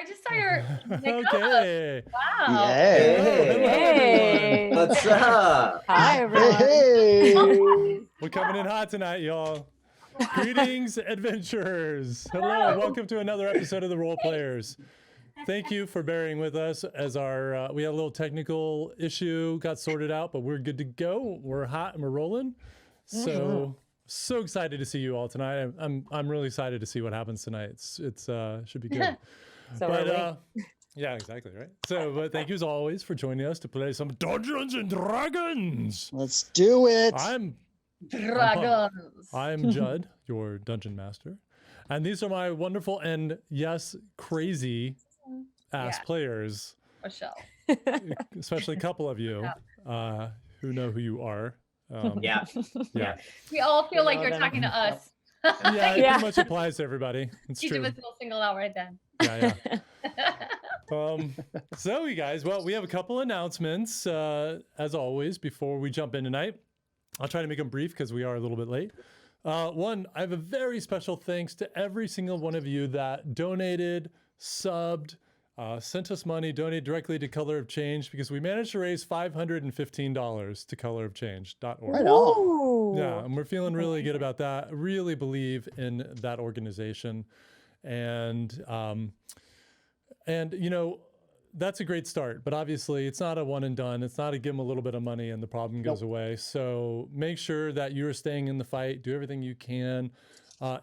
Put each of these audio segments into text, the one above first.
I just saw your Okay. Wow. Hey. What's up? Hi, everyone. Hey. We're coming in hot tonight, y'all. Greetings, adventurers. Hello, welcome to another episode of The Role Players. Thank you for bearing with us as we had a little technical issue, got sorted out, but we're good to go. We're hot and we're rolling. So excited to see you all tonight. I'm really excited to see what happens tonight. It's should be good. Yeah, exactly, right? But thank you as always for joining us to play some Dungeons and Dragons. Let's do it. I'm Judd, your dungeon master. And these are my wonderful and yes, crazy ass players. Michelle. Especially a couple of you who know who you are. Yeah. We all feel like you're talking to us. Yeah, it pretty much applies to everybody. It's Each true. of us will single out right then. Yeah. So you guys, well, we have a couple announcements as always before we jump in tonight. I'll try to make them brief because we are a little bit late. One, I have a very special thanks to every single one of you that donated, subbed, sent us money, donated directly to Color of Change, because we managed to raise $515 to colorofchange.org. Right on. Yeah, and we're feeling really good about that. I really believe in that organization. And you know, that's a great start, but obviously it's not a one and done. It's not a give them a little bit of money and the problem goes away. So make sure that you're staying in the fight, do everything you can.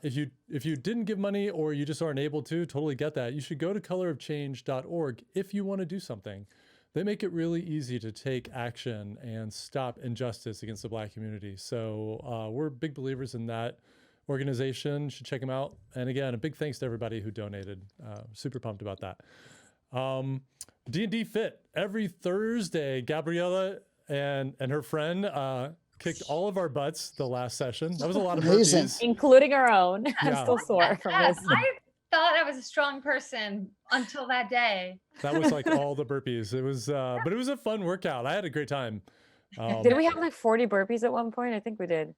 If you didn't give money or you just aren't able to, totally get that. You should go to colorofchange.org if you want to do something. They make it really easy to take action and stop injustice against the Black community. So we're big believers in that organization. You should check them out. And again, a big thanks to everybody who donated. Super pumped about that. D&D Fit every Thursday. Gabriella and her friend kicked all of our butts the last session. That was a lot of Amazing. burpees. Including our own. Yeah. I'm still sore from this. I thought I was a strong person until that day. That was like all the burpees. It was, but it was a fun workout. I had a great time. Did we have like 40 burpees at one point? I think we did.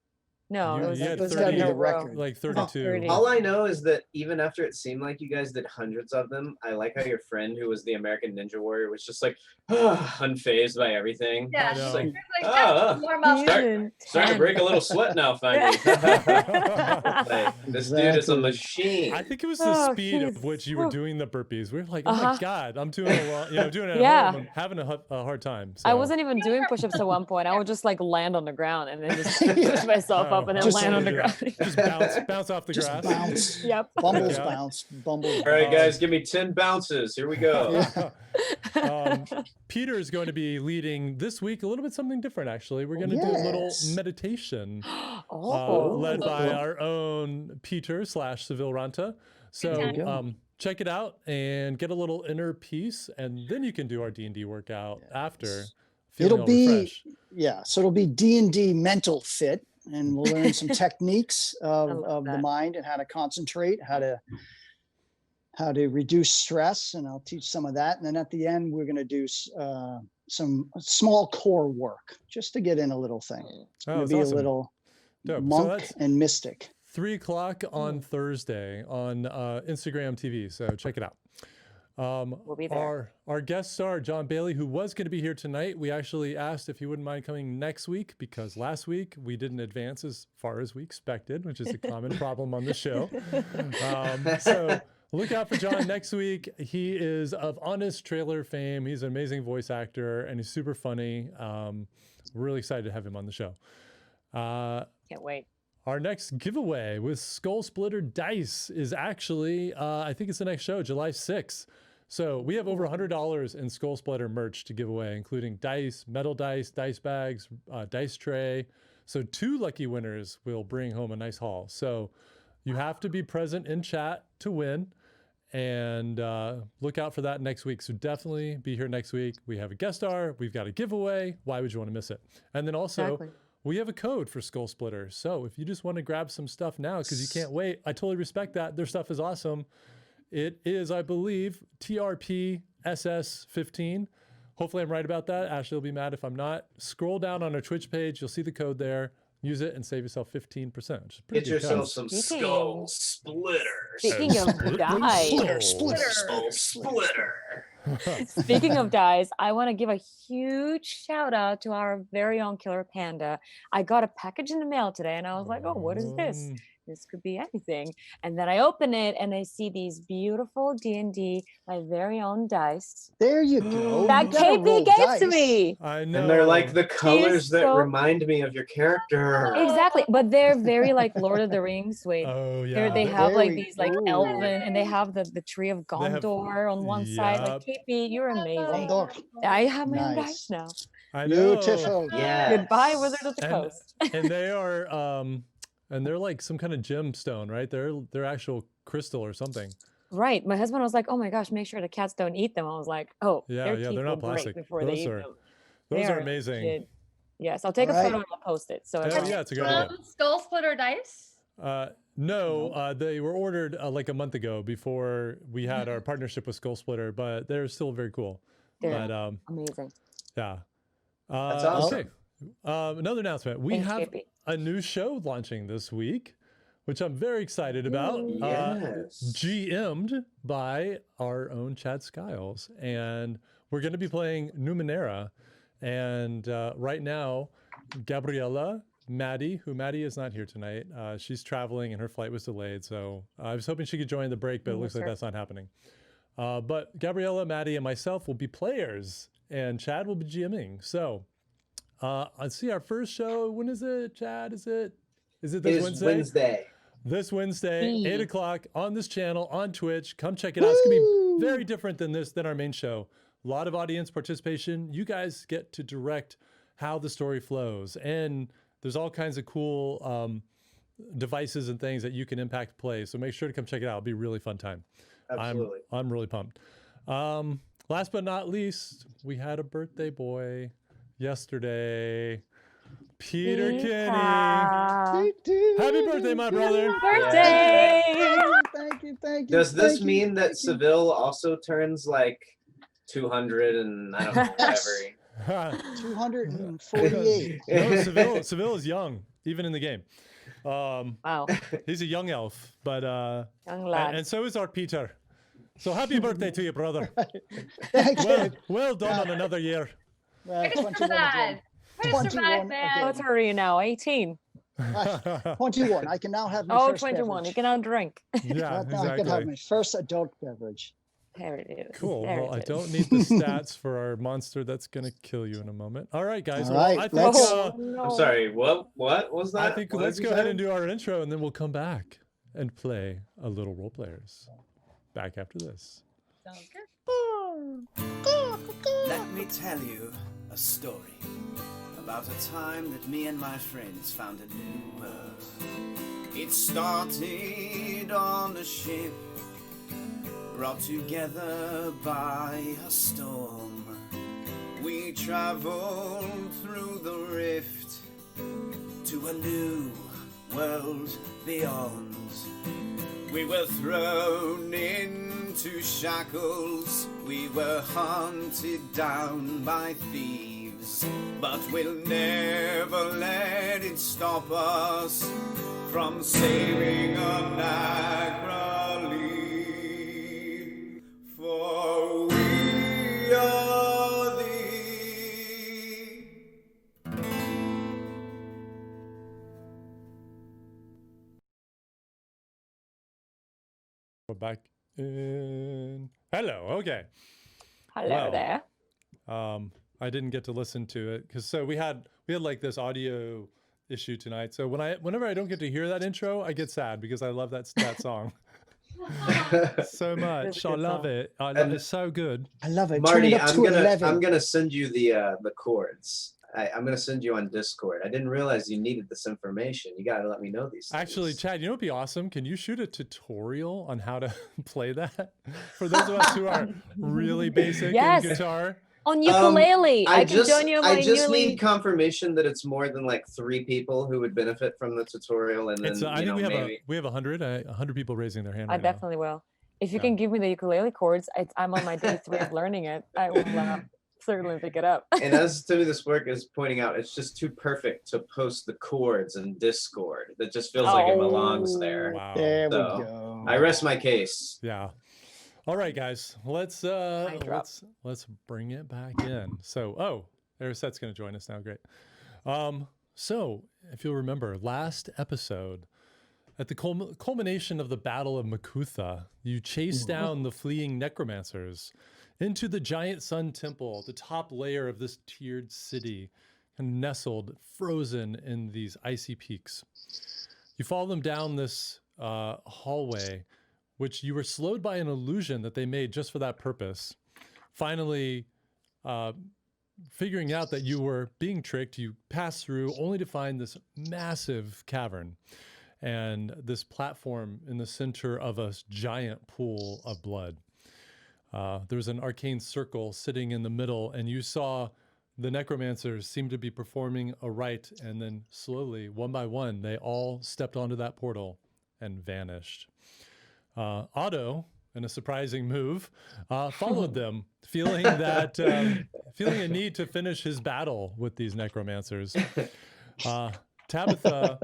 No, You- it was you had That's 30 gotta be in a the row. record. like 32. 30. All I know is that even after it seemed like you guys did hundreds of them, I like how your friend who was the American Ninja Warrior was just like unfazed by everything. Yeah. I Just know. like, Like, oh, that's normal. starting to break a little sweat now, finally. Like, this dude is a machine. I think it was the Oh, speed of jeez. which you were doing the burpees. We were like, oh my God, I'm doing a lot, doing it at Yeah. home. I'm having a hard time. I So. wasn't even doing push-ups at one point. I would just like land on the ground and then just push myself up and then Just land on the Yeah. ground. Just bounce off the Just grass. bounce. Yep. Bumbles Yeah. bounce. Bumbles. All right, guys, give me 10 bounces. Here we go. Peter is going to be leading this week a little bit something different, actually. We're going to do a little Yes. meditation Oh. led by our own Peter / Seville Ranta. There you So go. check it out and get a little inner peace, and then you can do our D&D workout after. Feeling It'll all be refreshed. so it'll be D&D mental fit, and we'll learn some techniques love of the that. mind and how to concentrate, how to reduce stress, and I'll teach some of that. And then at the end, we're going to do some small core work just to get in a little thing. It's Oh, going that's to be awesome. a little Dope. So monk that's and mystic. 3:00 on Thursday on Instagram TV. So check it out. We'll be there. Our guest star, John Bailey, who was going to be here tonight, we actually asked if he wouldn't mind coming next week because last week we didn't advance as far as we expected, which is a common problem on the show. So look out for John next week. He is of Honest Trailer fame. He's an amazing voice actor and he's super funny. We're really excited to have him on the show. Can't wait. Our next giveaway with Skull Splitter Dice is actually, I think it's the next show, July 6th. So we have over $100 in Skull Splitter merch to give away, including dice, metal dice, dice bags, dice tray. So 2 lucky winners will bring home a nice haul. So you have to be present in chat to win, and look out for that next week. So definitely be here next week. We have a guest star. We've got a giveaway. Why would you want to miss it? And then also, Exactly. we have a code for Skull Splitter. So if you just want to grab some stuff now because you can't wait, I totally respect that. Their stuff is awesome. It is, I believe, TRPSS15. Hopefully I'm right about that. Ashley will be mad if I'm not. Scroll down on our Twitch page. You'll see the code there. use it and save yourself 15%. Which is pretty Get good yourself cut. some Speaking- skull splitters. Speaking of dice, Splitter. Skull splitter. speaking of dice, I want to give a huge shout out to our very own Killer Panda. I got a package in the mail today, and I was like, "Oh, what is this? This could be anything." And then I open it, and I see these beautiful D&D, my very own dice There you go. that You gotta roll KP gave dice. to me. I know. And they're like the colors that so- remind me of your character. Exactly, but they're very like Lord of the Rings. Wait, Oh Here yeah. they have like Very these like cool. elven, and they have the tree of have- Gondor on one side. Like KP, you're amazing. Gondor. I have my own Nice. dice now. I know. Beautiful. Yeah. Goodbye, Wizard of the And- Coast. And they are and they're like some kind of gemstone, right? They're actual crystal or something. Right. My husband was like, "Oh my gosh, make sure the cats don't eat them." I was like, "Oh, Yeah, their yeah, teeth they're not will break plastic. before Those they eat are- them." Those They are amazing. legit. Yes, I'll take a All right. photo and I'll post it. So Oh, everyone- yeah, it's a good idea. Skull splitter dice. No, they were ordered like a month ago before we had our partnership with Skull Splitter, but they're still very cool. They're But amazing. yeah. That's awesome. Okay. Another announcement. We Thanks, have KP. a new show launching this week, which I'm very excited about. Yes. GM'd by our own Chad Skiles. And we're going to be playing Numenera. And right now, Gabriella, Maddie is not here tonight. She's traveling and her flight was delayed. So I was hoping she could join the break, but it looks like that's not happening. But Gabriella, Maddie, and myself will be players, and Chad will be GMing. So let's see, our first show. When is it, Chad? Is it It this is Wednesday? Wednesday. This Wednesday, Mm. 8 o'clock on this channel, on Twitch. Come check it out. It's going to be very different than our main show. A lot of audience participation. You guys get to direct how the story flows. And there's all kinds of cool devices and things that you can impact play. So make sure to come check it out. It'll be a really fun time. Absolutely. I'm really pumped. Last but not least, we had a birthday boy yesterday. Peter Kinney. Happy birthday, my brother. Birthday! Thank you. Does this thank you, mean that thank you. Seville also turns like 200 and I don't know, whatever? 248. No, Seville is young, even in the game. Wow, He's a young elf, but young lad. and so is our Peter. So happy birthday to you, brother. Thank Well, you. well done on another year. Well, I can 21 survive. again. I can 21 survive, man. What are you now? 18. 21. I can now have my Oh, first 21. You beverage. can now drink. Yeah, Now I can have exactly. my first adult beverage. There it is. Cool. There Well, it I is. don't need the stats for our monster that's gonna kill you in a moment. All right, guys. All well, right, I think let's- Oh, no. I'm sorry. What was that? I think What let's did you go ahead say? and do our intro, and then we'll come back and play a little role players. Back after this. Sounds good. Let me tell you a story about a time that me and my friends found a new world. It started on a ship, brought together by a storm. We traveled through the rift to a new world beyond. We were thrown into shackles, we were hunted down by thieves, but we'll never let it stop us from sailing up Niagara Lee. For we are thee. We're back in. Hello. Okay. Hello Well, there. I didn't get to listen to it because we had like this audio issue tonight. So whenever I don't get to hear that intro, I get sad because I love that song so much. It's a I good love song. it. And- It's so good. I love it. Marty, Turn it up to 11. I'm gonna send you the chords. I'm gonna send you on Discord. I didn't realize you needed this information. You gotta let me know these things. Actually, Chad, you know what'd be awesome? Can you shoot a tutorial on how to play that for those of us who are really basic Yes. in guitar? On ukulele. I can just, join you on my I just ukulele. need confirmation that it's more than like 3 people who would benefit from the tutorial, and then It's, I you think know, we have maybe. 100 people raising their hand I right now. definitely will. If you Yeah. can give me the ukulele chords, I'm on my day 3 of learning it. I will. certainly pick it up. And as to this work is pointing out, it's just too perfect to post the chords in Discord. That just feels like it belongs there. Wow. There we So, go. I rest my case. Yeah. All right, guys. Let's bring it back in. So, Arisette's going to join us now. Great. So, if you'll remember, last episode, at the culmination of the Battle of Makutha, you chased down the fleeing necromancers into the giant sun temple, the top layer of this tiered city, and nestled, frozen in these icy peaks. You follow them down this hallway, which you were slowed by an illusion that they made just for that purpose. Finally, figuring out that you were being tricked, you pass through only to find this massive cavern and this platform in the center of a giant pool of blood. There was an arcane circle sitting in the middle, and you saw the necromancers seem to be performing a rite, and then slowly, one by one, they all stepped onto that portal and vanished. Otto, in a surprising move, followed them, feeling a need to finish his battle with these necromancers. Tabitha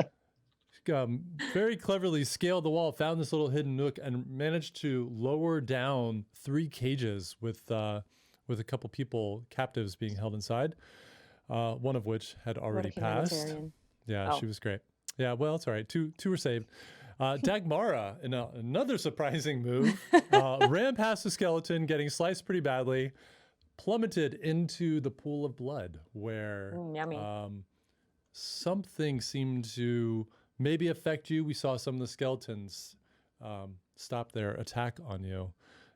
very cleverly scaled the wall, found this little hidden nook, and managed to lower down 3 cages with a couple people, captives, being held inside. One of which had already passed. Yeah, she was great. Yeah, well, it's all right. Two were saved. Dagmara, in another surprising move, ran past the skeleton, getting sliced pretty badly, plummeted into the pool of blood, where something seemed to maybe affect you. We saw some of the skeletons stop their attack on you.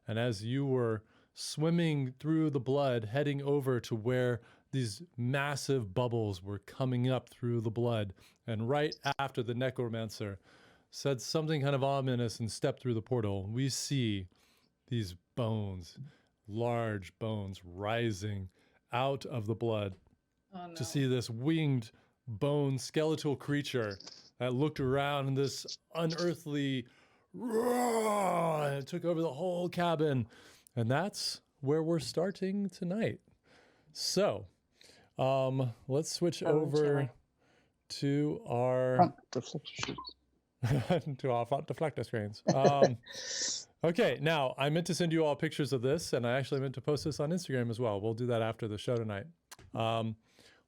And as you were swimming through the blood, heading over to where these massive bubbles were coming up through the blood, and right after the necromancer said something kind of ominous and stepped through the portal, we see these bones, large bones, rising out of the blood. Oh, no. To see this winged bone skeletal creature that looked around in this unearthly roar, and it took over the whole cabin. And that's where we're starting tonight. So let's switch over to our Front deflector sheets. to our front deflector screens. Okay, now I meant to send you all pictures of this, and I actually meant to post this on Instagram as well. We'll do that after the show tonight.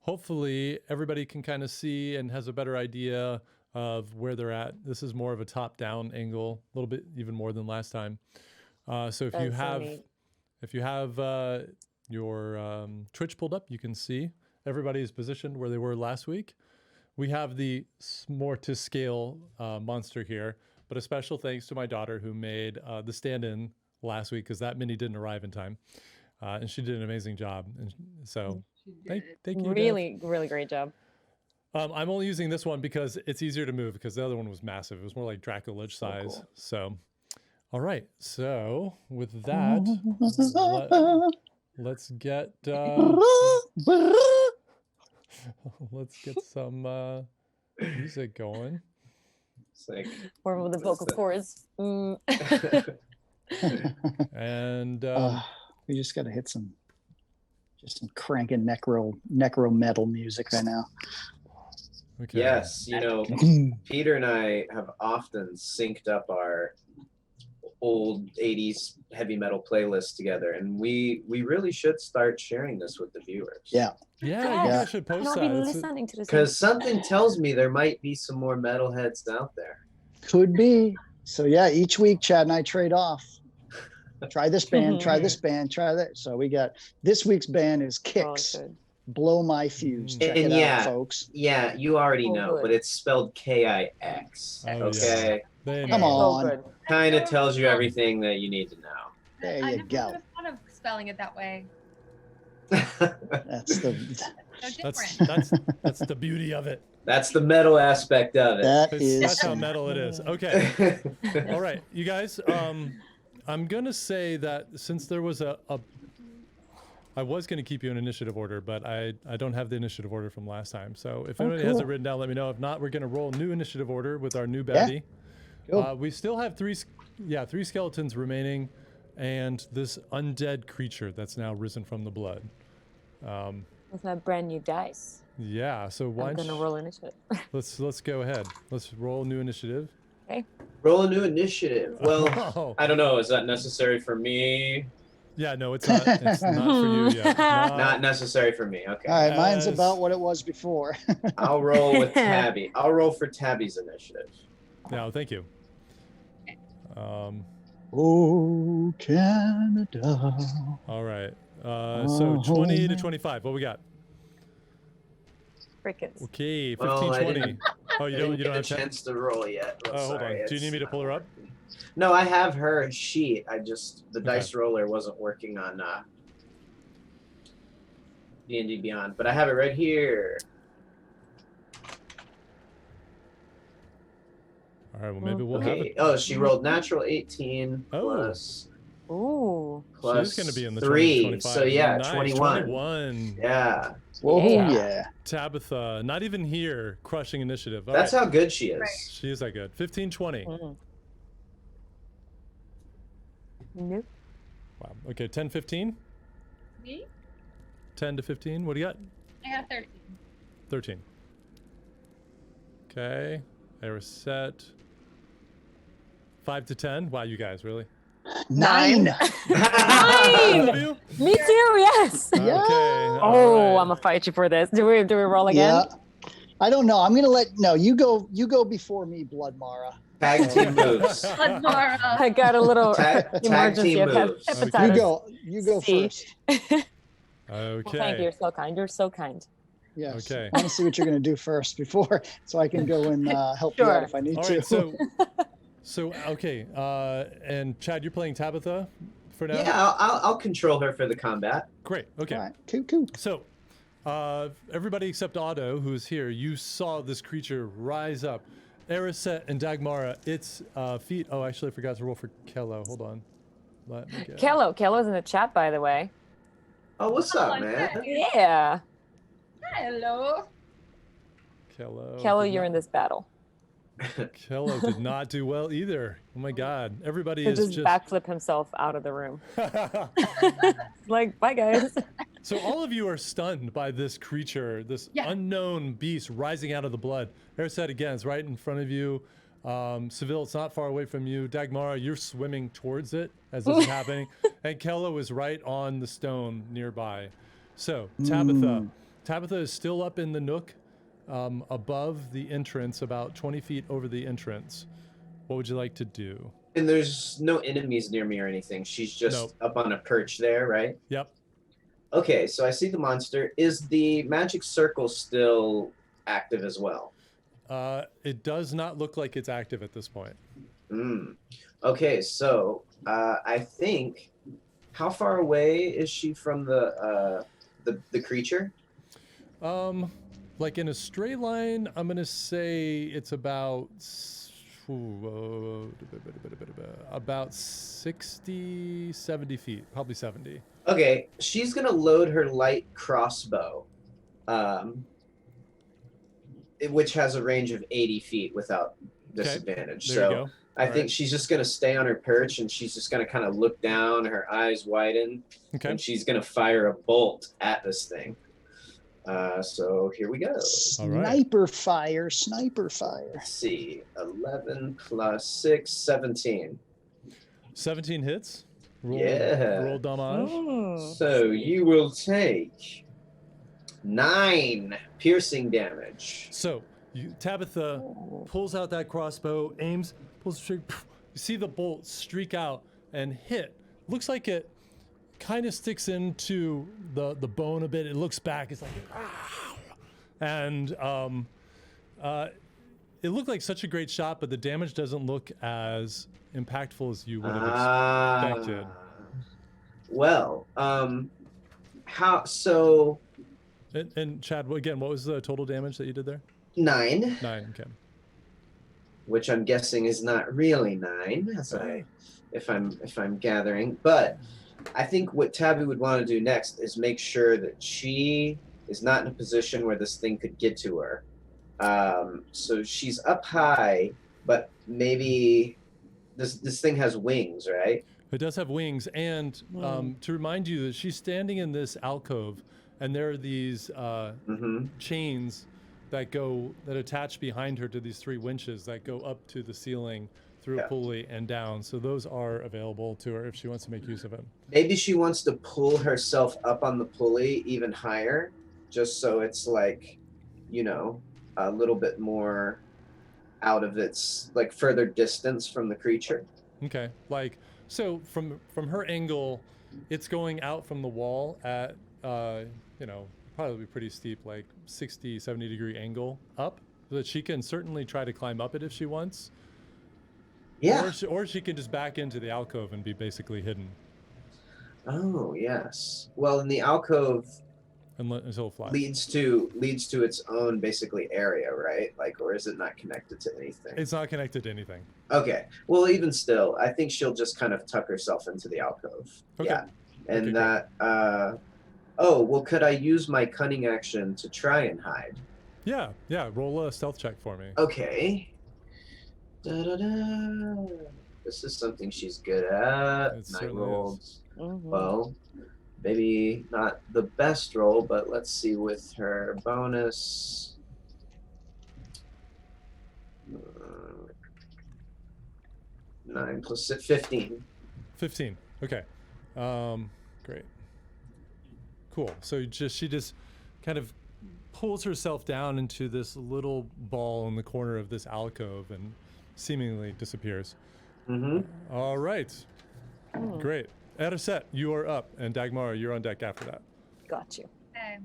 Hopefully everybody can kind of see and has a better idea of where they're at. This is more of a top-down angle, a little bit even more than last time. So if you have your Twitch pulled up, you can see everybody is positioned where they were last week. We have the more to scale monster here, but a special thanks to my daughter who made the stand-in last week, because that mini didn't arrive in time, and she did an amazing job. And so thank you. Really great job. I'm only using this one because it's easier to move, because the other one was massive. It was more like Dracula size. Cool. So, all right. So with that, let's get some music going. It's like, Or with the vocal cords. And we just got to hit some cranking necro metal music right now. okay. yes, Peter and I have often synced up our old 80s heavy metal playlist together, and we really should start sharing this with the viewers. Yeah. Yeah, you guys should post I'll that. be It's- listening to this. Because something tells me there might be some more metalheads out there. Could be. So yeah, each week Chad and I trade off. Try this band, try this band, try that. So we got this week's band is Kicks. Blow My Fuse. Check And it yeah. out, folks. Yeah, you already Oh, know, good. but it's spelled Kix. Oh, Okay, They Come know. on. good. kind of tells you everything that you need to know. There I you never go. would have thought of spelling it that way. That's the So That's different. that's the beauty of it. That's the metal aspect of it. that That's is how metal it is. Okay. All right, you guys. I'm gonna say that since there was I was gonna keep you in initiative order, but I don't have the initiative order from last time. So if anybody has it cool. written down, let me know. If not, we're gonna roll new initiative order with our new baddie. Cool. We still have three skeletons remaining, and this undead creature that's now risen from the blood. With my brand new dice. Yeah. So why I'm don't gonna roll initiative. let's go ahead. Let's roll new initiative. Okay. Roll a new initiative. Well, Oh. I don't know. Is that necessary for me? Yeah. No, it's not. It's not for you yet. Not necessary for me. Okay. All right, mine's As- about what it was before. I'll roll with Tabby. I'll roll for Tabby's initiative. No, thank you. Oh, Canada. All right. So 20 to 25. What we got? Crickets. Okay, 15, Well, I 20. didn't- Oh, I you didn't don't get have a 10? chance to roll yet. Oh, hold sorry, on. Do you need me to pull her up? No, I have her sheet. The Okay. dice roller wasn't working on D&D Beyond, but I have it right here. All right, well, maybe we'll have Okay. it. Oh, she rolled natural 18 Oh. plus Ooh. plus She's going to be in the 3. 20, 25. So yeah, Nice, 21. 21. Yeah. Whoa, Yeah. yeah. Tabitha, not even here, crushing initiative. All That's right. how good she is. Right. She is that good. 15, 20. Mm. Nope. Wow. Okay, 10, 15. Me? 10 to 15. What do you got? I got 13. 13. Okay. Error set. 5 to 10. Wow, you guys, really? 9. All of you? Me too. Yes. Okay. Yeah. all Oh, right. I'm gonna fight you for this. Do we roll again? Yeah. I don't know. I'm gonna no, you go before me, Blood Mara. Tag team moves. Blood Mara. I got a little Tag emergency team of moves. hepatitis. You go C. first. Okay. Well, thank you. You're so kind. You're so kind. Yes. Okay. I want to see what you're gonna do first before so I can go and help you Sure. out if I need All to. right, so okay, and Chad, you're playing Tabitha for now? Yeah, I'll control her for the combat. Great, okay. All right. Cool. So, everybody except Otto, who's here, you saw this creature rise up. Erisset and Dagmara, its feet. Oh, actually, I forgot to roll for Kello. Hold on. Let me get. Kello's in the chat, by the way. Oh, what's up, man? Yeah. Hello. Kello, did you're not- in this battle. Kello did not do well either. Oh my God! Everybody He'll is just just. backflip himself out of the room. Like, bye, guys. So all of you are stunned by this creature, this Yeah. unknown beast rising out of the blood. Erisset again is right in front of you. Seville, it's not far away from you. Dagmara, you're swimming towards it as this is happening. And Kello is right on the stone nearby. So Tabitha is still up in the nook above the entrance, about 20 feet over the entrance. What would you like to do? And there's no enemies near me or anything. She's just Nope. up on a perch there, right? Yep. Okay, so I see the monster. Is the magic circle still active as well? It does not look like it's active at this point. Okay, so I think, how far away is she from the creature? Like in a straight line, I'm gonna say it's about 60, 70 feet, probably 70. Okay, she's gonna load her light crossbow, which has a range of 80 feet without disadvantage. There you So go. I All think right. she's just gonna stay on her perch and she's just gonna kind of look down, her eyes widen, Okay. and she's gonna fire a bolt at this thing. So here we go. All right. Sniper fire. Let's see, 11 plus 6, 17. 17 hits. Roll, Yeah. Roll damage. So you will take 9 piercing damage. So Tabitha pulls out that crossbow, aims, pulls the trigger. You see the bolt streak out and hit. Looks like it kind of sticks into the bone a bit. It looks back. It's like, ah! And it looked like such a great shot, but the damage doesn't look as impactful as you would have expected. Well, how so? And Chad, again, what was the total damage that you did there? 9, 9. Okay. which I'm guessing is not really 9, if I'm gathering. But I think what Tabby would want to do next is make sure that she is not in a position where this thing could get to her. So she's up high, but maybe this thing has wings, right? It does have wings, and to remind you that she's standing in this alcove, and there are these Mm-hmm. chains that attach behind her to these 3 winches that go up to the ceiling through a Yeah. pulley and down. So those are available to her if she wants to make use of them. Maybe she wants to pull herself up on the pulley even higher, just so it's like, you know, a little bit more out of its like further distance from the creature. Okay, like so from her angle, it's going out from the wall at you know, probably pretty steep, like 60, 70 degree angle up, so that she can certainly try to climb up it if she wants. Yeah. Or she can just back into the alcove and be basically hidden Oh yes. Well, in the alcove until it flies. leads to its own basically area, right? Like, or is it not connected to anything? It's not connected to anything. Okay. Well, even still, I think she'll just kind of tuck herself into the alcove. Okay. Yeah. And Okay, that. Oh well, could I use my cunning action to try and hide? Yeah. Roll a stealth check for me. Okay. Da-da-da. This is something she's good at. It And I certainly rolled Mhm. well. Maybe not the best roll, but let's see with her bonus. 9 plus 15. 15. Okay. Great. Cool. So she just kind of pulls herself down into this little ball in the corner of this alcove and seemingly disappears. Mm-hmm. All right. Hmm. Great. Ediset, you are up, and Dagmara, you're on deck after that. Got you. Okay.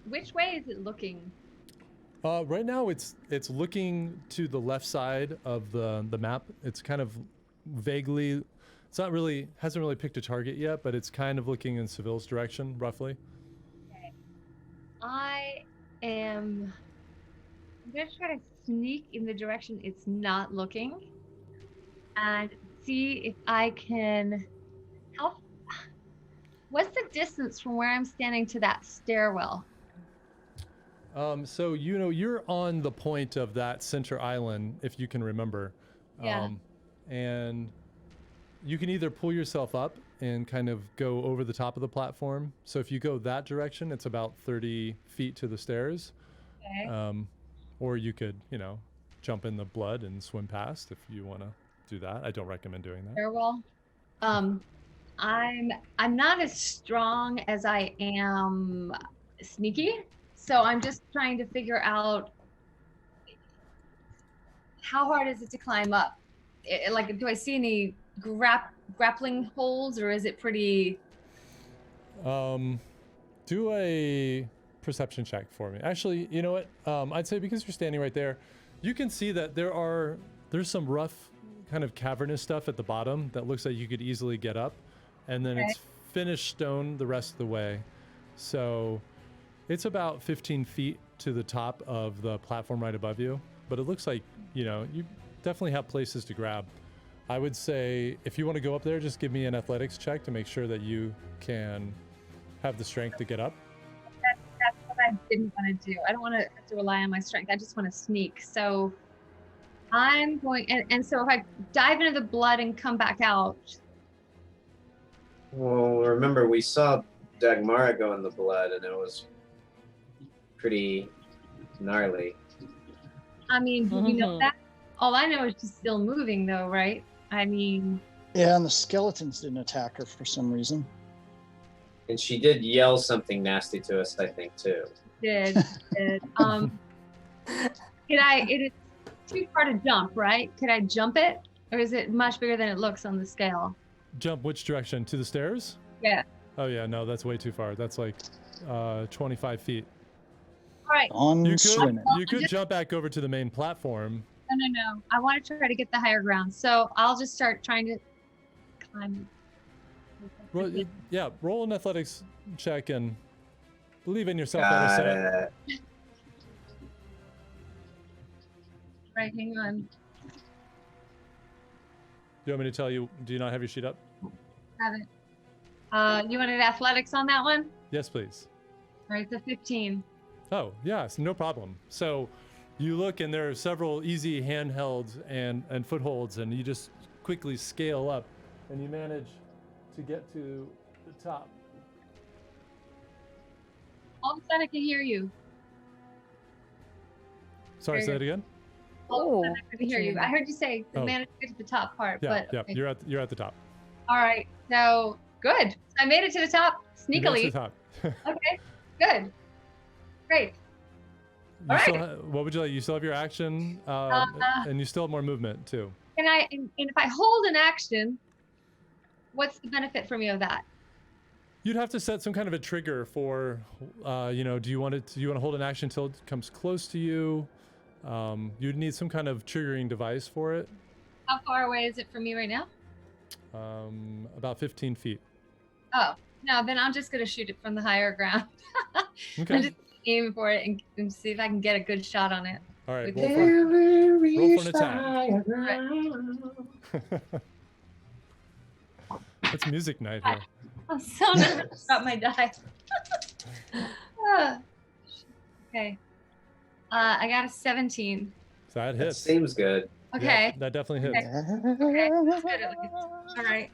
Which way is it looking? Right now, it's looking to the left side of the map. It's kind of vaguely. It's not really hasn't really picked a target yet, but it's kind of looking in Seville's direction, roughly. I'm gonna try to sneak in the direction it's not looking, and see if I can help. What's the distance from where I'm standing to that stairwell? So you know you're on the point of that center island, if you can remember. Yeah. And you can either pull yourself up and kind of go over the top of the platform. So if you go that direction, it's about 30 feet to the stairs. Okay. Or you could, you know, jump in the blood and swim past if you want to do that. I don't recommend doing that. Stairwell. I'm not as strong as I am sneaky, so I'm just trying to figure out how hard is it to climb up. Like, do I see any grappling holes, or is it pretty? Do a perception check for me. Actually, you know what? I'd say because you're standing right there, you can see that there's some rough kind of cavernous stuff at the bottom that looks like you could easily get up, and then Okay. it's finished stone the rest of the way. So it's about 15 feet to the top of the platform right above you, but it looks like, you know, you definitely have places to grab. I would say if you want to go up there, just give me an athletics check to make sure that you can have the strength to get up. That's what I didn't want to do. I don't want to have to rely on my strength. I just want to sneak. So I'm going, and so if I dive into the blood and come back out, Well, remember we saw Dagmara go in the blood, and it was pretty gnarly. I mean, do we know Mhm. that? All I know is she's still moving, though, right? I mean, Yeah, and the skeletons didn't attack her for some reason. And she did yell something nasty to us, I think, too. did. It is too far to jump, right? Could I jump it, or is it much bigger than it looks on the scale? Jump which direction? To the stairs? Yeah. Oh yeah, no, that's way too far. That's like 25 feet. All right. On You swimming. could jump back over to the main platform. No. I want to try to get the higher ground, so I'll just start trying to climb. Well, yeah, roll an athletics check and believe in yourself. Got Ediset. it. Right, hang on. Do you want me to tell you? Do you not have your sheet up? Have it. You wanted athletics on that one? Yes, please. All right, it's a 15. Oh, yes, no problem. So you look and there are several easy handhelds and footholds, and you just quickly scale up and you manage to get to the top. All of a sudden I can hear you. Sorry, There say you that again. All of a sudden Oh, I can hear you. I heard you say Oh. managed to get to the top part, Yeah, but yeah. okay. You're at the top. All right. So good. I made it to the top You made it to sneakily. the top. Okay. Good. Great. You All still right. what would you like? You still have your action, and you still have more movement too. And if I hold an action, what's the benefit for me of that? You'd have to set some kind of a trigger for, you know, do you want to hold an action until it comes close to you? You'd need some kind of triggering device for it. How far away is it from me right now? About 15 feet. Oh, no, then I'm just gonna shoot it from the higher ground. Okay. I'm just aiming for it and see if I can get a good shot on it. All right. with Roll for an attack. It's music night here. I'm so nervous about my dice. Ah, okay. I got a 17. So that That hits. seems good. Okay. Yeah, that definitely hits. Okay, that's good at least. All right.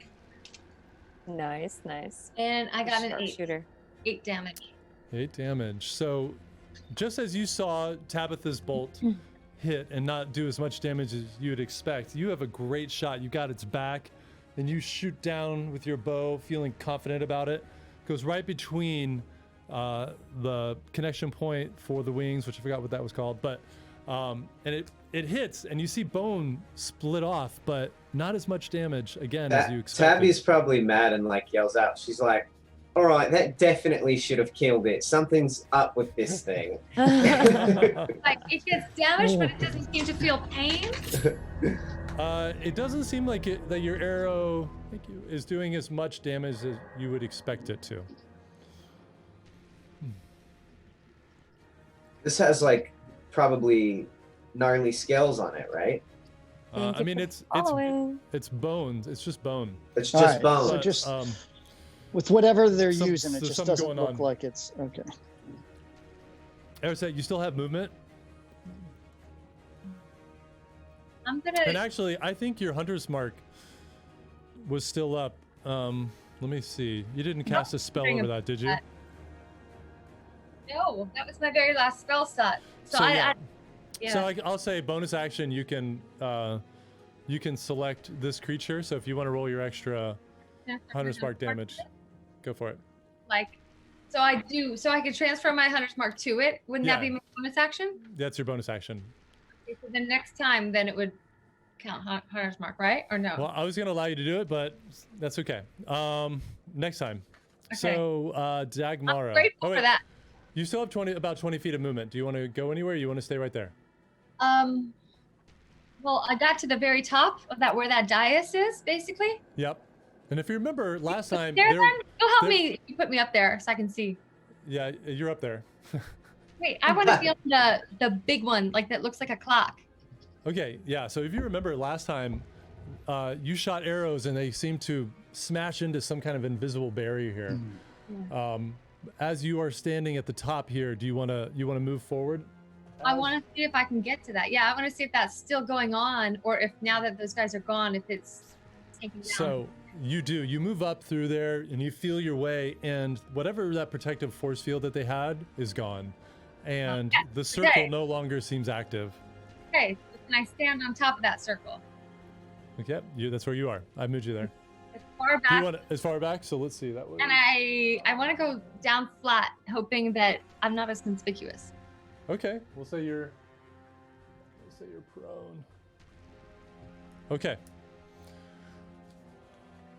Nice, nice. And I got an 8. Sharpshooter. 8 damage. 8 damage. So just as you saw Tabitha's bolt hit and not do as much damage as you would expect, you have a great shot. You got its back and you shoot down with your bow, feeling confident about it. Goes right between the connection point for the wings, which I forgot what that was called, but and it hits and you see bone split off, but not as much damage again as you expected. Tabby's probably mad and like yells out. She's like, "All right, that definitely should have killed it. Something's up with this thing." Like it gets damaged, but it doesn't seem to feel pain. It doesn't seem like that your arrow is doing as much damage as you would expect it to. This has like probably gnarly scales on it, right? I mean, it's bones. It's just bone. It's All just right, bone. so But, just with whatever they're using, it there's just something doesn't going look on. like it's okay. Eric, you still have movement, I'm gonna. and actually, I think your hunter's mark was still up. Let me see. You didn't cast a spell over that, did you? No, that was my very last spell slot. So, So, I yeah. yeah. So I'll say bonus action. You can select this creature. So if you want to roll your extra hunter's mark damage, go for it. Like, so I do. So I can transfer my hunter's mark to it. Wouldn't that Yeah. be my bonus action? That's your bonus action. Okay, so the next time, then it would count hunter's mark, right? Or no? Well, I was gonna allow you to do it, but that's okay. Next time. Okay. So I'm Dagmara. grateful for that. You still have about 20 feet of movement. Do you want to go anywhere? Or you want to stay right there? Well, I got to the very top of that where that dais is, basically. Yep. And if you remember last time, There, then go help there- me. If you put me up there so I can see. yeah, you're up there. Wait, I want to be on the big one, like that looks like a clock. Okay, yeah. So if you remember last time, you shot arrows and they seemed to smash into some kind of invisible barrier here. As you are standing at the top here, do you want to move forward? I want to see if I can get to that. Yeah, I want to see if that's still going on, or if now that those guys are gone, if it's taken down. So you do. You move up through there and you feel your way, and whatever that protective force field that they had is gone, and the circle okay. no longer seems active. Okay, so can I stand on top of that circle? Okay, that's where you are. I moved you there. As far Do you back, want as far back? So let's see that way. and I want to go down flat, hoping that I'm not as conspicuous. Okay, we'll say you're prone. Okay.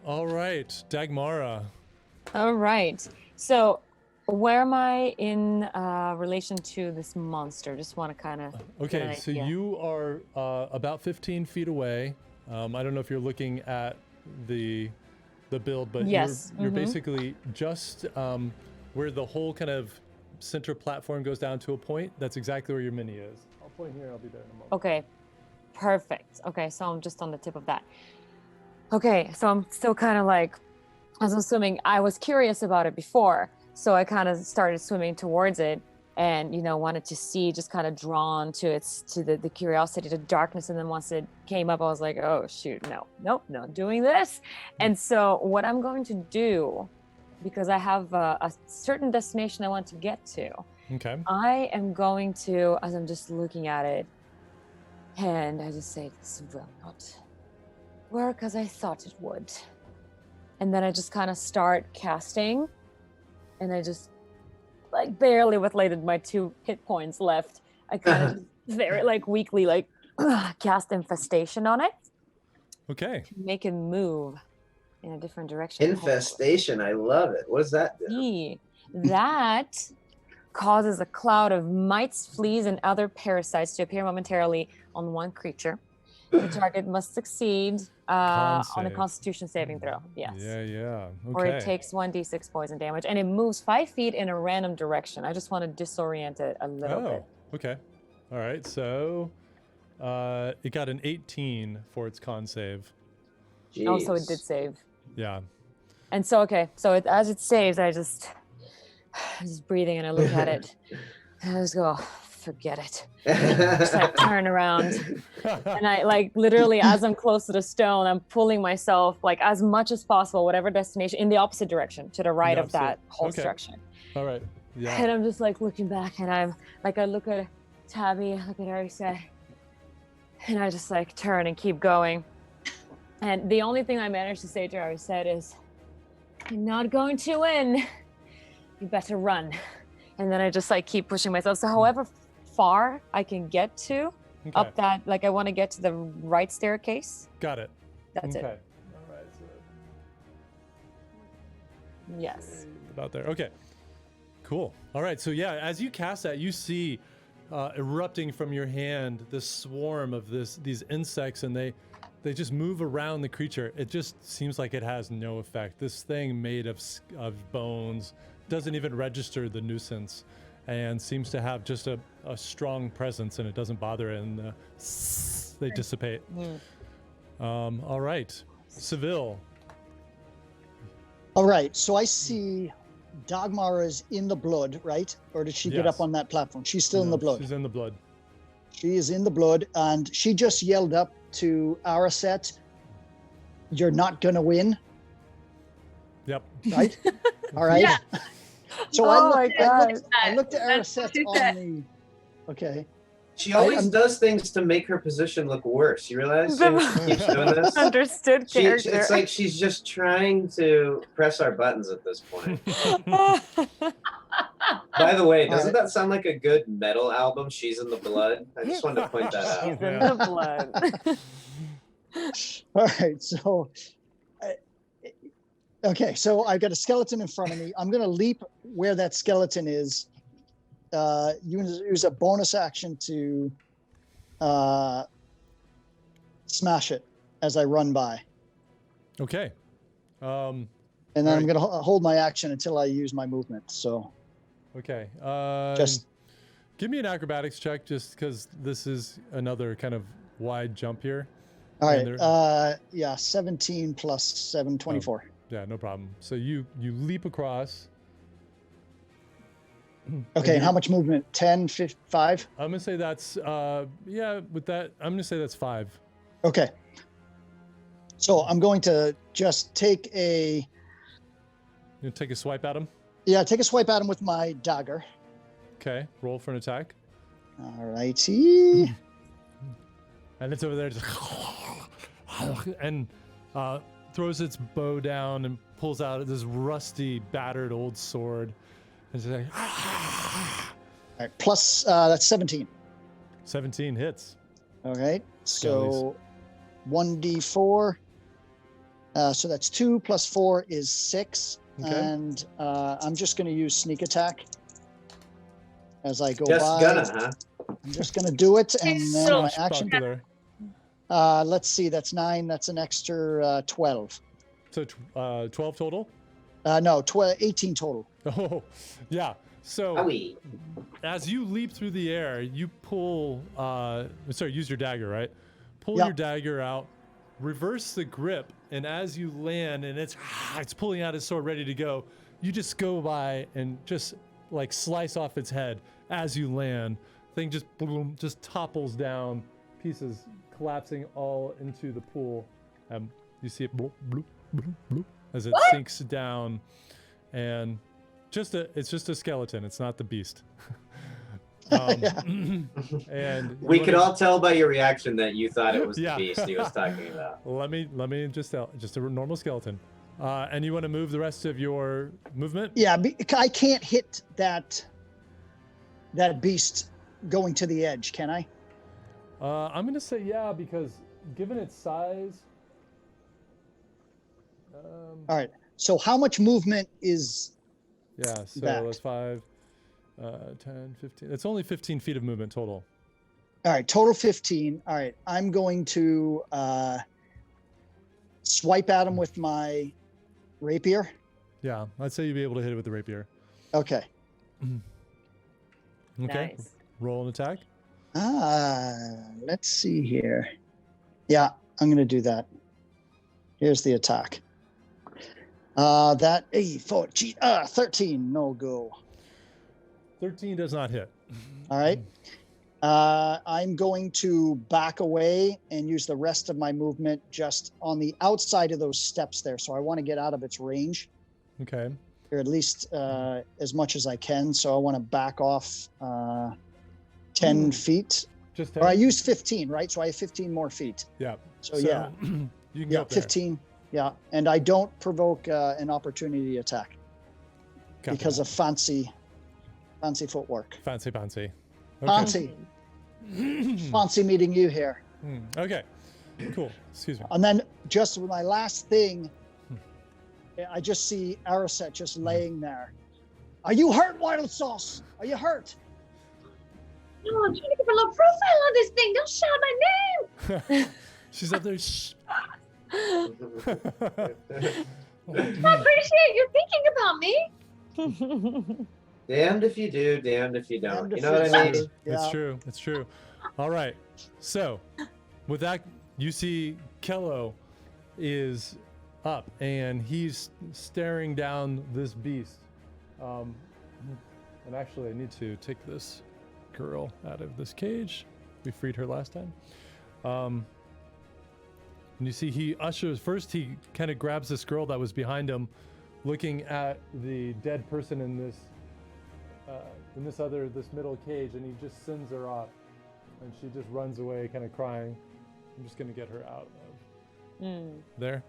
All right, Dagmara. All right. So where am I in relation to this monster? Just want to kind of. Okay, so you are about 15 feet away. I don't know if you're looking at the build, but yes, you're basically just where the whole kind of center platform goes down to a point. That's exactly where your mini is. I'll point here. I'll be there in a moment. Okay, perfect. Okay, so I'm just on the tip of that. Okay, so I'm still kind of like, as I'm swimming, I was curious about it before, so I kind of started swimming towards it, and wanted to see, just kind of drawn to the curiosity, the darkness, and then once it came up, I was like, oh shoot, no, not doing this. And so what I'm going to do because I have a certain destination I want to get to. Okay. I am going to, as I'm just looking at it, and I just say, this will not work as I thought it would. And then I just kind of start casting, and I just, like, barely with like my 2 hit points left, I kind of very, like, weakly, like, cast Infestation on it. Okay. To make it move in a different direction. Infestation, I love it. What does that do? That causes a cloud of mites, fleas, and other parasites to appear momentarily on one creature. The target must succeed on a save. Constitution saving throw. Yes. Yeah. Okay. Or it takes 1d6 poison damage, and it moves 5 feet in a random direction. I just want to disorient it a little bit. Okay. All right. So, it got an 18 for its con save. Jeez. Oh, so it did save. Yeah. And so, okay, so as it saves, I'm just breathing, and I look at it, and I just go, oh, forget it. Just like turn around, and I, like, literally, as I'm close to the stone, I'm pulling myself, like, as much as possible, whatever destination, in the opposite direction, to the right of that whole structure. All right. Yeah. And I'm just, like, looking back, and I'm like, I look at Tabby, I look at Arisa, and I just, like, turn and keep going. And the only thing I managed to say to Arisa is, "You're not going to win. You better run." And then I just, like, keep pushing myself. So however far I can get to up that, like, I want to get to the right staircase. Got it. That's it. All right. So Yes. about there. Okay. Cool. All right. So yeah, as you cast that, you see erupting from your hand this swarm of these insects, and they just move around the creature. It just seems like it has no effect. This thing made of bones doesn't even register the nuisance, and seems to have just a strong presence, and it doesn't bother it, and they dissipate. All right. Seville. All right, so I see Dagmar is in the blood, right? Or did she get Yes. up on that platform? She's still in the blood. She's in the blood. She is in the blood, and she just yelled up to Araset, "You're not gonna win," Yep. right? All right. Yeah. So Oh I my God. looked at That's Araset too on bad. the. Okay. She always I'm- does things to make her position look worse. You realize? The She keeps doing this. Understood character. It's like she's just trying to press our buttons at this point. By the way, doesn't that sound like a good metal album? She's in the blood. I just wanted to point that out. She's in the blood. All right. So. Okay, so I've got a skeleton in front of me. I'm going to leap where that skeleton is. Use a bonus action to smash it as I run by. Okay. And then I'm going to hold my action until I use my movement. So Okay. just give me an acrobatics check, just because this is another kind of wide jump here. all And right. Yeah, 17 plus 7, 24. Yeah, no problem. So you leap across. Okay, and how much movement? 10, 5? I'm gonna say that's with that I'm gonna say that's 5. Okay. So I'm going to just take a You take a swipe at him. take a swipe at him with my dagger. Okay, roll for an attack. All righty. And it's over there just and throws its bow down and pulls out this rusty, battered old sword. And it's like All right, plus that's 17. 17 hits. All right, so 1d4. So that's 2 plus 4 is 6. Okay. And I'm just going to use sneak attack as I go Just by. gonna, huh? I'm just going to do it, and then So- my action. Popular. Let's see, that's 9. That's an extra 12. So 12 total. No, 18 total. Oh, yeah. So Owie. as you leap through the air, you pull. Use your dagger, right? Pull Yep. your dagger out, reverse the grip, and as you land, and it's pulling out its sword, ready to go. You just go by and just like slice off its head as you land. Thing just boom, just topples down, pieces collapsing all into the pool. You see it bloop, bloop, bloop, bloop, as it sinks down and it's just a skeleton. It's not the beast. Yeah. And We you could wanna- all tell by your reaction that you thought it was Yeah. the beast he was talking about. Let me just tell, just a normal skeleton. And you want to move the rest of your movement? Yeah, I can't hit that beast going to the edge, can I? I'm gonna say yeah, because given its size. All right. So how much movement is Yeah, so that? that's 5, 10, 15. It's only 15 feet of movement total. All right, total 15. All right, I'm going to swipe at him with my rapier. Yeah, I'd say you'd be able to hit it with the rapier. Okay. Okay. Nice. Roll an attack. Let's see here. Yeah, I'm going to do that. Here's the attack. That 13, no go. 13 does not hit. All right. I'm going to back away and use the rest of my movement just on the outside of those steps there. So I want to get out of its range, Okay. or at least as much as I can. So I want to back off 10 feet. Just Or I 10? used 15, right? So I have 15 more feet. Yeah. So yeah, You can yeah, go up there. 15. Yeah, and I don't provoke an opportunity attack Copy because that. of fancy footwork. Fancy. Okay. Fancy, fancy meeting you here. Okay. Cool. Excuse me. And then just with my last thing, I just see Araset just laying there. Are you hurt, Wild Sauce? Are you hurt? No, I'm trying to give a low profile on this thing. Don't shout my name. She's up there. Shh. I appreciate you thinking about me. Damned if you do, damned if you don't. Damned You if know what you I do. mean? It's Yeah. true. It's true. All right. So, with that, you see Kello is up and he's staring down this beast. And actually, I need to take this girl out of this cage. We freed her last time. And you see he ushers, first he kind of grabs this girl that was behind him, looking at the dead person in this middle cage, and he just sends her off, and she just runs away kind of crying. I'm just gonna get her out of there.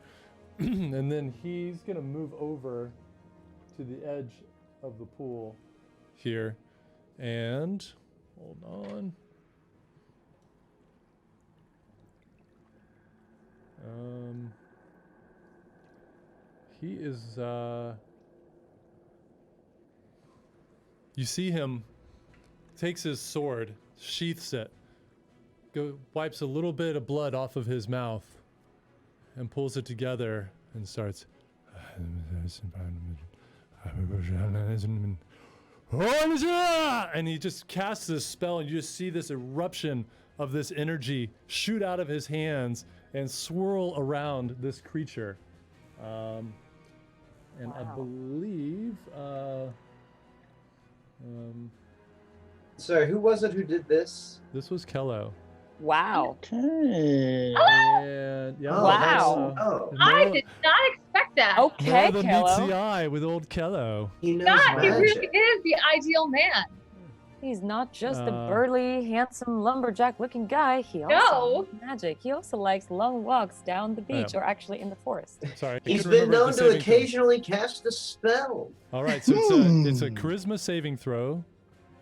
And then he's gonna move over to the edge of the pool here, and hold on. He is you see him takes his sword, sheaths it, wipes a little bit of blood off of his mouth, and pulls it together and starts. And he just casts this spell, and you just see this eruption of this energy shoot out of his hands and swirl around this creature. And I believe. Sorry, who was it who did this? This was Kello. Wow. Okay. And yeah, Wow. Oh, I did not expect that. Okay, More than meets the Kello. eye with old Kello. he knows God, he magic. really is the ideal man. He's not just a Uh, burly, handsome, lumberjack-looking guy. He also No. likes magic. He also likes long walks down the beach, Yeah. or actually in the forest. Sorry, I He's couldn't been remember known the to saving throw. occasionally cast a spell. All right, so it's a charisma saving throw,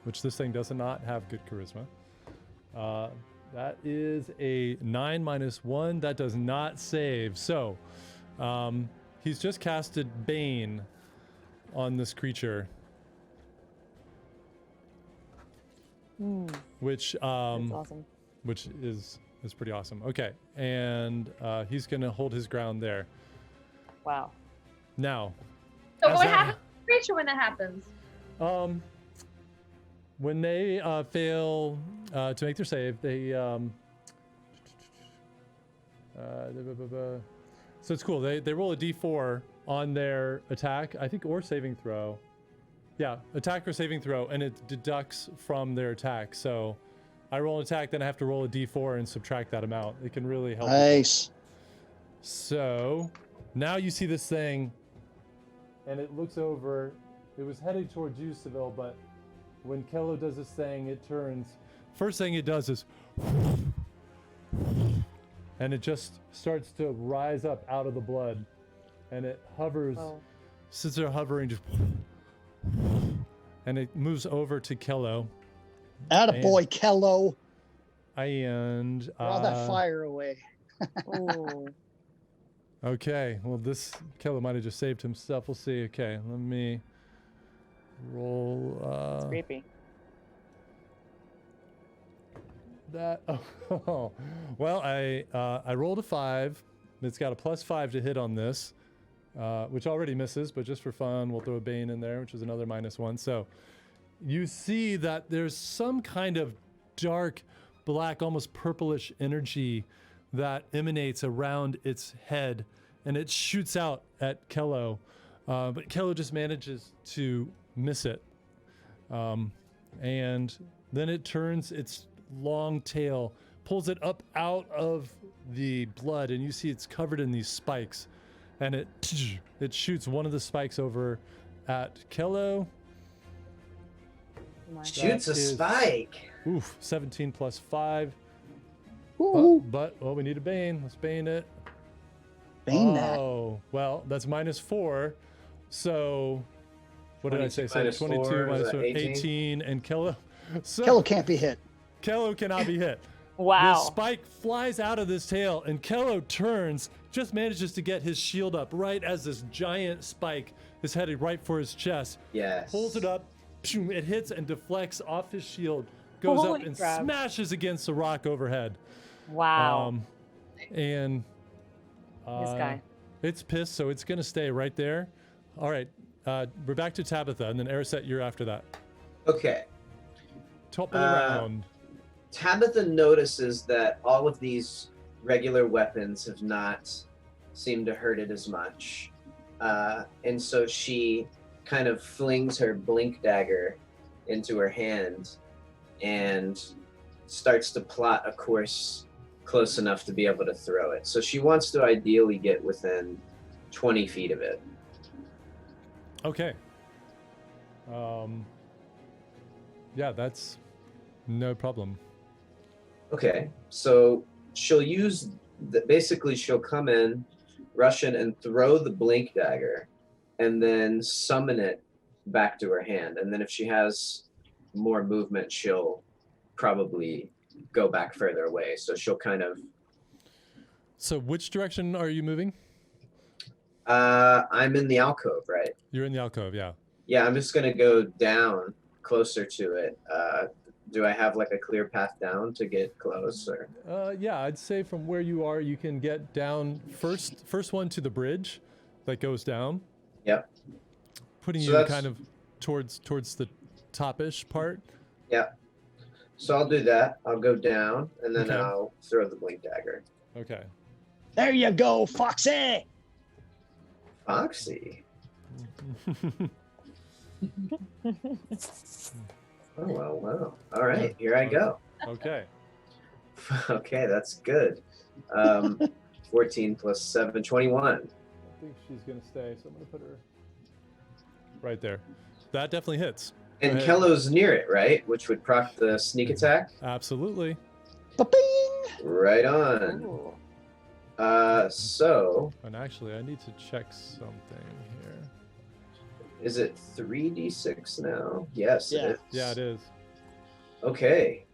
which this thing does not have good charisma. That is a 9 minus 1. That does not save. So he's just casted Bane on this creature, which That's awesome. which is pretty awesome. Okay, and he's gonna hold his ground there. Wow. Now, So As what that- happens to the creature when that happens? when they fail to make their save, they so it's cool. They roll a d4 on their attack, I think, or saving throw. Yeah, attack or saving throw, and it deducts from their attack. So I roll an attack, then I have to roll a d4 and subtract that amount. It can really help. Nice. So now you see this thing, and it looks over. It was headed towards you, Seville, but when Kello does this thing, it turns. First thing it does is, and it just starts to rise up out of the blood, and it hovers, sits there hovering, just, and it moves over to Kello. Attaboy, Kello. And Draw that fire away. Ooh. Okay, well, this Kello might have just saved himself. We'll see. Okay, let me roll. It's creepy. That. Oh, well, I rolled a 5. It's got a +5 to hit on this, which already misses. But just for fun, we'll throw a Bane in there, which is another -1. So you see that there's some kind of dark, black, almost purplish energy that emanates around its head, and it shoots out at Kello, but Kello just manages to miss it, and then it turns its long tail, pulls it up out of the blood, and you see it's covered in these spikes, and it shoots one of the spikes over at Kello. Shoots a spike. Oof, 17 + 5. Ooh. But we need a Bane. Let's Bane it. Bane that. Oh, well, that's -4. So, what did I say? So 22 -4, minus is that 4, 18, and Kello. So Kello can't be hit. Kello cannot be hit. Wow. The spike flies out of this tail, and Kello turns, just manages to get his shield up right as this giant spike is headed right for his chest. Yes. Pulls it up, it hits and deflects off his shield, goes Holy up and crap. smashes against the rock overhead. Wow. And this guy. it's pissed, so it's gonna stay right there. All right, we're back to Tabitha, and then Ariset, you're after that. Okay. Top of the round. Tabitha notices that all of these regular weapons have not seemed to hurt it as much. And so she kind of flings her blink dagger into her hand and starts to plot a course close enough to be able to throw it. So she wants to ideally get within 20 feet of it. Okay. Yeah, that's no problem. Okay, so she'll use basically she'll come in, rush in, and throw the blink dagger, and then summon it back to her hand. And then if she has more movement, she'll probably go back further away. So she'll kind of. So which direction are you moving? I'm in the alcove, right? You're in the alcove, yeah. Yeah, I'm just gonna go down closer to it. Do I have like a clear path down to get close, or? Yeah, I'd say from where you are, you can get down first one to the bridge that goes down. Yep. Putting So you that's- kind of towards the top-ish part. Yeah. So I'll do that. I'll go down, and then Okay. I'll throw the blink dagger. Okay. There you go, Foxy. Foxy. Oh, wow. All right, here I go. Okay. Okay, that's good. 14 plus 7, 21. I think she's gonna stay, so I'm gonna put her right there. That definitely hits. And Go ahead. Kello's near it, right? Which would proc the sneak attack. Absolutely. Ba-bing. Right on. Ooh. So, And actually, I need to check something here. is it 3d6 now? Yes, Yeah. it is. Yeah, it is. Okay.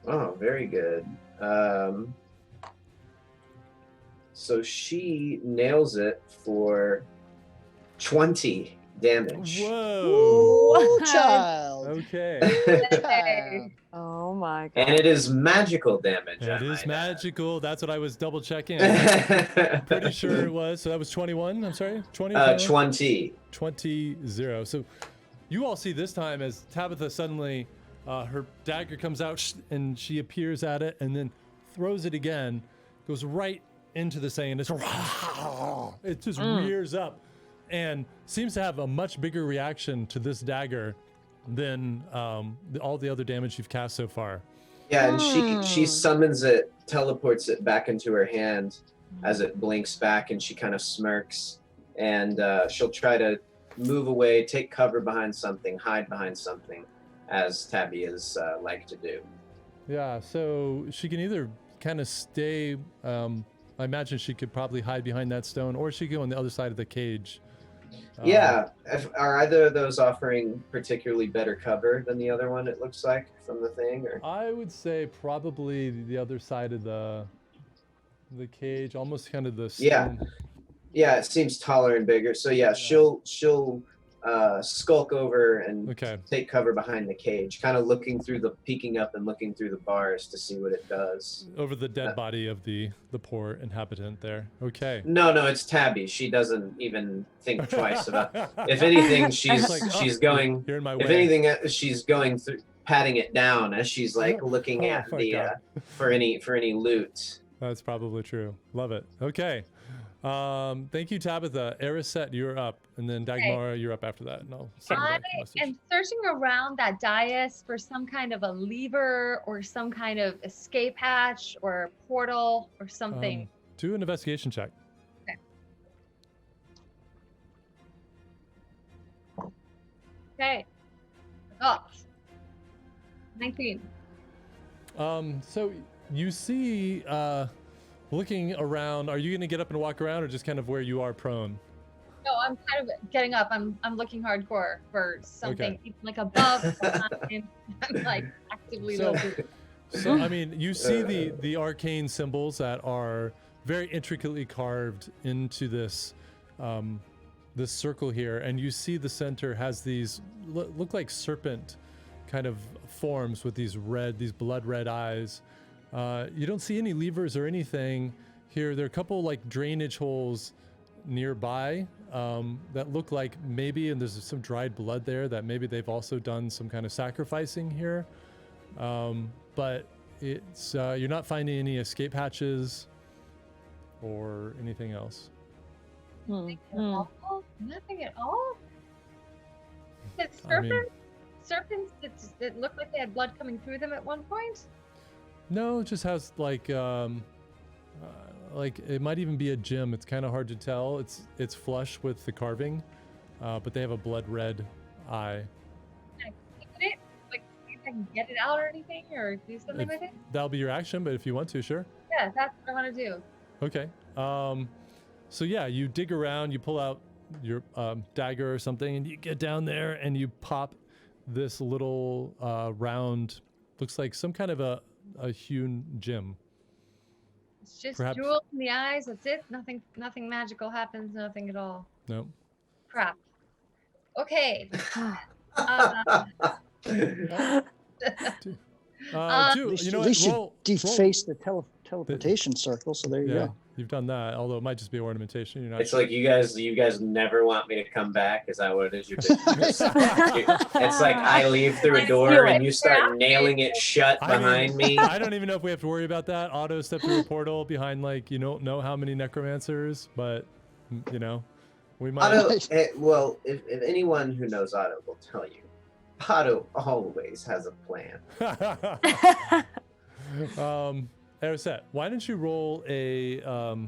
Oh, very good. So she nails it for 20 damage. Whoa. Ooh, What? child. Okay. Child. Oh my god. And it is magical damage. It I is might magical. That's what I was double checking. add. Pretty sure it was. So that was 21. I'm sorry. 20. 20. 20-0. So you all see this time as Tabitha suddenly, her dagger comes out and she appears at it and then throws it again, goes right into the thing, and it just rears up and seems to have a much bigger reaction to this dagger than all the other damage you've cast so far. Yeah, and she summons it, teleports it back into her hand, as it blinks back, and she kind of smirks, and she'll try to move away, take cover behind something, hide behind something, as Tabbias like to do. Yeah, so she can either kind of stay, I imagine she could probably hide behind that stone, or she could go on the other side of the cage. Yeah, are either of those offering particularly better cover than the other one, it looks like, from the thing? Or? I would say probably the other side of the cage, almost kind of the stone. Yeah, it seems taller and bigger. So yeah, she'll skulk over and take cover behind the cage, kind of peeking up and looking through the bars to see what it does. Over the dead body of the poor inhabitant there. Okay. No, it's Tabby. She doesn't even think twice about. If anything, she's going. You're in my if way. anything, she's going through, patting it down as she's like looking at the for any loot. That's probably true. Love it. Okay. Thank you, Tabitha. Ariset, you're up, and then Dagmara, you're up after that. No. I am searching around that dais for some kind of a lever or some kind of escape hatch or portal or something. Do an investigation check. Okay. Oh. 19. So you see, looking around, are you going to get up and walk around, or just kind of where you are prone? No, I'm kind of getting up. I'm looking hardcore for something like above. I'm like actively looking. So I mean, you see the arcane symbols that are very intricately carved into this this circle here, and you see the center has these look like serpent kind of forms with these blood red eyes. You don't see any levers or anything here. There are a couple like drainage holes nearby that look like maybe, and there's some dried blood there, that maybe they've also done some kind of sacrificing here. But it's you're not finding any escape hatches or anything else. Nothing at all? Serpents that looked like they had blood coming through them at one point? No, it just has like it might even be a gem. It's kind of hard to tell. It's flush with the carving, but they have a blood red eye. Can I keep it? Like, if I can get it out or anything, or do something with it? That'll be your action, but if you want to, sure. Yeah, that's what I want to do. Okay. So yeah, you dig around, you pull out your dagger or something, and you get down there and you pop this little round, looks like some kind of a hewn gem. It's just jewels in the eyes. That's it. Nothing magical happens. Nothing at all. No. Crap. Okay. You know, at least you defaced the teleportation circle, so there you go. You've done that, although it might just be ornamentation. You're not it's like you guys never want me to come back. Is that what it is? It's like I leave through a door and you start nailing it shut behind me. I don't even know if we have to worry about that. Otto stepped through a portal behind, like, you don't know how many necromancers, but you know, we might. Otto, well, if anyone who knows Otto will tell you, Otto always has a plan. Ariset, why don't you roll a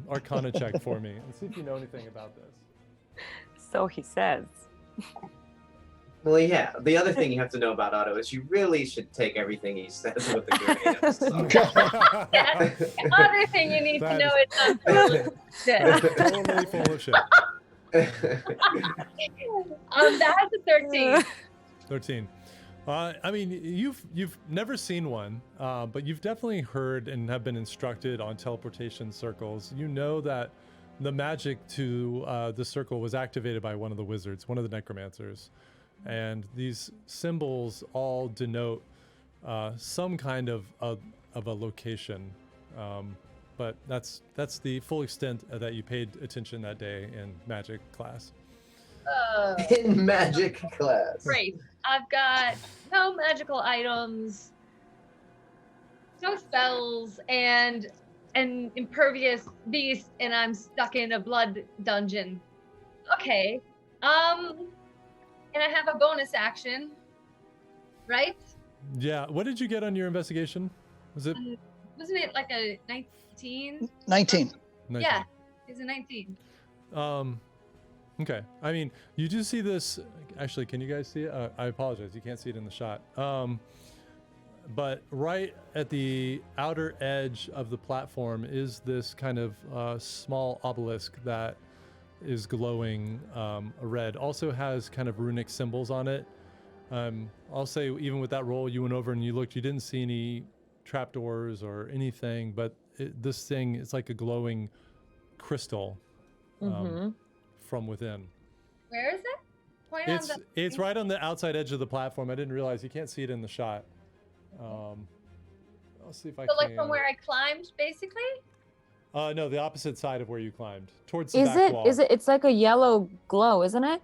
Arcana check for me and see if you know anything about this? So he says. Well, yeah. The other thing you have to know about Otto is you really should take everything he says with a grain of salt. Yeah. The other thing you need to know is totally full of shit. That's a 13. 13. I mean, you've never seen one, but you've definitely heard and have been instructed on teleportation circles. You know that the magic to the circle was activated by one of the wizards, one of the necromancers, and these symbols all denote some kind of a location. But that's the full extent that you paid attention that day in magic class. In magic class. Great. I've got no magical items, no spells, and an impervious beast, and I'm stuck in a blood dungeon. Okay. And I have a bonus action, right? Yeah. What did you get on your investigation? Was it? Wasn't it like a 19? 19. Yeah, he's a 19. Okay. I mean, you do see this. Actually, can you guys see it? I apologize. You can't see it in the shot. But right at the outer edge of the platform is this kind of small obelisk that is glowing red. Also has kind of runic symbols on it. I'll say even with that roll, you went over and you looked, you didn't see any trapdoors or anything, but this thing is like a glowing crystal from within. Where is it? Point on the It's right on the outside edge of the platform. I didn't realize you can't see it in the shot. I'll see if I can. So like from where I climbed, basically? No, the opposite side of where you climbed, towards the back wall. It's like a yellow glow, isn't it?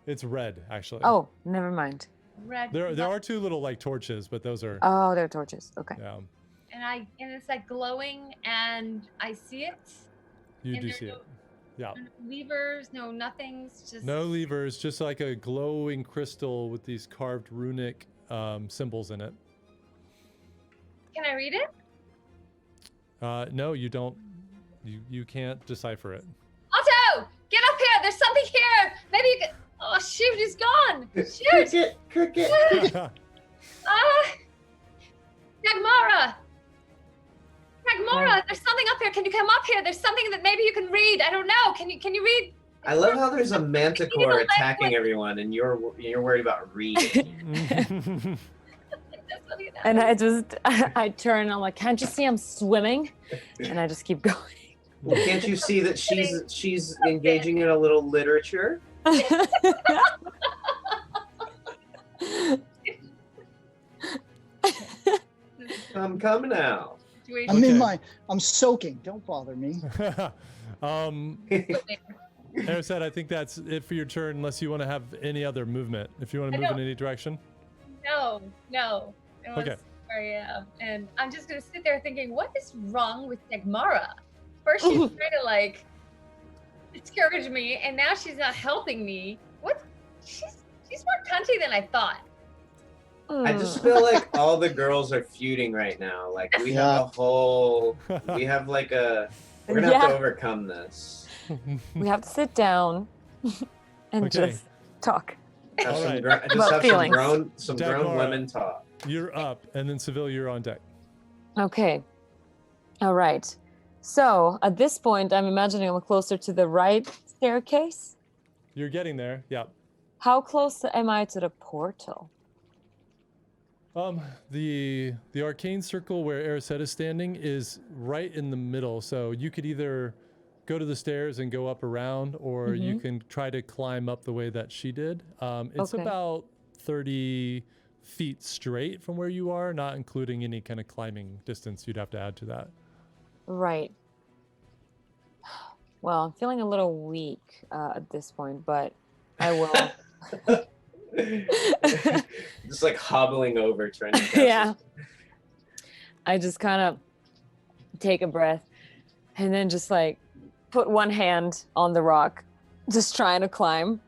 It's red, actually. Oh, never mind. Red. There are two little like torches, but those are. Oh, they're torches. Okay. Yeah. And it's like glowing, and I see it. You And do there's see no- it. Yeah. No levers, no nothings, just No levers, just like a glowing crystal with these carved runic symbols in it. Can I read it? No, you don't. You can't decipher it. Otto, get up here! There's something here. Maybe you can. Oh shoot, he's gone. Shoot! Cricket. Dagmara! Dagmara, there's something up here. Can you come up here? There's something that maybe you can read. I don't know. Can you read? I love how there's a manticore language. attacking everyone, and you're worried about reading. And I turn and I'm like, can't you see I'm swimming? And I just keep going. Well, can't you see that she's engaging in a little literature? Come now. I'm soaking. Don't bother me. Said, I think that's it for your turn, unless you want to have any other movement. If you want to move in any direction. No. It was Okay. where I am. And I'm just gonna sit there thinking, what is wrong with Dagmara? First she's trying to like discourage me, and now she's not helping me. What? She's more cunty than I thought. I just feel like all the girls are feuding right now. Like we have we're gonna have to overcome this. We have to sit down and just talk. Have All some, right. some grown Dagmara, women talk. You're up, and then Seville, you're on deck. Okay. All right. So at this point, I'm imagining I'm closer to the right staircase. You're getting there. Yeah. How close am I to the portal? The arcane circle where Erised is standing is right in the middle. So you could either go to the stairs and go up around, or you can try to climb up the way that she did. It's about 30 feet straight from where you are, not including any kind of climbing distance you'd have to add to that. Right. Well, I'm feeling a little weak at this point, but I will. Just like hobbling over trying to Yeah. I just kind of take a breath and then just like put one hand on the rock, just trying to climb.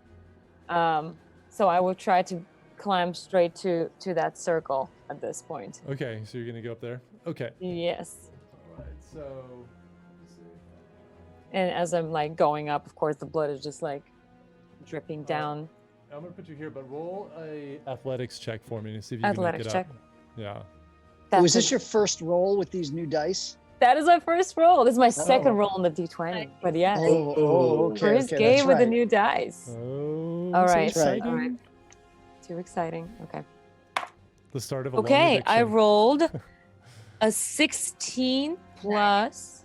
So I will try to climb straight to that circle at this point. Okay, so you're gonna go up there. Okay. Yes. All right. So. Let's see. And as I'm like going up, of course, the blood is just like dripping down. I'm gonna put you here, but roll a athletics check for me to see if you Athletics can make it check. up. Yeah. Was this your first roll with these new dice? That is my first roll. This is my second roll on the D20. But yeah, Okay. first okay, game that's with the right. new dice. Oh. All so right. exciting. All right. Too exciting. Okay. The start of a long Okay, I eviction. rolled a 16 plus.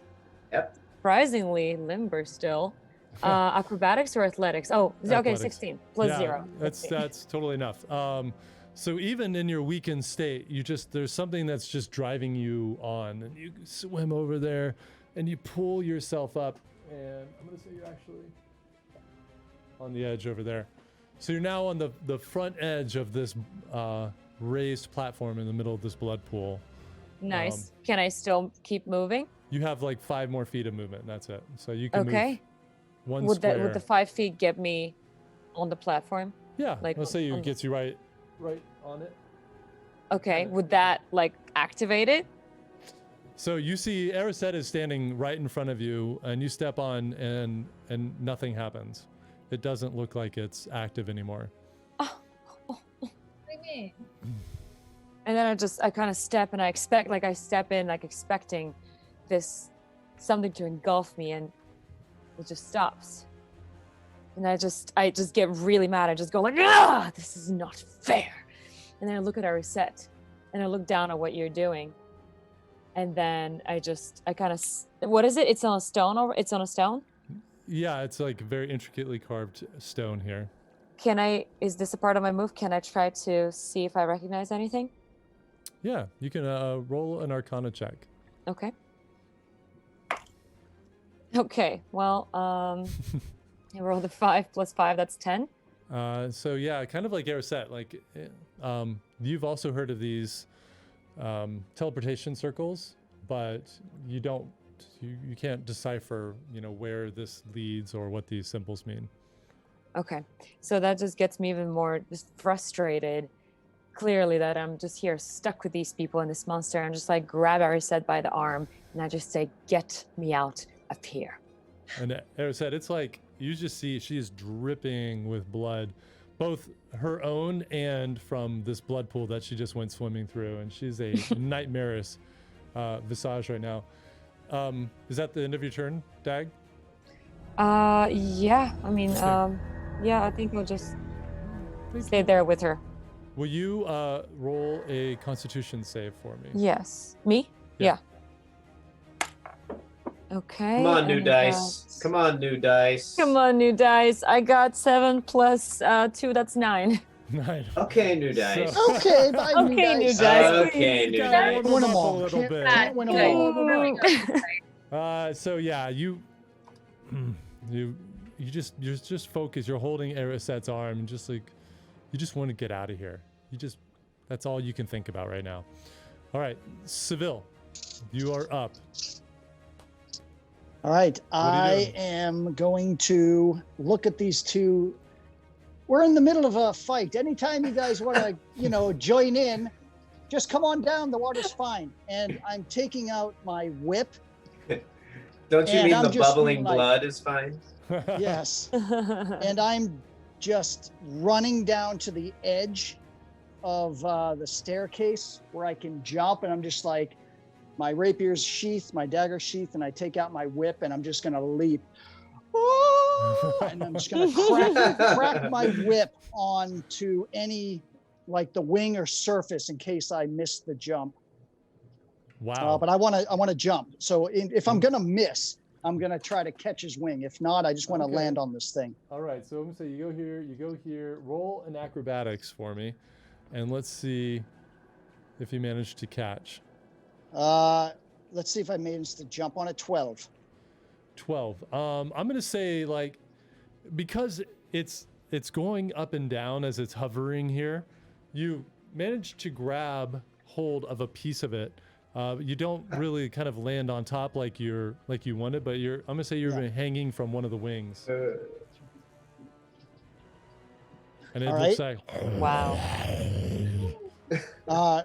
Yep. Surprisingly limber still. Acrobatics or athletics? Oh, okay, Athletics. 16 plus Yeah, 0. That's totally enough. So even in your weakened state, there's something that's just driving you on, and you swim over there, and you pull yourself up, and I'm gonna say you're actually on the edge over there. So you're now on the front edge of this raised platform in the middle of this blood pool. Nice. Can I still keep moving? You have like 5 more feet of movement, and that's it. So you can Okay. move one Would square. the 5 feet get me on the platform? Yeah, like let's say on it gets you right on it. Okay. Would that like activate it? So you see Erised is standing right in front of you, and you step on, and nothing happens. It doesn't look like it's active anymore. What do you mean? And then I kind of step, and I step in, like expecting something to engulf me, and it just stops. And I just get really mad. I just go like, ah, this is not fair. And then I look at our set, and I look down at what you're doing. And then I kind of, what is it? It's on a stone, it's on a stone? Yeah, it's like very intricately carved stone here. Is this a part of my move? Can I try to see if I recognize anything? Yeah, you can roll an Arcana check. Okay. Okay, well, I rolled a 5 plus 5, that's 10. So yeah, kind of like Erised, like you've also heard of these teleportation circles, but you can't decipher, where this leads or what these symbols mean. Okay, so that just gets me even more just frustrated. Clearly that I'm just here stuck with these people and this monster, and just like grab Erised by the arm, and I just say, get me out of here. And Erised, it's like you just see she is dripping with blood, both her own and from this blood pool that she just went swimming through, and she's a nightmarish visage right now. Is that the end of your turn, Dag? Yeah, I mean, Okay. yeah, I think I'll just stay there with her. Will you roll a Constitution save for me? Yes. Me? Yeah. Okay. Come on, new and dice. Come on, new dice. Come on, new dice. I got 7 plus 2, that's 9. 9. Okay, new dice. Okay, bye, Okay, new dice. dice. Okay, please. new Gotta dice. warm Win 'em up a all. little Can't- bit. can't win 'em Good. all. Really good. So yeah, you just focus. You're holding Erised's arm, and just like you just want to get out of here. That's all you can think about right now. All right, Seville, you are up. All right, are you I doing? am going to look at these two. We're in the middle of a fight. Anytime you guys want to, join in, just come on down. The water's fine. And I'm taking out my whip. Don't you And mean I'm the just bubbling like- blood is fine? Yes. And I'm just running down to the edge of the staircase where I can jump. And I'm just like, my rapier's sheath, my dagger sheath, and I take out my whip, and I'm just going to leap. And I'm just going to crack my whip onto any, like the wing or surface in case I miss the jump. Wow. But I want to jump. So if I'm going to miss, I'm going to try to catch his wing. If not, I just want to Okay. land on this thing. All right, so I'm gonna say you go here. Roll an acrobatics for me, and let's see if you manage to catch. Let's see if I managed to jump on it. 12. 12. I'm gonna say like because it's going up and down as it's hovering here, you manage to grab hold of a piece of it. You don't really kind of land on top like you wanted, but I'm gonna say you're hanging from one of the wings, and it All looks right. like Wow. I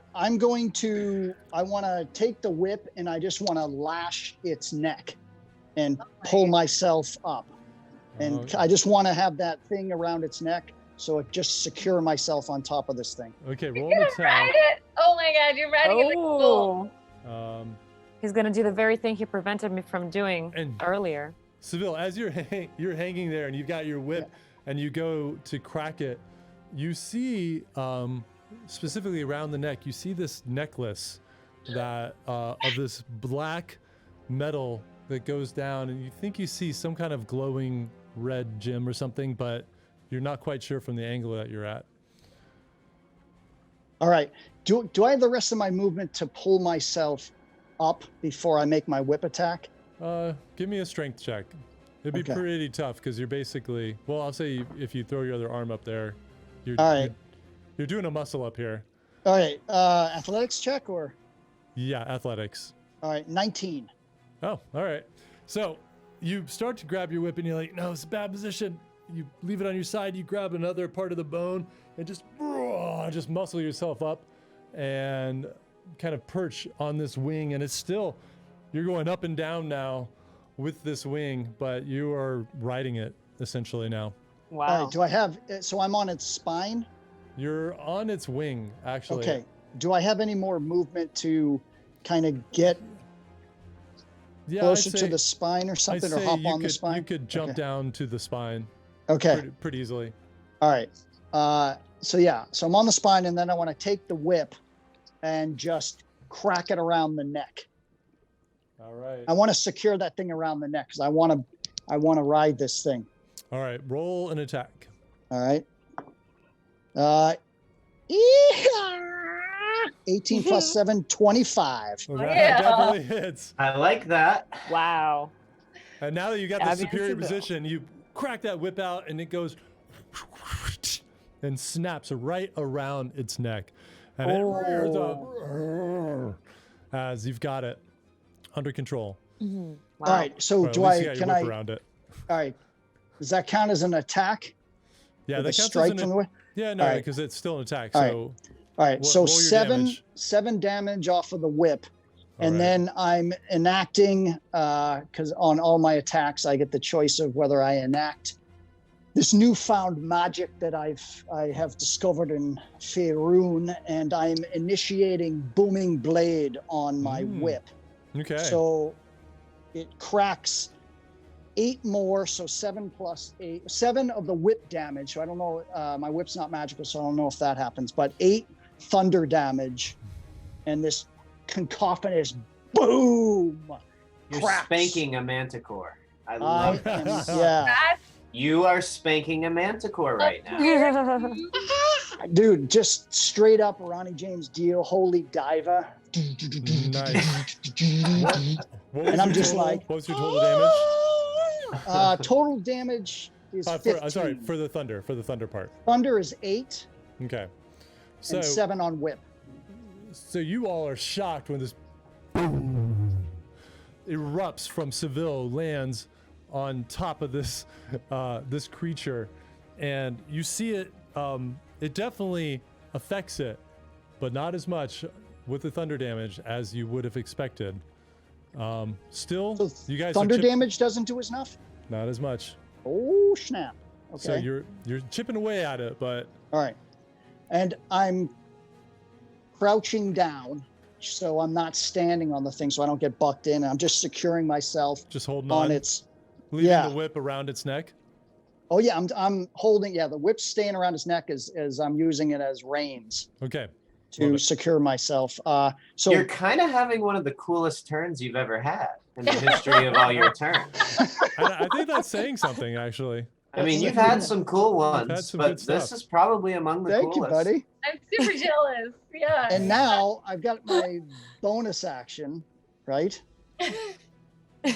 want to take the whip and I just want to lash its neck and pull myself up. And Oh. I just want to have that thing around its neck so it just secure myself on top of this thing. Okay, roll You're an gonna ride attack. it? Oh my god, you're riding it like a bull. Oh, Um, he's gonna do the very thing he prevented me from doing And- earlier. Seville, as you're hanging there and you've got your whip and you go to crack it, you see specifically around the neck, you see this necklace that of this black metal that goes down, and you think you see some kind of glowing red gem or something, but you're not quite sure from the angle that you're at. All right. Do I have the rest of my movement to pull myself up before I make my whip attack? Give me a strength check. It'd be Okay. pretty tough because you're basically, well, I'll say if you throw your other arm up there, you're, All right. you're doing a muscle up here. All right. Athletics check or? Yeah, athletics. All right. 19. Oh, all right. So you start to grab your whip and you're like, no, it's a bad position. You leave it on your side, you grab another part of the bone and just muscle yourself up and kind of perch on this wing, and it's still, you're going up and down now with this wing, but you are riding it essentially now. Wow. All right, do I have, so I'm on its spine? You're on its wing, actually. Okay. Do I have any more movement to kind of get Yeah, closer I'd to the spine or I'd something, or say hop you on the could, spine? You could jump Okay. down to the spine Okay. pretty easily. All right. So yeah, so I'm on the spine, and then I want to take the whip and just crack it around the neck. All right. I want to secure that thing around the neck because I want to ride this thing. All right. Roll an attack. All right. 18 plus 7, 25. Well, that yeah. definitely hits. I like that. Wow. And now that you got the Fabulous superior ability. position, you crack that whip out, and it goes and snaps right around its neck, and it rears up as you've got it under control. Wow. All right. So Well, at do least I? you got your Can whip I? around it. All right. Does that count as an attack? Yeah, With that a counts as strike an from the whip? yeah, no, All right. because it's still an attack. All right. So All right. So roll your damage. seven damage off of the whip. All And right. then I'm enacting, because on all my attacks, I get the choice of whether I enact this newfound magic that I have discovered in Faerun, and I'm initiating Booming Blade on my whip. Okay. So it cracks 8 more, so 7 plus 8, 7 of the whip damage. So I don't know, my whip's not magical, so I don't know if that happens, but 8 thunder damage, and this cacophonous boom. You're cracks. spanking a manticore. I I love am, this. yeah, That's You are spanking a manticore right now. dude, just straight up Ronnie James Dio, holy diver. Nice. What was And I'm your just total- like, what was your total damage? total damage is 15. Sorry, for the thunder part. Thunder is 8 Okay. So and 7 on whip. So you all are shocked when this boom erupts from Seville, lands on top of this this creature, and you see it. It definitely affects it, but not as much with the thunder damage as you would have expected. Still, So you guys thunder are damage doesn't do enough? not as much. Oh, snap. Okay. So you're chipping away at it, but All right. And I'm crouching down so I'm not standing on the thing so I don't get bucked in. I'm just securing myself just holding on on, its. leaving yeah. the whip around its neck. Oh, yeah. I'm holding. Yeah. The whip's staying around his neck as I'm using it as reins Okay. to Love it. secure myself. So You're kind of having one of the coolest turns you've ever had in the history of all your turns. I think that's saying something, actually. I mean, you've had some cool had ones, some but good this stuff. is probably among the thank you, coolest. buddy. I'm super jealous. Yeah. And now I've got my bonus action, right?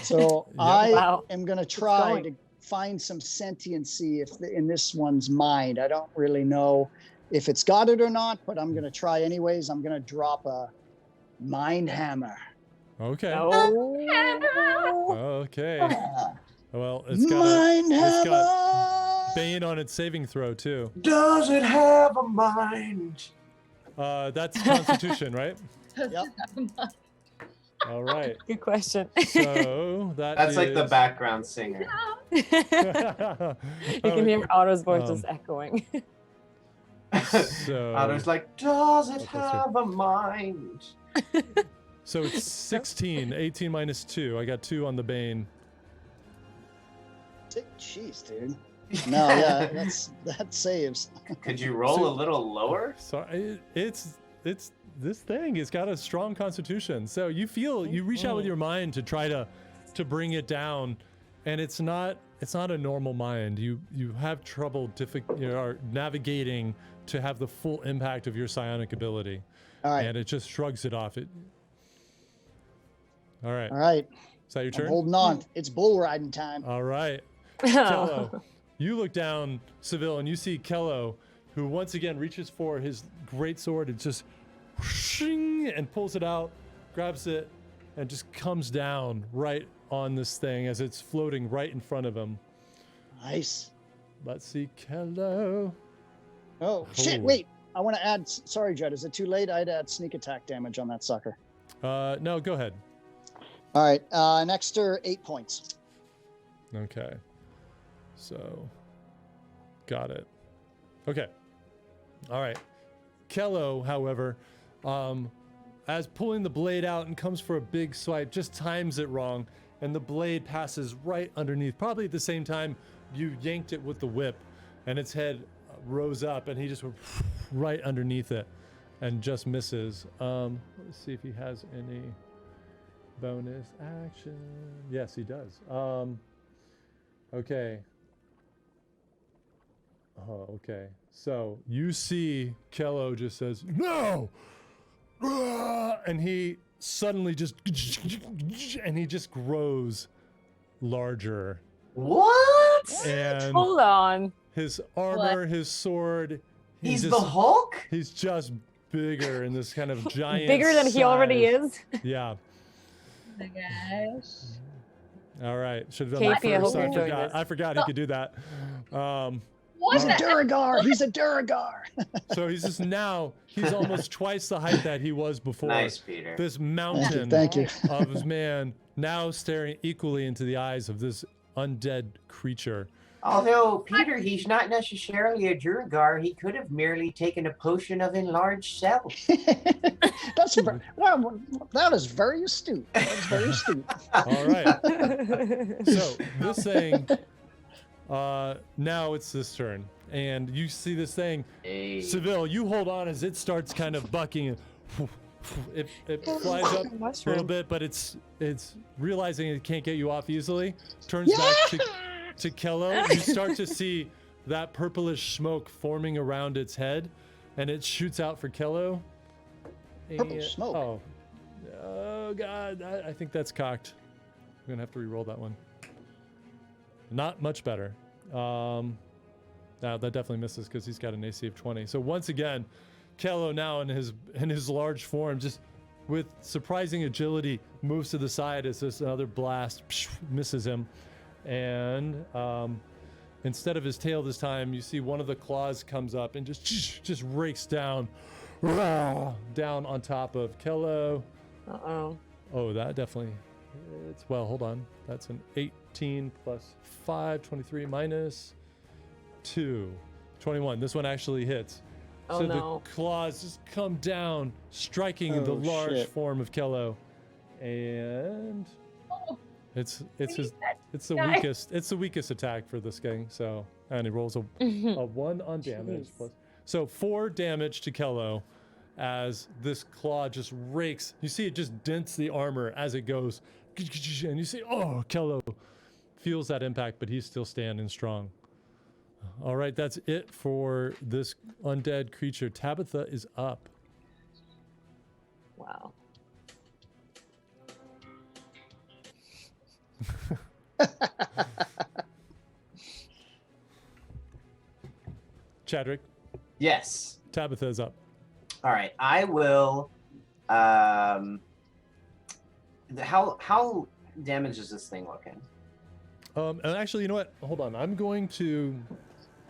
So I Wow. am going to try going. to find some sentiency in this one's mind. I don't really know if it's got it or not, but I'm going to try anyways. I'm going to drop a mind hammer. Okay. Oh. Okay. Well, it's got Mind it's got hammer. Bane on its saving throw too. Does it have a mind? That's Constitution, right? Yep. All right. Good question. So That's like the is- background singer. You can hear Otto's voice just Um, echoing. So, Others like, does it That's true. have a mind? so it's 16, 18 minus 2. I got 2 on the Bane. Jeez, dude. No, yeah, that saves. Could you roll So- a little lower? So it's this thing. It's got a strong Constitution. So you reach out with your mind to try to bring it down, and it's not a normal mind. You have trouble navigating to have the full impact of your psionic ability, All right. and it just shrugs it off. All right. All right. Is that your I'm turn? holding on. It's bull riding time. All right. Kello, you look down, Seville, and you see Kello, who once again reaches for his great sword and just whooshing, and pulls it out, grabs it, and just comes down right on this thing as it's floating right in front of him. Nice. Let's see, Kello. Oh, shit. Oh. Wait. I want to add. Sorry, Judd. Is it too late? I'd add sneak attack damage on that sucker. No, go ahead. All right. An extra 8 points. Okay. So, got it. Okay. All right. Kello, however, as pulling the blade out and comes for a big swipe, just times it wrong, and the blade passes right underneath. Probably at the same time you yanked it with the whip, and its head rose up, and he just went right underneath it, and just misses. Let's see if he has any bonus action. Yes, he does. Okay. Oh, okay. So you see Kello just says, "No!" And he suddenly just, and he just grows larger. What? And Hold on. his armor, his sword, He's just, the Hulk? he's just bigger in this kind of giant Bigger than he already size. is. Yeah. Oh my gosh. All right. Should have done that Casey, I first. hope I you're enjoying forgot. this. I forgot he could do that. What? He's a Duragar. He's a Duragar. So he's just now, he's almost twice the height that he was before. Nice, Peter. This mountain Thank you. of his man now staring equally into the eyes of this undead creature. Although, Peter, he's not necessarily a Duragar. He could have merely taken a potion of enlarged cells. Well, that is very astute. That is very astute. All right. So this thing, now it's this turn. And you see this thing. Hey. Seville, you hold on as it starts kind of bucking. And it flies up a little bit, but it's realizing it can't get you off easily. Turns back to Kello. You start to see that purplish smoke forming around its head, and it shoots out for Kello. Purple smoke. Oh God! I think that's cocked. I'm gonna have to re-roll that one. Not much better. No, that definitely misses because he's got an AC of 20. So once again, Kello now in his large form, just with surprising agility, moves to the side as this another blast misses him, and instead of his tail this time, you see one of the claws comes up and just rakes down on top of Kello. Uh-oh. Oh, that definitely hits. Well, hold on. That's an 18 plus 5, 23 minus 2, 21. This one actually hits. Oh, so no. the claws just come down, striking the large shit. form of Kello, and it's the guy. weakest attack for this gang. So, and he rolls a 1 on damage Jeez. plus. So 4 damage to Kello as this claw just rakes. You see it just dents the armor as it goes, and you see, oh, Kello feels that impact, but he's still standing strong. All right, that's it for this undead creature. Tabitha is up. Wow. Chadrick, Yes. Tabitha is up. All right. I will. How damaged is this thing looking? And actually, you know what? Hold on. I'm going to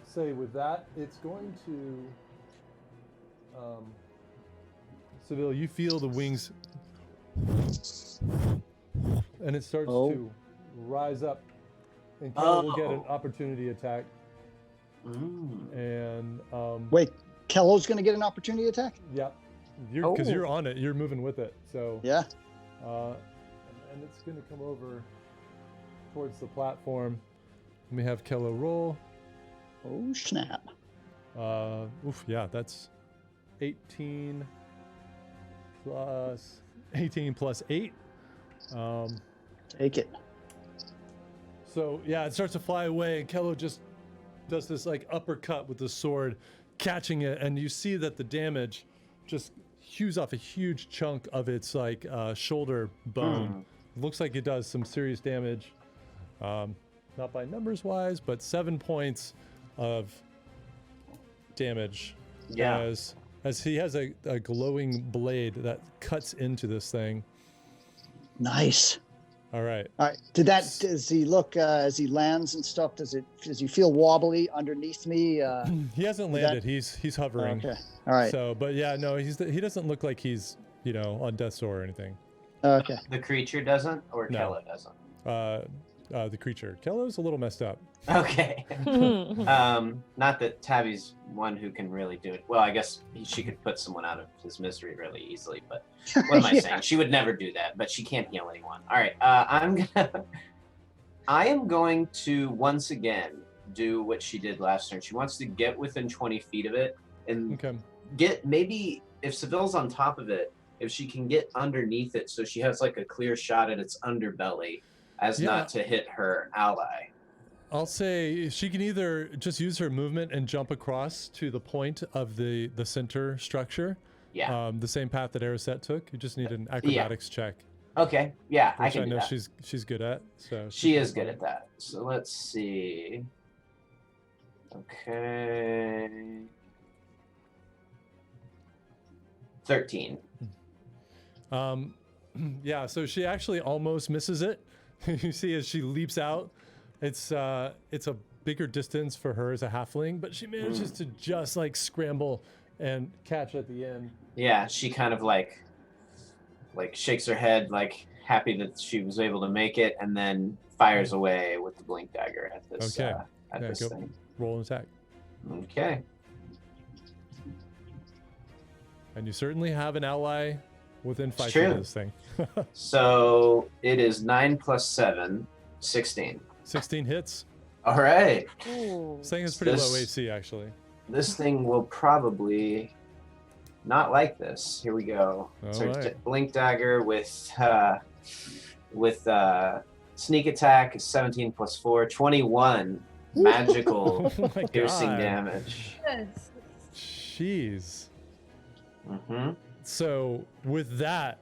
say with that, it's going to. Seville, you feel the wings, and it starts to rise up, and Kello will get an opportunity attack. And Wait, Kello's going to get an opportunity attack? yeah, because you're on it. You're moving with it. So Yeah. and it's going to come over towards the platform. Let me have Kello roll. Oh, snap. Yeah, that's 18 plus 8. Take it. So yeah, it starts to fly away, and Kello just does this like uppercut with the sword, catching it, and you see that the damage just hews off a huge chunk of its like shoulder bone. Looks like it does some serious damage. Not by numbers wise, but 7 points of damage. Yeah. As he has a glowing blade that cuts into this thing. Nice. All right. All right. Does he look as he lands and stuff? Does he feel wobbly underneath me? He hasn't landed. He's hovering. Okay. All right. So, but yeah, no, he doesn't look like he's on death's door or anything. Okay. The creature doesn't, or No. Kella doesn't. The creature. Kello's a little messed up. Okay. Not that Tabby's one who can really do it. Well, I guess she could put someone out of his misery really easily, but what am I Yeah. saying? She would never do that, but she can't heal anyone. All right. I am going to once again do what she did last turn. She wants to get within 20 feet of it and Okay. get, maybe if Seville's on top of it, if she can get underneath it so she has like a clear shot at its underbelly as Yeah. not to hit her ally. I'll say she can either just use her movement and jump across to the point of the center structure. Yeah. The same path that Ariset took. You just need an acrobatics check, Okay. Yeah, I which can I do know that. she's good at. So She is good at that. So let's see. Okay. 13. Yeah, so she actually almost misses it. You see as she leaps out, it's a bigger distance for her as a halfling, but she manages to just like scramble and catch at the end. Yeah, she kind of like shakes her head, like happy that she was able to make it, and then fires away with the blink dagger at this. Okay. At Yeah, this go. thing. Roll an attack. Okay. And you certainly have an ally within 5 feet true. of this thing. So it is 9 plus 7, 16. 16 hits. All right. Ooh. This thing is pretty low This- AC actually. This thing will probably not like this. Here we go. It's our Alright. blink dagger with sneak attack 17 plus 4, 21 magical Oh my piercing God. damage. Yes. Jeez. Mm-hmm. So with that,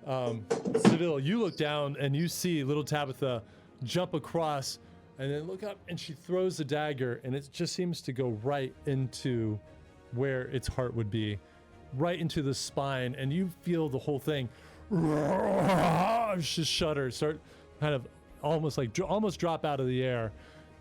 Seville, you look down and you see little Tabitha jump across and then look up and she throws the dagger and it just seems to go right into where its heart would be, right into the spine, and you feel the whole thing just shudder, start kind of almost drop out of the air,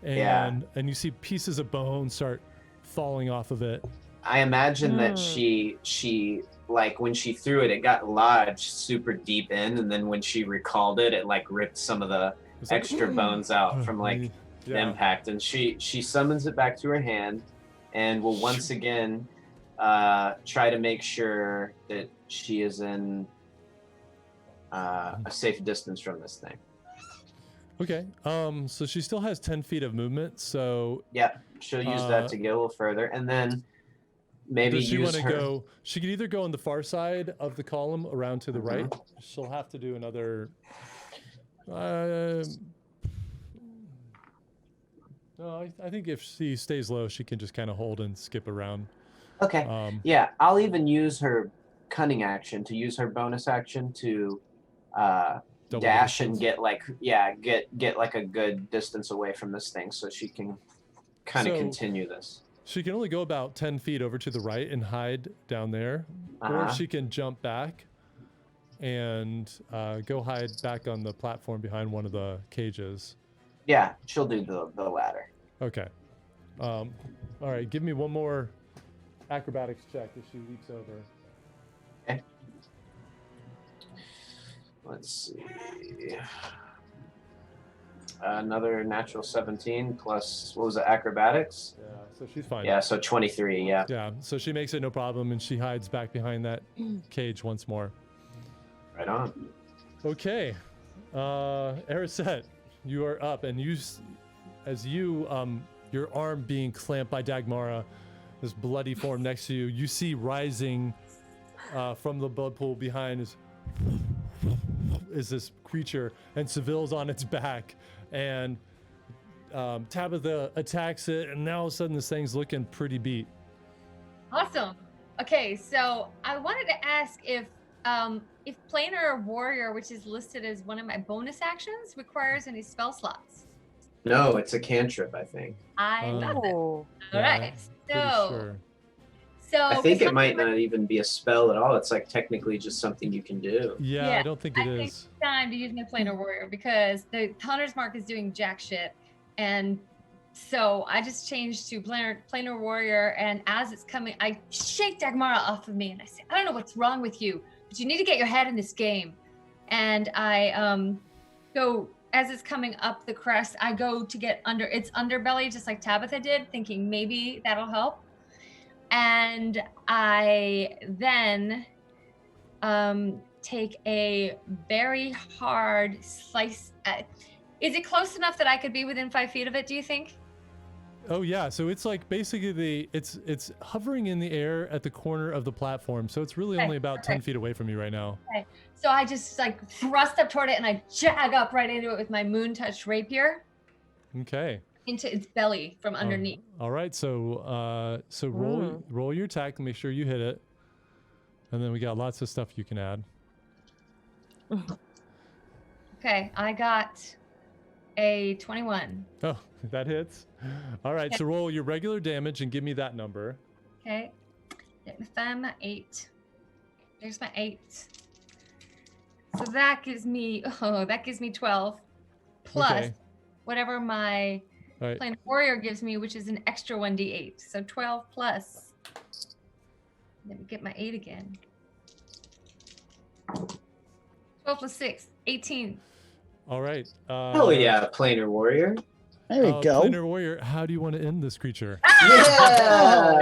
and Yeah. and you see pieces of bone start falling off of it. I imagine that Hmm. she like when she threw it, it got lodged super deep in, and then when she recalled it, it like ripped some of the It's like, extra bones out from like the yeah. impact, and she summons it back to her hand and will once again try to make sure that she is in a safe distance from this thing. Okay. So she still has 10 feet of movement. So Yep, she'll use that to get a little further, and then maybe does she use want to her. go? She could either go on the far side of the column around to the right. She'll have to do another. No, I think if she stays low, she can just kind of hold and skip around. Okay. Yeah, I'll even use her cunning action to use her bonus action to Double dash distance. and get like a good distance away from this thing, so she can kind of So- continue this. She can only go about 10 feet over to the right and hide down there, or Uh-huh. she can jump back and go hide back on the platform behind one of the cages. Yeah, she'll do the latter. Okay. All right. Give me one more acrobatics check if she leaps over. Okay. Let's see. Another natural 17 plus, what was it, acrobatics? Yeah. So she's fine. Yeah, so 23, yeah. Yeah. So she makes it no problem, and she hides back behind that cage once more. Right on. Okay. Ariset, you are up, and as you your arm being clamped by Dagmara, this bloody form next to you, you see rising from the blood pool behind is this creature, and Seville's on its back, and Tabitha attacks it, and now all of a sudden this thing's looking pretty beat. Awesome. Okay, so I wanted to ask if Planar Warrior, which is listed as one of my bonus actions, requires any spell slots. No, it's a cantrip, I think. I love it. Oh. All right. Pretty So, sure. So I think 'cause it might not even be a spell at all. It's like technically just something you can do. Yeah, Yeah, I don't think it think is. it's time to use my planar warrior because the hunter's mark is doing jack shit, and so I just changed to planar warrior. And as it's coming, I shake Dagmara off of me and I say, I don't know what's wrong with you, but you need to get your head in this game. And I go as it's coming up the crest. I go to get under its underbelly, just like Tabitha did, thinking maybe that'll help. And I then take a very hard slice. Is it close enough that I could be within 5 feet of it, do you think? Oh yeah, so it's like basically it's hovering in the air at the corner of the platform, so it's really only about 10 feet away from you right now. Okay. So I just like thrust up toward it and I jag up right into it with my moon touch rapier Okay. into its belly from underneath. All right, so roll your attack and make sure you hit it, and then we got lots of stuff you can add. Okay, I got a 21. Oh, that hits. All right, so roll your regular damage and give me that number. Okay, let me find my 8. There's my 8. So that gives me 12 plus Okay. whatever my All right. planar warrior gives me, which is an extra 1d8. So 12 plus. Let me get my 8 again. 12 plus 6, 18. All right. Hell yeah, planar warrior. There you go. Planar warrior, how do you want to end this creature? Oh.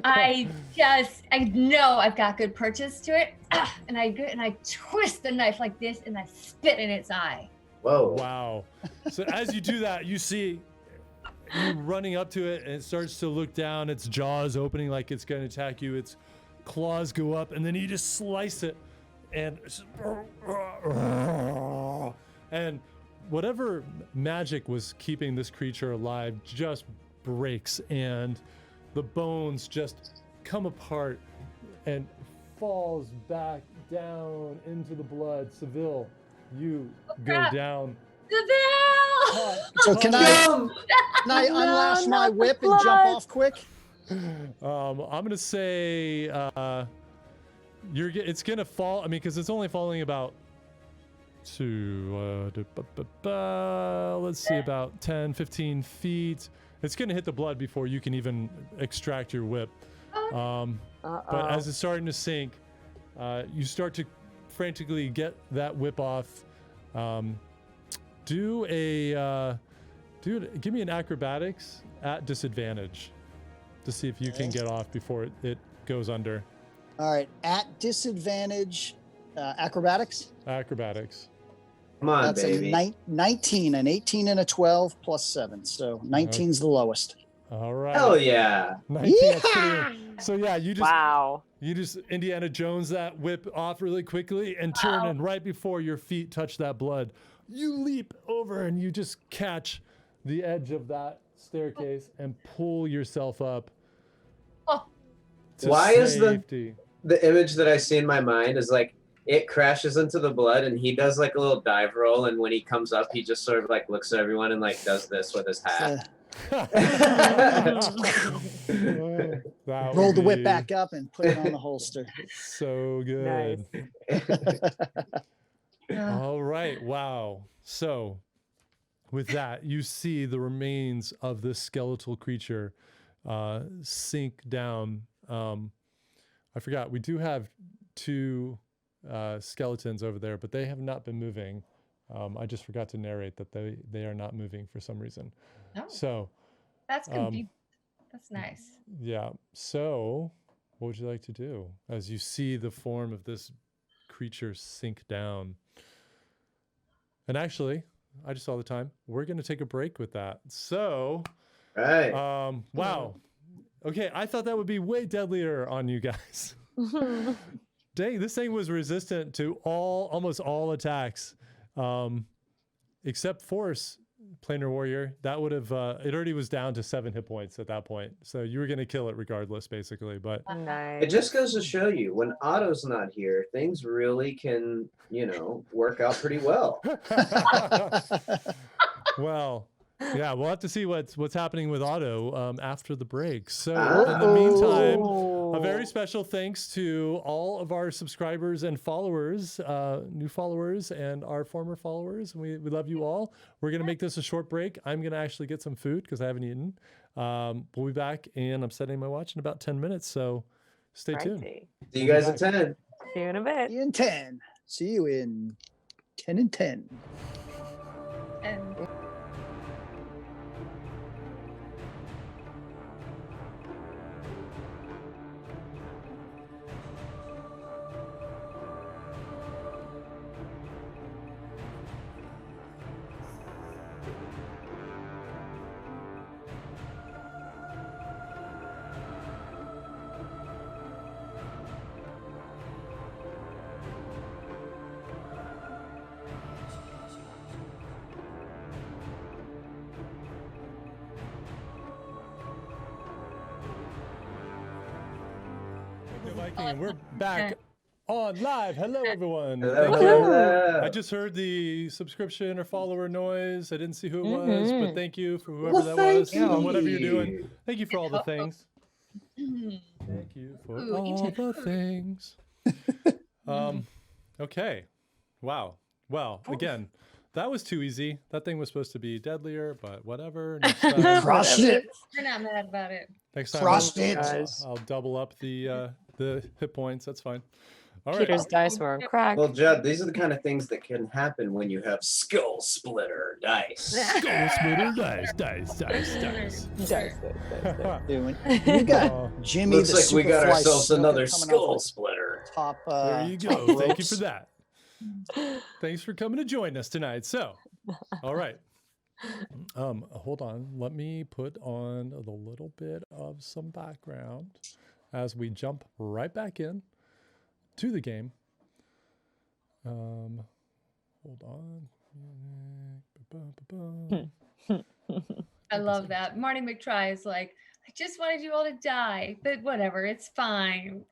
I know I've got good purchase to it, and I twist the knife like this, and I spit in its eye. Whoa. Wow. So as you do that, you see you running up to it, and it starts to look down. Its jaws opening like it's going to attack you. Its claws go up, and then you just slice it, and whatever magic was keeping this creature alive just breaks, and the bones just come apart and falls back down into the blood. Seville, you go crap. down. Seville! So can I unlash my not the whip and jump blood. off quick? I'm gonna say it's gonna fall. I mean, because it's only falling about let's see, about 10, 15 feet. It's gonna hit the blood before you can even extract your whip. But as it's starting to sink, you start to frantically get that whip off. Give me an acrobatics at disadvantage to see if you can get off before it goes under. All right, at disadvantage, acrobatics. Acrobatics. Come on, That's baby. a 19, an 18, and a 12 plus 7. So 19's the lowest. All right. Hell yeah. 19, that's pretty- So yeah, you just Indiana Jones that whip off really quickly and turn, and right before your feet touch that blood, you leap over and you just catch the edge of that staircase and pull yourself up. Oh. to Why is safety. the image that I see in my mind is like it crashes into the blood and he does like a little dive roll, and when he comes up he just sort of like looks at everyone and like does this with his hat. That Roll would the whip be back up and put it on the holster. So good. All right. Wow. So with that, you see the remains of this skeletal creature sink down. I forgot, we do have 2 skeletons over there, but they have not been moving. I just forgot to narrate that they are not moving for some reason. Oh, So that's convenient. That's nice. yeah. So what would you like to do as you see the form of this creature sink down? And actually, I just saw the time. We're going to take a break with that. So, Right. wow. Okay, I thought that would be way deadlier on you guys. Dang, this thing was resistant to almost all attacks, except Force, Planar Warrior. That would have, it already was down to 7 hit points at that point. So you were going to kill it regardless, basically. But Nice. It just goes to show you when Otto's not here, things really can, work out pretty well. well, Yeah, we'll have to see what's happening with Otto after the break. So in the meantime, a very special thanks to all of our subscribers and followers, new followers and our former followers. We love you all. We're going to make this a short break. I'm going to actually get some food because I haven't eaten. We'll be back, and I'm setting my watch in about 10 minutes, so stay tuned. See you guys at 10. See you in a bit. See you in 10. See you in 10 and 10. And Viking, we're back on live. Hello, everyone. Hello, Thank hello, you. hello. I just heard the subscription or follower noise. I didn't see who it was, but thank you for whoever that was and whatever you're doing. Thank you for all the things. Thank you for all the things. Okay. Wow. Well, again, that was too easy. That thing was supposed to be deadlier, but whatever. Next time, Crushed it. we're not mad about it. next time Crushed I'll, it. I'll double up the hit points. That's fine. All right. Peter's dice were on crack. Well, Judd, these are the kind of things that can happen when you have skull splitter dice. Skull splitter, dice. Doing. You got Jimmy Looks the like we got Superfly ourselves Snooker another coming off skull the splitter. Top, There you top go. Thank you ropes. for that. Thanks for coming to join us tonight. So, all right. Hold on. Let me put on a little bit of some background as we jump right back in to the game. Hold on. I love that. Marty McTry is like, I just wanted you all to die, but whatever, it's fine.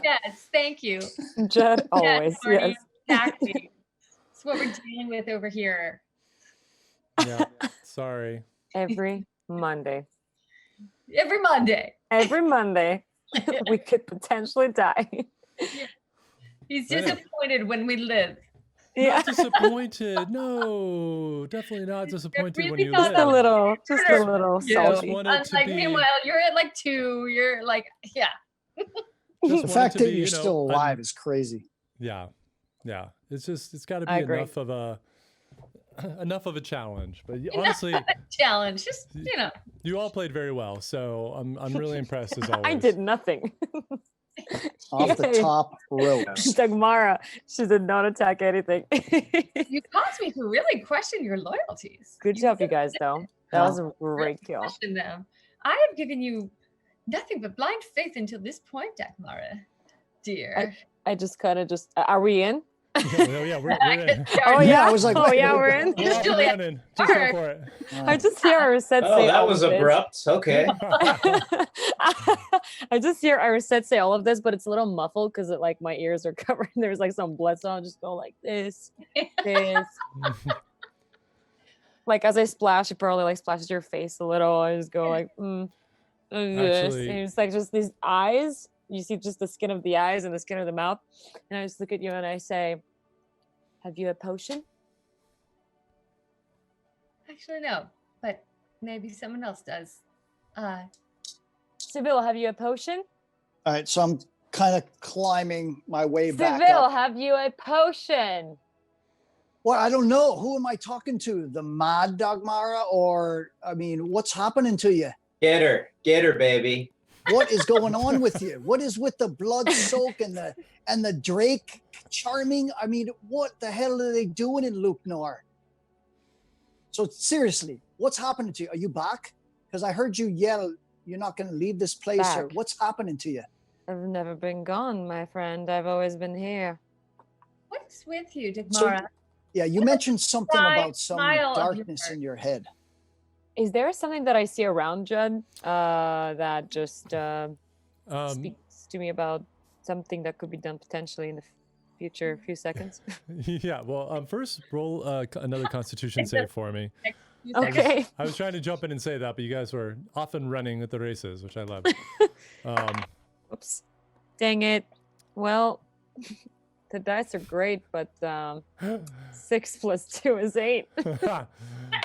Yes, thank you. Judd, always, Marty, yes. exactly. It's what we're dealing with over here. Yeah. Sorry. Every Monday. Every Monday. Every Monday, we could potentially die. He's I know. disappointed when we live. Yeah. Not disappointed. No, definitely not disappointed when really you thought Just a live. little, just a little You. Just salty. wanted to Like, be. meanwhile, you're at like 2. You're like, yeah. Just The wanted fact to that be, you're you know, still alive is crazy. Yeah. It's got to be I agree. enough of a challenge. But honestly, Challenge. Just, you all played very well, so I'm really impressed as always. I did nothing. Off the top ropes. Dagmara, she did not attack anything. you caused me to really question your loyalties. Good job, you guys, though. That was a great kill. Question them. I have given you nothing but blind faith until this point, Dagmara, dear. I just kind of are we in? Yeah, we're in. Oh yeah, I was like, oh wait, yeah, wait, we're wait. in. We're off and Julia, running. Just go for it. I just hear Arisette Oh, say that all was of this. abrupt. Okay. I just hear Arisette say all of this, but it's a little muffled because like my ears are covered. There's like some blood, so I'll just go like this. Like as I splash, it probably like splashes your face a little. I just go like, this. Actually- And it's like just these eyes. You see just the skin of the eyes and the skin of the mouth. And I just look at you and I say, have you a potion? Actually, no, but maybe someone else does. Seville, have you a potion? All right, so I'm kind of climbing my way back Seville, up. have you a potion? Well, I don't know. Who am I talking to? The Mad Dagmara? Or, I mean, what's happening to you? Get her, baby. What is going on with you? What is with the blood soak and the Drake charming? I mean, what the hell are they doing in Luke Nor? So seriously, what's happening to you? Are you back? Because I heard you yell, you're not going to leave this place. Or Back. what's happening to you? I've never been gone, my friend. I've always been here. What's with you, So, Dagmara? yeah, you mentioned something about some smile of darkness humor. in your head. Is there something that I see around Judd that just speaks to me about something that could be done potentially in the future few seconds. Yeah. Well, first roll another Constitution save for me. Okay. I was trying to jump in and say that, but you guys were off and running at the races, which I love. Oops. Dang it. Well, the dice are great, but 6 plus 2 is 8.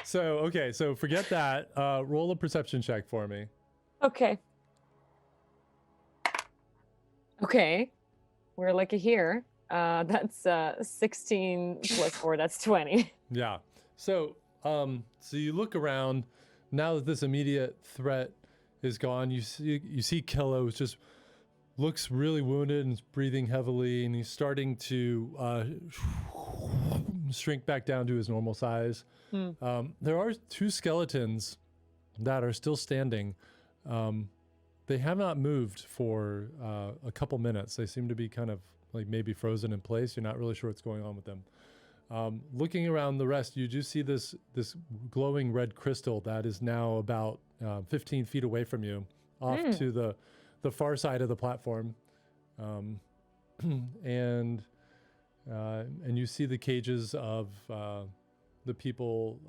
So forget that. Roll a perception check for me. Okay. Okay. We're lucky here. That's 16 plus 4. That's 20. Yeah. So you look around now that this immediate threat is gone. You see Kello just looks really wounded and is breathing heavily, and he's starting to shrink back down to his normal size. There are 2 skeletons that are still standing. They have not moved for a couple minutes. They seem to be kind of like maybe frozen in place. You're not really sure what's going on with them. Looking around the rest, you do see this glowing red crystal that is now about 15 feet away from you, off to the far side of the platform, and you see the cages of the people.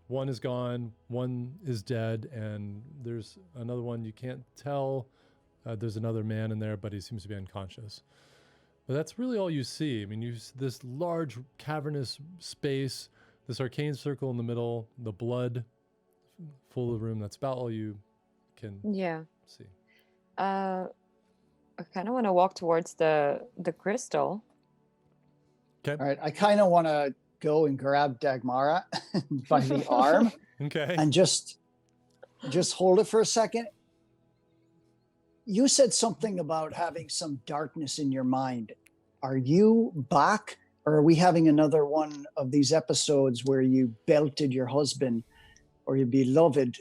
One is gone, one is dead, and there's another one you can't tell. There's another man in there, but he seems to be unconscious. But that's really all you see. I mean, this large cavernous space, this arcane circle in the middle, the blood full of the room. That's about all you can see. I kind of want to walk towards the crystal. Okay. All right, I kind of want to go and grab Dagmara by the arm. Okay. And just hold it for a second. You said something about having some darkness in your mind. Are you back, or are we having another one of these episodes where you belted your husband or your beloved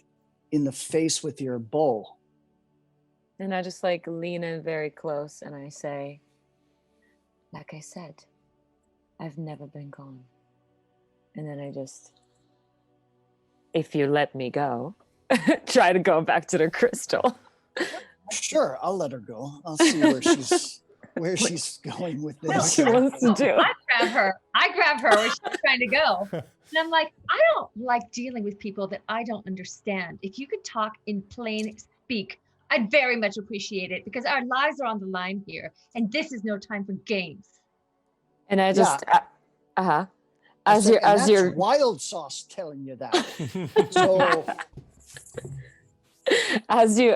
in the face with your bow? And I just like lean in very close and I say, like I said, I've never been gone. And then I just, if you let me go, try to go back to the crystal. Sure, I'll let her go. I'll see where she's going with What this. she wants to do. I grab her where she's trying to go. And I'm like, I don't like dealing with people that I don't understand. If you could talk in plain speak, I'd very much appreciate it, because our lives are on the line here, and this is no time for games. And I just, That's wild sauce telling you that. So as you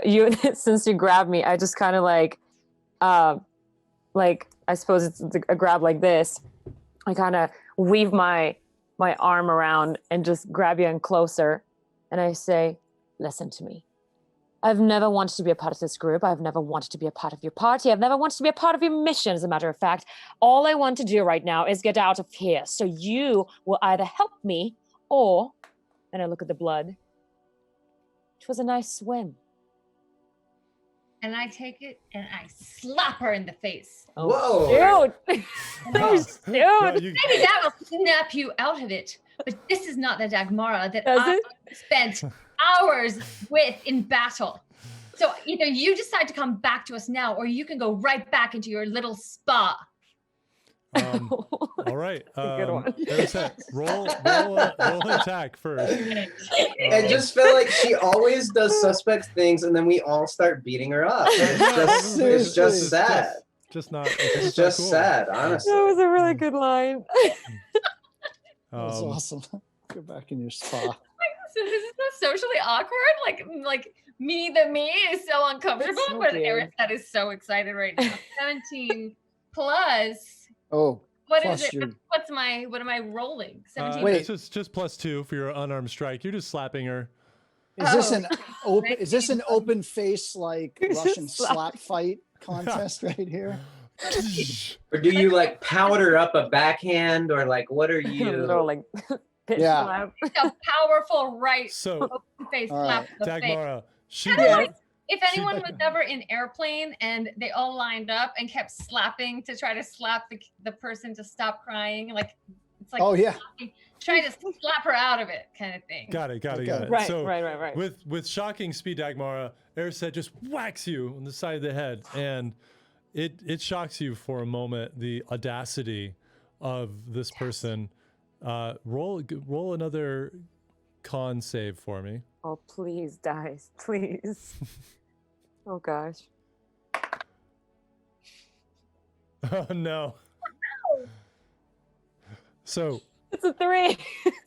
since you grabbed me, I just kind of like I suppose it's a grab like this. I kind of weave my arm around and just grab you in closer, and I say, listen to me. I've never wanted to be a part of this group. I've never wanted to be a part of your party. I've never wanted to be a part of your mission, as a matter of fact. All I want to do right now is get out of here. So you will either help me or, and I look at the blood, it was a nice swim. And I take it and I slap her in the face. Whoa. Dude. Wow. Dude. Maybe that will snap you out of it. But this is not the Dagmara that I spent hours with in battle. So either you decide to come back to us now, or you can go right back into your little spa. All right. Good one. Roll an attack first. I just feel like she always does suspect things, and then we all start beating her up. It's just sad. It's just cool. sad, honestly. That was a really good line. That's awesome. Go back in your spa. So this is so socially awkward. Like me is so uncomfortable, so but weird. Erised is so excited right now. 17 plus. Oh, What plus is it? your- What am I rolling? 17. Wait. It's just +2 for your unarmed strike. You're just slapping her. Is this an open? Right. Is this an open face like Just Russian slap. slap fight contest right here? Or do you like powder up a backhand, or like what are you? Little, like, pitch Yeah. slap. A powerful right So, open face All slap in the face. Dagmara, she Kinda does- like if anyone was ever in airplane and they all lined up and kept slapping to try to slap the person to stop crying, like it's like Oh yeah. trying to slap her out of it kind of thing. Got it. Okay. Right, So right. with shocking speed, Dagmara, Erised just whacks you on the side of the head, and it shocks you for a moment, the audacity of this person. Roll another con save for me. Oh, please, dice, please. Oh gosh. Oh no. So It's a 3.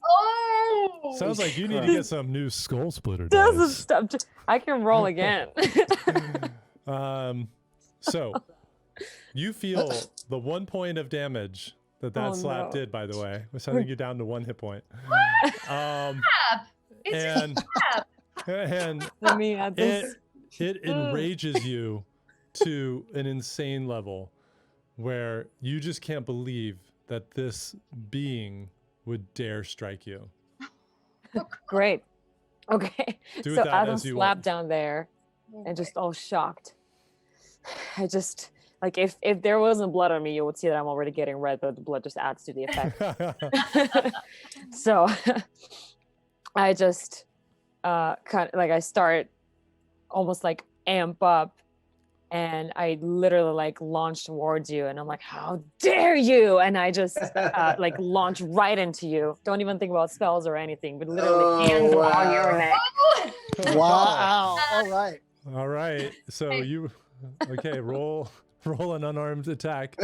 Oh! sounds like you need to get some new skull splitter Doesn't dice. stop. I can roll again. So you feel the 1 point of damage that Oh, slap no. did, by the way, which I think you're down to 1 hit point. It's And and Let me add this. it enrages you to an insane level where you just can't believe that this being would dare strike you. Great. Okay. Do So with that as I'm as you slapped want. down there and just all shocked, I just like if there wasn't blood on me, you would see that I'm already getting red, but the blood just adds to the effect. So I just kind of like I start almost like amp up, and I literally like launch towards you, and I'm like, how dare you? And I just like launch right into you. Don't even think about spells or anything, but literally hands on your neck. Wow. All right. All right. So you okay, roll an unarmed attack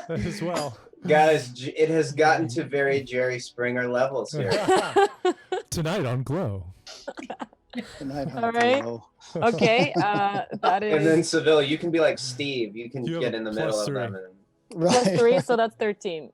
as well. Guys, it has gotten to very Jerry Springer levels here. Tonight on Glow. Tonight on All right. Glow. Okay, that is And then Seville, you can be like Steve. You can You have get a in the middle plus of 3. them. plus Right. 3, so that's 13.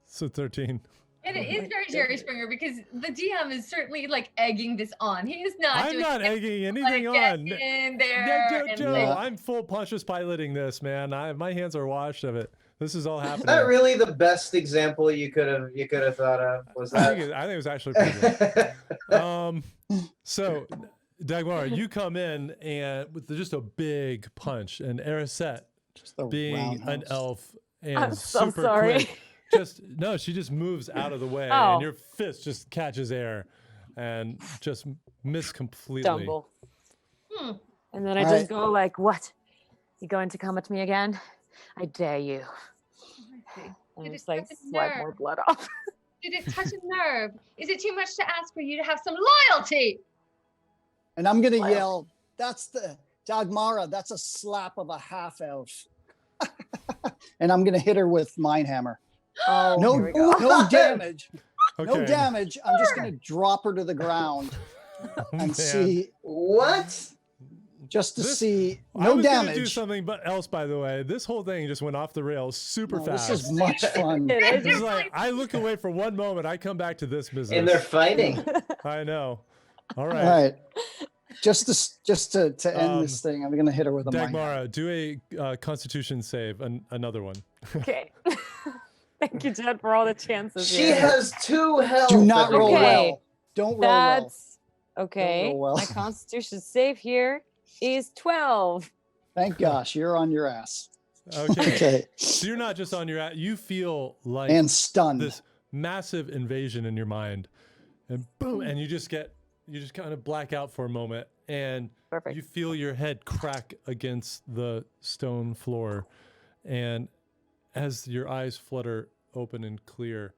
So 13. And it is very Jerry Springer because the DM is certainly like egging this on. He is not I'm doing not anything egging but anything get on. in there and Joe, like, I'm full Pontius Pilating this, man. My hands are washed of it. This is all Is happening. that really the best example you could have thought of? Was I that? think it was actually pretty good. So Dagmar, you come in and with just a big punch, and Erisette, Just a being an roundhouse. elf and I'm so super sorry. quick, she just moves out of the way, Oh. and your fist just catches air and just miss completely. Stumble. hmm. And then I All just right. go like, what? You going to come at me again? I dare you. And Did I it just like touch a swipe nerve? more blood off. Did it touch a nerve? Is it too much to ask for you to have some loyalty? And I'm gonna Wow. yell, that's the Dagmara, that's a slap of a half elf. And I'm gonna hit her with Mine Hammer. Oh, No, here we go. no damage. Okay. No damage. I'm just gonna drop her to the ground Oh, and man. see, What? just to This- see. I No was gonna do damage. something else, by the way. This whole thing just went off the rails super No, fast. this is much fun. It is. It's like I look away for one moment, I come back to this business. And they're fighting. I know. All All right. right. Just to end Um, this thing, I'm gonna hit her with a Mine Hammer. Dagmara, do a Constitution save, another one. Okay. Thank you, Jed, for all the chances. She here. has 2 health. Do not roll Okay. well. Don't roll well. That's okay. roll well. My Constitution save here is 12. Thank gosh, you're on your ass. Okay. Okay. So you're not just on your you feel like And stunned. this massive invasion in your mind, and boom, and you just kind of black out for a moment, and Perfect. you feel your head crack against the stone floor, and as your eyes flutter open and clear,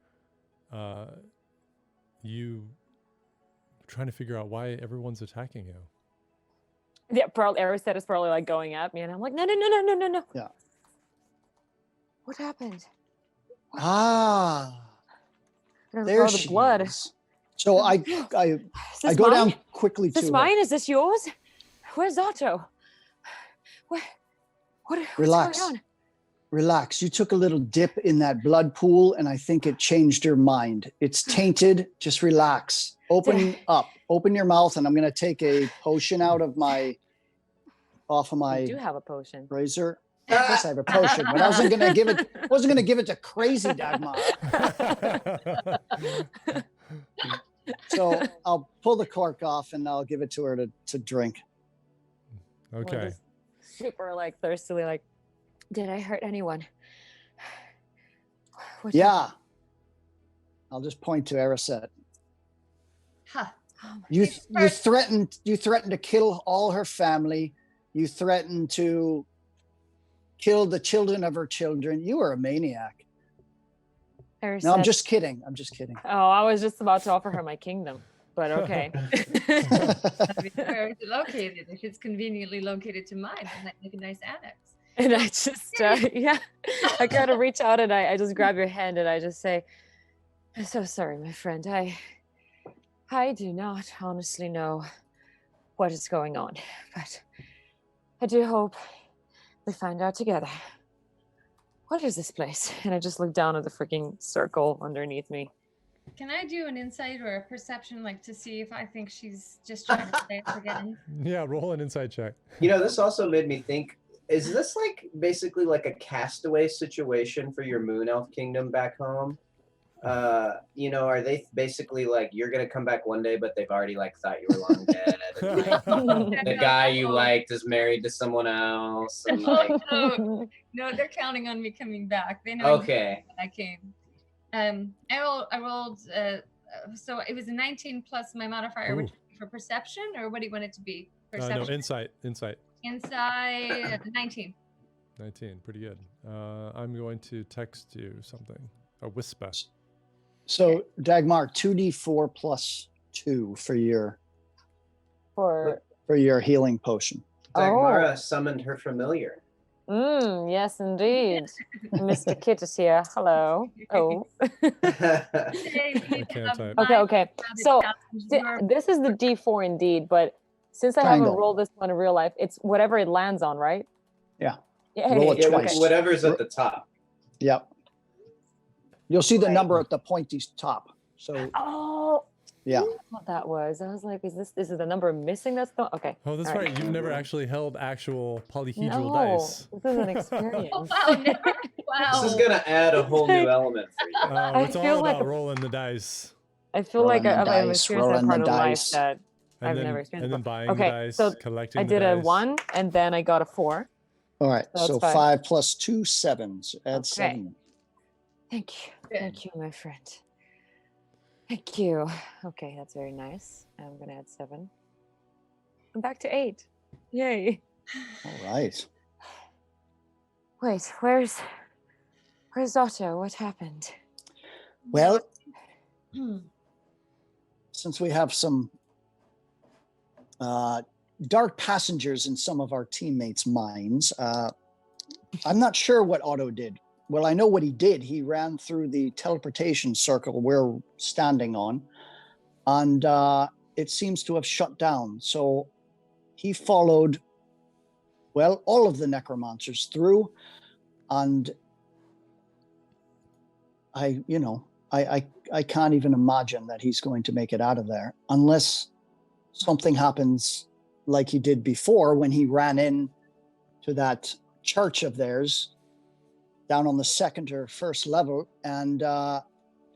you trying to figure out why everyone's attacking you. Yeah, probably Erisette is probably like going at me, and I'm like, no. Yeah. What happened? Ah, And I there saw the she blood. is. So I Is I this go mine? down quickly Is this to her. mine? Is this yours? Where's Otto? What's Relax. going on? Relax. You took a little dip in that blood pool, and I think it changed her mind. It's tainted. Just relax. Open up. Open your mouth, and I'm gonna take a potion out of off of I do my have a potion. razor. Of course, I have a potion, but I wasn't gonna give it. Wasn't gonna give it to crazy Dagmar. So I'll pull the cork off, and I'll give it to her to drink. We're Okay. just super like thirstily, like, did I hurt anyone? What Yeah. I'll just point to Erisette. Huh. You It's you threatened to kill all her family. You threatened to killed the children of her children. You are a maniac. Eris No, I'm said- just kidding. I'm just kidding. Oh, I was just about to offer her my kingdom, but okay. I mean, where is it located? If it's conveniently located to mine, then that make a nice annex. And I just, yeah, I kind of reach out and I just grab your hand and I just say, I'm so sorry, my friend. I do not honestly know what is going on, but I do hope we find out together. What is this place? And I just look down at the freaking circle underneath me. Can I do an insight or a perception, like to see if I think she's just trying to play us again? Yeah, roll an insight check. You know, this also made me think, is this like basically like a castaway situation for your Moon Elf Kingdom back home? You know, are they basically like, you're gonna come back one day, but they've already like thought you were long dead? And, like, the guy you liked is married to someone else. And, like, No, they're counting on me coming back. They know okay. I came. I rolled. So it was a 19 plus my modifier, which would be for perception, or what do you want it to be? No, Perception. insight. Inside 19. 19, pretty good. I'm going to text you something. A whisper. So Dagmar, 2d4 plus 2 for your healing potion. Dagmara summoned her familiar. Yes, indeed. Mr. Kit is here. Hello. Oh. I can't type. Okay. So this is the D4 indeed, but since I haven't rolled this one in real life, it's whatever it lands on, right? Yeah. Roll it twice. Whatever's at the top. Yep. You'll see the number at the pointy top. So. Oh. Yeah. What that was. I was like, is it the number missing that's the okay. Oh, that's right. You've never actually held actual polyhedral No, dice. this is an experience. Wow, never. Wow. This is gonna add a whole new element for you. It's all about rolling the dice. I feel like I've experienced that part of life dice. that And I've then, never experienced. and then before. buying Okay, the dice, so collecting I the did a dice. 1 and then I got a 4. All right. So So that's 5 plus 2, 7. So add 7. Thank you. Thank you, my friend. Thank you. Okay, that's very nice. I'm gonna add 7. I'm back to 8. Yay. All right. Wait, where's Otto? What happened? Well, since we have some dark passengers in some of our teammates' minds, I'm not sure what Otto did. Well, I know what he did. He ran through the teleportation circle we're standing on, and it seems to have shut down. So he followed, well, all of the necromancers through, and I can't even imagine that he's going to make it out of there unless something happens like he did before when he ran in to that church of theirs down on the second or first level, and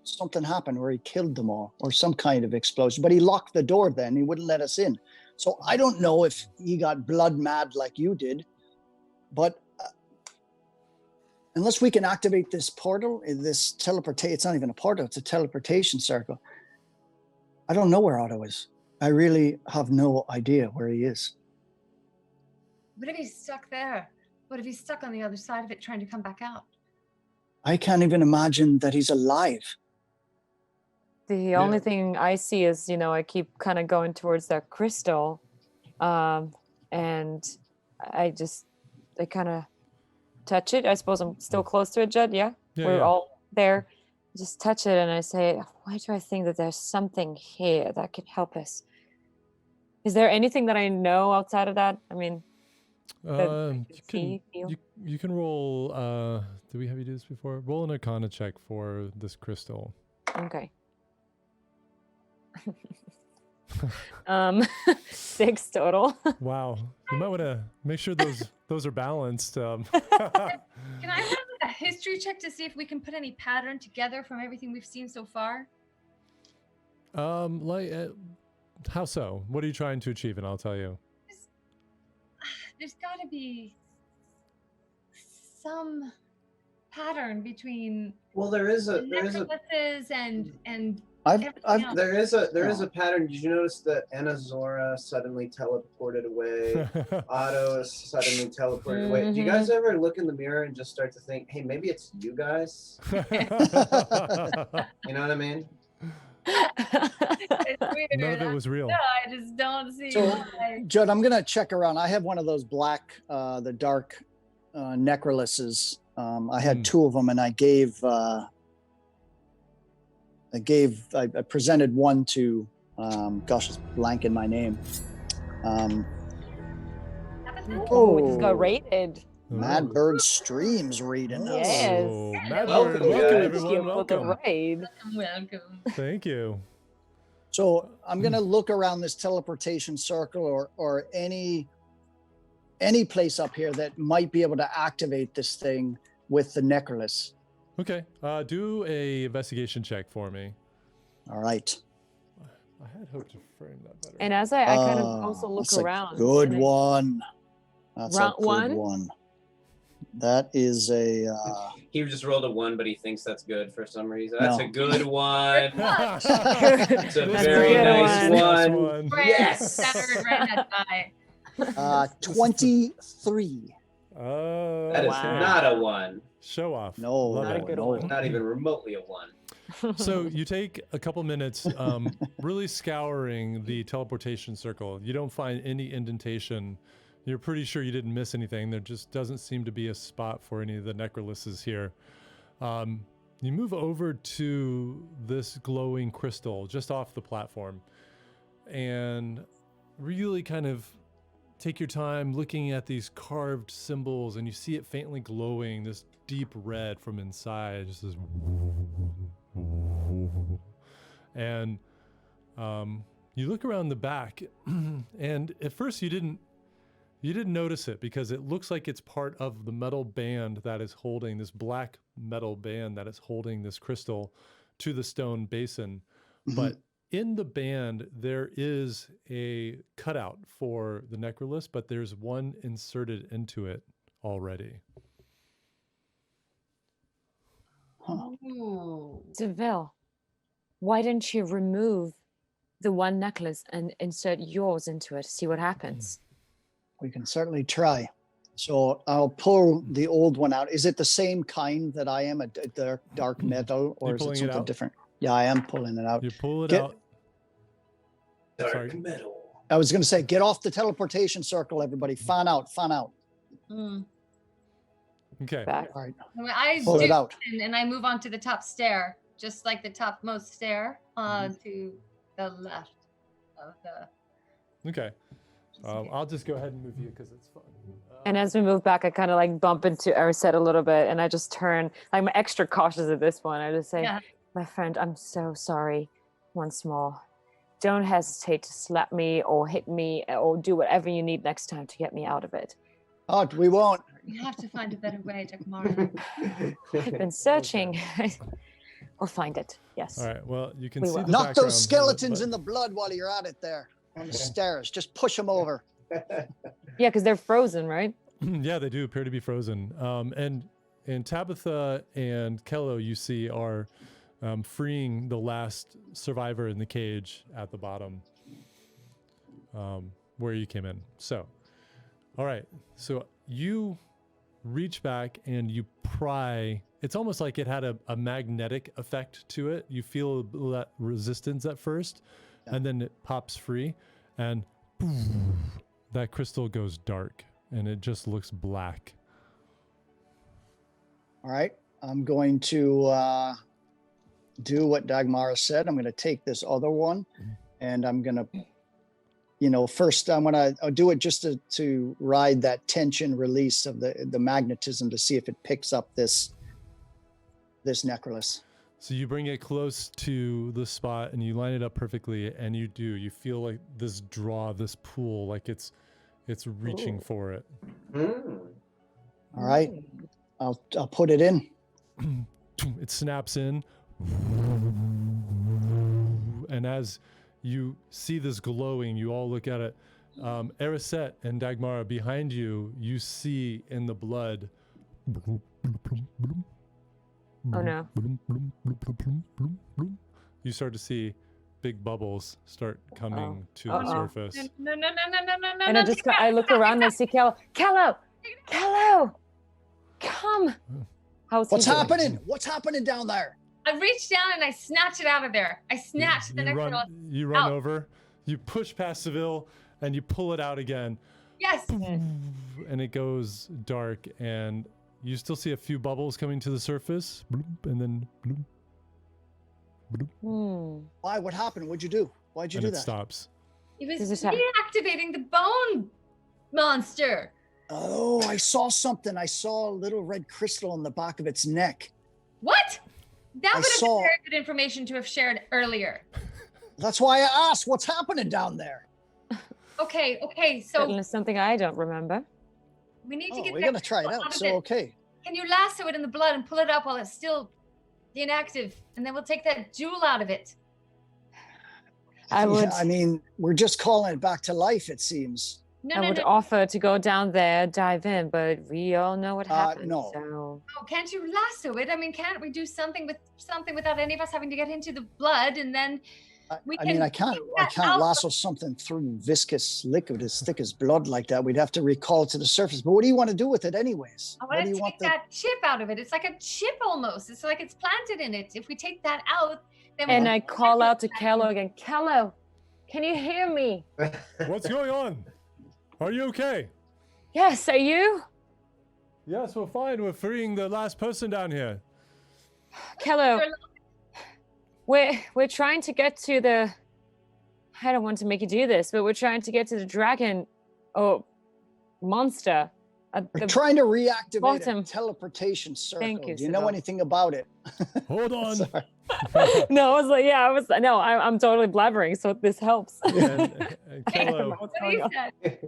something happened where he killed them all, or some kind of explosion. But he locked the door then. He wouldn't let us in. So I don't know if he got blood mad like you did, but unless we can activate this portal, this teleportation, it's not even a portal, it's a teleportation circle. I don't know where Otto is. I really have no idea where he is. What if he's stuck there? What if he's stuck on the other side of it trying to come back out? I can't even imagine that he's alive. The only thing I see is, I keep kind of going towards that crystal. And I kind of touch it. I suppose I'm still close to it, Judd. Yeah? We're all there. Just touch it and I say, why do I think that there's something here that could help us? Is there anything that I know outside of that? I mean, you can roll. Did we have you do this before? Roll an Arcana check for this crystal. Okay. 6 total. Wow, you might want to make sure those are balanced. Can I have a history check to see if we can put any pattern together from everything we've seen so far? How so? What are you trying to achieve? And I'll tell you. There's got to be some pattern between Well, there is a necklaces and I've There is a pattern. Did you notice that Anazora suddenly teleported away? Otto is suddenly teleported away. Do you guys ever look in the mirror and just start to think, hey, maybe it's you guys? You know what I mean? It's weird. None of it was real. No, I just don't see So, why. Judd, I'm gonna check around. I have one of those black, the dark necrolyses. I had two of them, and I presented one to, gosh, it's blanking my name. Oh, this got rated. Mad Bird Streams reading us. Yes. Oh, Mad Welcome, Bird, welcome guys. everyone, For the welcome. raid. Welcome. Thank you. So I'm gonna look around this teleportation circle or any place up here that might be able to activate this thing with the necrolys. Okay, do a investigation check for me. All right. I had hoped to frame that better. And as I kind of also look that's a around. good and I- one. That's Round a good one? one. That is a. He just rolled a 1, but he thinks that's good for some reason. No. That's a good one. It's It's a That's very a good nice one. one. Right, Yes! centered right at die. 23. Oh, That is Wow. not a 1. Show off. No, Love Not a it. good no. one. Not even remotely a 1. So you take a couple minutes really scouring the teleportation circle. You don't find any indentation. You're pretty sure you didn't miss anything. There just doesn't seem to be a spot for any of the necrolyses here. You move over to this glowing crystal just off the platform and really kind of take your time looking at these carved symbols, and you see it faintly glowing this deep red from inside. Just this and you look around the back and at first you didn't notice it because it looks like it's part of the metal band that is holding this black metal band that is holding this crystal to the stone basin. But in the band, there is a cutout for the necrolys, but there's one inserted into it already. Ooh. Deville, why didn't you remove the one necklace and insert yours into it? See what happens. We can certainly try. So I'll pull the old one out. Is it the same kind that I am, a dark metal, or You is it pulling it something out? different? Yeah, I am pulling it out. You pull it Get- out. Dark Sorry. metal. I was going to say, get off the teleportation circle, everybody. Fan out, fan out. Mm. Okay. Back. All right, I pull do, it out. and I move on to the top stair, just like the topmost stair, to the left of the. Okay. I'll just go ahead and move you because it's fun. And as we move back, I kind of like bump into Arset a little bit, and I just turn. I'm extra cautious at this point. I just say, Yeah. "My friend, I'm so sorry. Once more, don't hesitate to slap me or hit me or do whatever you need next time to get me out of it. Oh, we won't. We have to find a better way, Jakamara. I've been searching. We'll find it. Yes. All right. Well, you can We see will. the Knock background, those skeletons but- in the blood while you're at it there on the stairs. Just push them over. Yeah, because they're frozen, right? Yeah, they do appear to be frozen. And Tabitha and Kello, you see, are freeing the last survivor in the cage at the bottom, where you came in. So, all right. So you reach back and you pry. It's almost like it had a magnetic effect to it. You feel that resistance at first, and then it pops free, and that crystal goes dark, and it just looks black. All right, I'm going to do what Dagmara said. I'm going to take this other one, and I'm going to, first I'm going to do it just to ride that tension release of the magnetism to see if it picks up this necrolys. So you bring it close to the spot and you line it up perfectly, and you feel like this draw, this pull, like it's reaching for it. All right, I'll put it in. It snaps in, and as you see this glowing, you all look at it. Ariset and Dagmara, behind you, you see in the blood. Oh no. you start to see big bubbles start coming to the Uh-oh. surface. No. And I look around and I see Kello. Kello, come. How's What's he doing? happening? What's happening down there? I reach down and I snatch it out of there. I snatch the necromancer. You run out. over, you push past Seville, and you pull it out again. Yes. And it goes dark, and you still see a few bubbles coming to the surface, bloop, and then bloop, bloop, Why? What happened? What'd you do? Why'd you and do it that? stops. It was Does it have- reactivating the bone monster. Oh, I saw something. I saw a little red crystal on the back of its neck. What? That I would have saw- been very good information to have shared earlier. That's why I asked, what's happening down there? Okay, so Certainly something I don't remember. we need to Oh, get we're that gonna try it crystal out. of So it. okay. Can you lasso it in the blood and pull it up while it's still inactive? And then we'll take that jewel out of it. I would I mean, we're just calling it back to life, it seems. I would offer to go down there, dive in, but we all know what happened. no. So Oh, can't you lasso it? I mean, can't we do something without any of us having to get into the blood, and then we I mean, I can can't take that out? lasso something through viscous liquid as thick as blood like that. We'd have to recall it to the surface. But what do you want to do with it anyways? I What want do to you take that chip out of it. It's like a chip almost. It's like it's planted in it. If we take that out, then and we'll I call out to Kello again. Kello, can you hear me? What's going on? Are you okay? Yes, are you? Yes, we're fine. We're freeing the last person down here. Kello, we're trying to get to the I don't want to make you do this, but we're trying to get to the dragon monster at We're the trying to reactivate bottom. a teleportation circle. Thank you, Do you know Sibyl. anything about it? Hold on. Sorry. No, I was like, I'm totally blabbering, so this helps. And Kello, What do you say?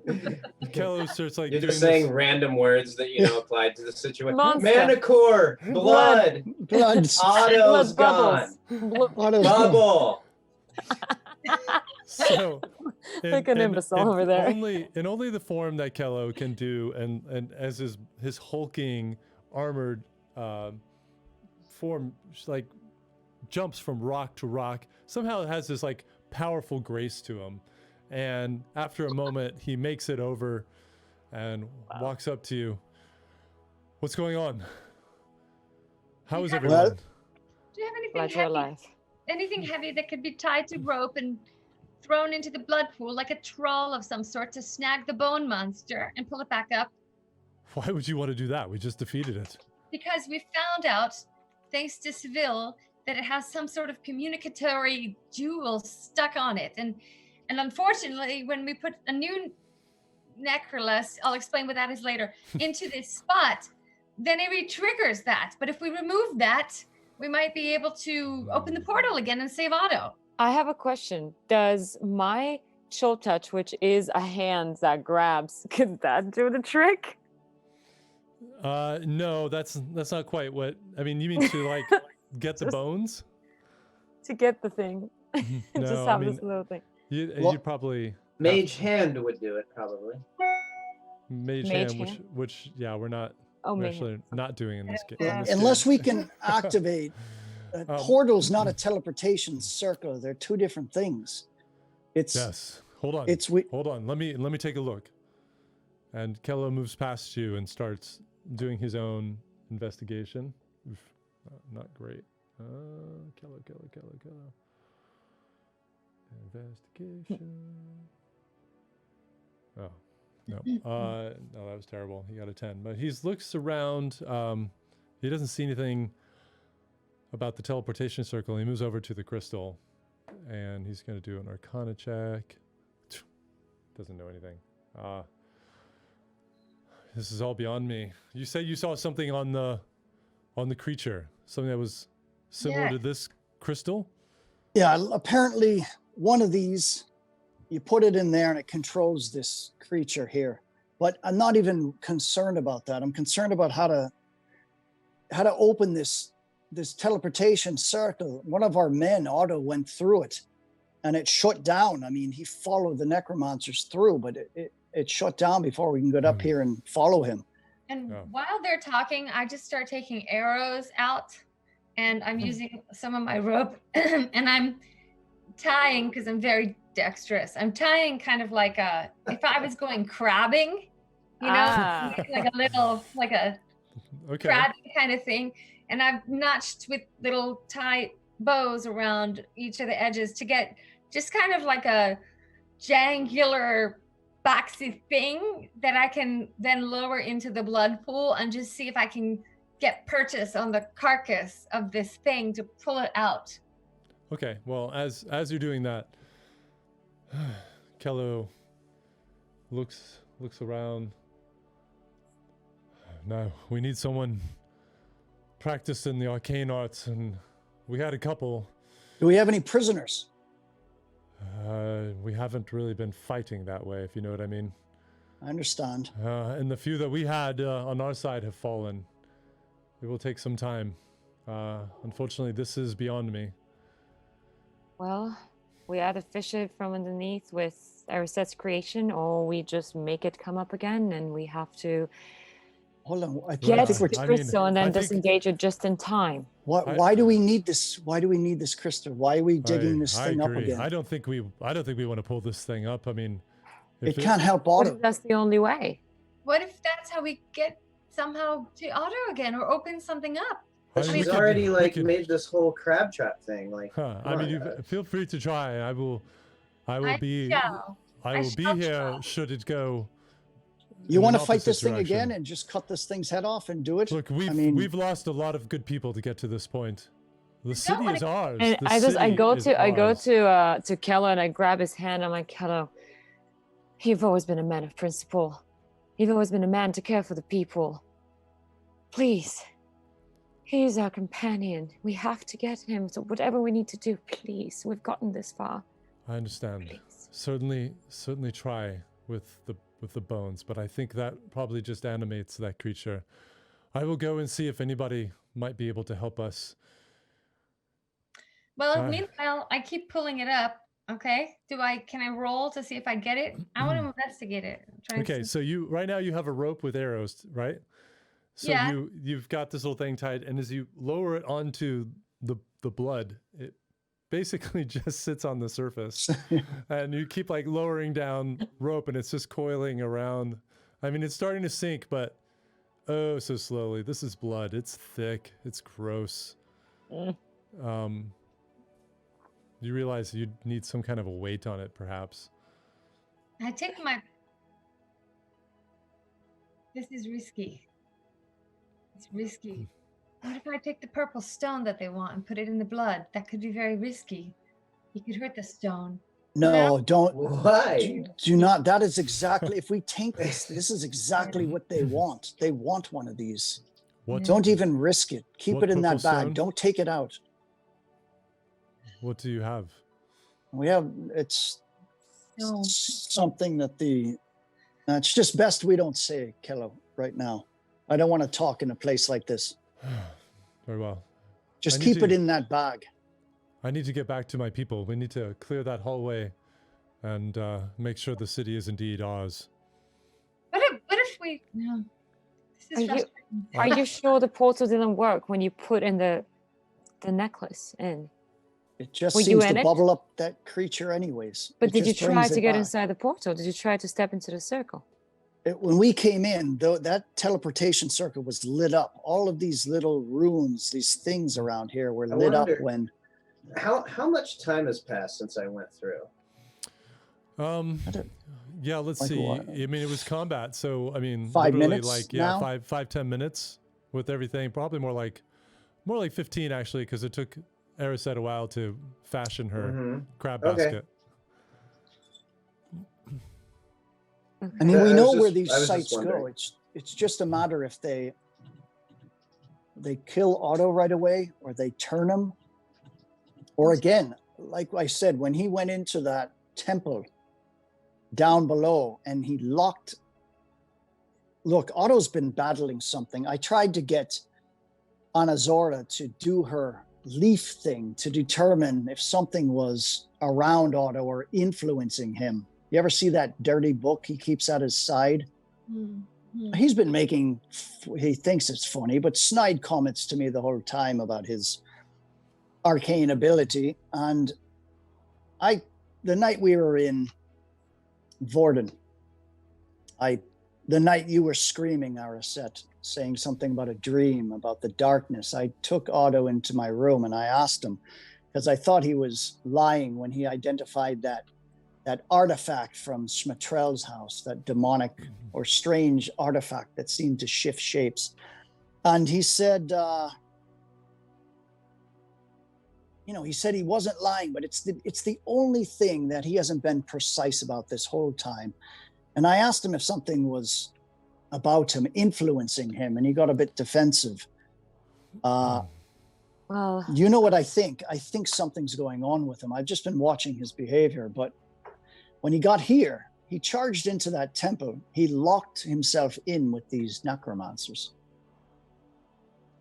Kello starts like You're doing just saying this. random words that applied to the situation. Monster. Manicore, blood, Blood. Otto's Blood gone, bubbles. Otto's- bubble. So, Like an imbecile over there. Only the form that Kello can do, and as his hulking armored form, like jumps from rock to rock. Somehow it has this like powerful grace to him, and after a moment, he makes it over, and walks up to you. What's going on? How is Well- everyone? Do you have anything Glad you're heavy? alive. Anything heavy that could be tied to rope and thrown into the blood pool like a troll of some sort to snag the bone monster and pull it back up? Why would you want to do that? We just defeated it. Because we found out, thanks to Seville, that it has some sort of communicatory jewel stuck on it. And unfortunately, when we put a new necrolis, I'll explain what that is later, into this spot, then it re-triggers that. But if we remove that, we might be able to open the portal again and save Otto. I have a question. Does my chill touch, which is a hand that grabs, could that do the trick? No, that's not quite what I mean. You mean to like get the Just- bones? To get the thing. No, Just I have mean, this little thing. you probably Mage hand would do it probably. mage Mage hand, hand? which yeah, we're Oh, we're man. actually not doing in this game. Unless we can activate portal's not a teleportation circle. They're two different things. It's Yes. Hold on. it's Hold on. Let me take a look. And Kello moves past you and starts doing his own investigation. Oof, not great. Kello. Investigation. Oh, no. No, that was terrible. He got a 10. But he looks around. He doesn't see anything about the teleportation circle. He moves over to the crystal. And he's going to do an Arcana check. Doesn't know anything. This is all beyond me. You said you saw something on the creature, something that was similar to this crystal. yeah. Apparently, one of these, you put it in there and it controls this creature here. But I'm not even concerned about that. I'm concerned about how to open this teleportation circle. One of our men, Otto, went through it, and it shut down. I mean, he followed the necromancers through, but it shut down before we can get up here and follow him. And Oh. while they're talking, I just start taking arrows out and I'm using some of my rope and I'm tying, because I'm very dexterous. I'm tying kind of like if I was going crabbing, you know, Ah. like a little, like a Okay. crabbing kind of thing. And I've notched with little tight bows around each of the edges to get just kind of like a jangular boxy thing that I can then lower into the blood pool and just see if I can get purchase on the carcass of this thing to pull it out. Okay. Well, as you're doing that, Kello looks around. No, we need someone practiced in the arcane arts, and we had a couple. Do we have any prisoners? We haven't really been fighting that way, if you know what I mean. I understand. And the few that we had on our side have fallen. It will take some time. Unfortunately, this is beyond me. Well, we either fish it from underneath with Arisette's creation, or we just make it come up again, and we have to Hold on. I get think the we're crystal and I then think- disengage it just in time. why do we need this? Why do we need this crystal? Why are we digging this I thing up agree. again? I don't think we want to pull this thing up. I mean, if It can't help What Otto. if that's the only way? What if that's how we get somehow to Otto again, or open something up? I mean, we She's could- already we like could- made this whole crab trap thing. Like, Huh, I come mean, on, you guys. feel free to try. I will be shall. I I will be shall here try. should it go. You in want an to fight opposite this thing direction. again and just cut this thing's head off and do it? Look, I mean, we've lost a lot of good people to get to this point. The city wanna- is ours. And The I go city is ours. to Kello and I grab his hand. I'm like, Kello, you've always been a man of principle. You've always been a man to care for the people. Please, he's our companion. We have to get him. So whatever we need to do, please. We've gotten this far. I understand. Please. Certainly try with the bones, but I think that probably just animates that creature. I will go and see if anybody might be able to help us. Well, meanwhile, I keep pulling it up. Okay. Can I roll to see if I get it? I want to investigate it. I'm trying to Okay, see. so right now you have a rope with arrows, right? So Yeah. you've got this little thing tied, and as you lower it onto the blood, it basically just sits on the surface. And you keep like lowering down rope, and it's just coiling around. I mean, it's starting to sink, but oh so slowly. This is blood. It's thick. It's gross. You realize you need some kind of a weight on it, perhaps. I take my. This is risky. It's risky. What if I take the purple stone that they want and put it in the blood? That could be very risky. You could hurt the stone. no, don't. Why? Do not. That is exactly. If we taint this, this is exactly what they want. They want one of these. What Don't even risk it. Keep What it in that purple bag. stone? Don't take it out. What do you have? We have. It's No. something that the. It's just best we don't say, Kello, right now. I don't want to talk in a place like this. Very well. Just I need keep it to- in that bag. I need to get back to my people. We need to clear that hallway and make sure the city is indeed ours. What if we? No. This is Are you- frustrating. Are you sure the portal didn't work when you put in the necklace in? It just Were you seems in to it? bubble up that creature anyways. But It did you just try brings to it get back. inside the portal? Did you try to step into the circle? When we came in, though, that teleportation circle was lit up. All of these little runes, these things around here were I lit up wonder- when. How much time has passed since I went through? I don't- Yeah, let's Like see. what? I mean, it was combat, so I mean, 5 literally minutes like yeah, now? 10 minutes with everything. Probably more like 15 actually, because it took Erisette a while to fashion her Mhm. crab Okay. basket. I mean, Yeah, we I was know just- where these I was just sites go. wondering. It's just a matter if they kill Otto right away, or they turn him, or again, like I said, when he went into that temple down below and he locked. Look, Otto's been battling something. I tried to get Anazora to do her leaf thing to determine if something was around Otto or influencing him. You ever see that dirty book he keeps at his side? Hmm. he's been making, he thinks it's funny, but snide comments to me the whole time about his arcane ability. And the night we were in Vorden, the night you were screaming, Araset, saying something about a dream, about the darkness, I took Otto into my room and I asked him, because I thought he was lying when he identified that artifact from Schmetrell's house, that demonic or strange artifact that seemed to shift shapes. And he said, he said he wasn't lying, but it's the only thing that he hasn't been precise about this whole time. And I asked him if something was about him, influencing him, and he got a bit defensive. Well, you know what I think? I think something's going on with him. I've just been watching his behavior, but when he got here, he charged into that temple. He locked himself in with these necromancers.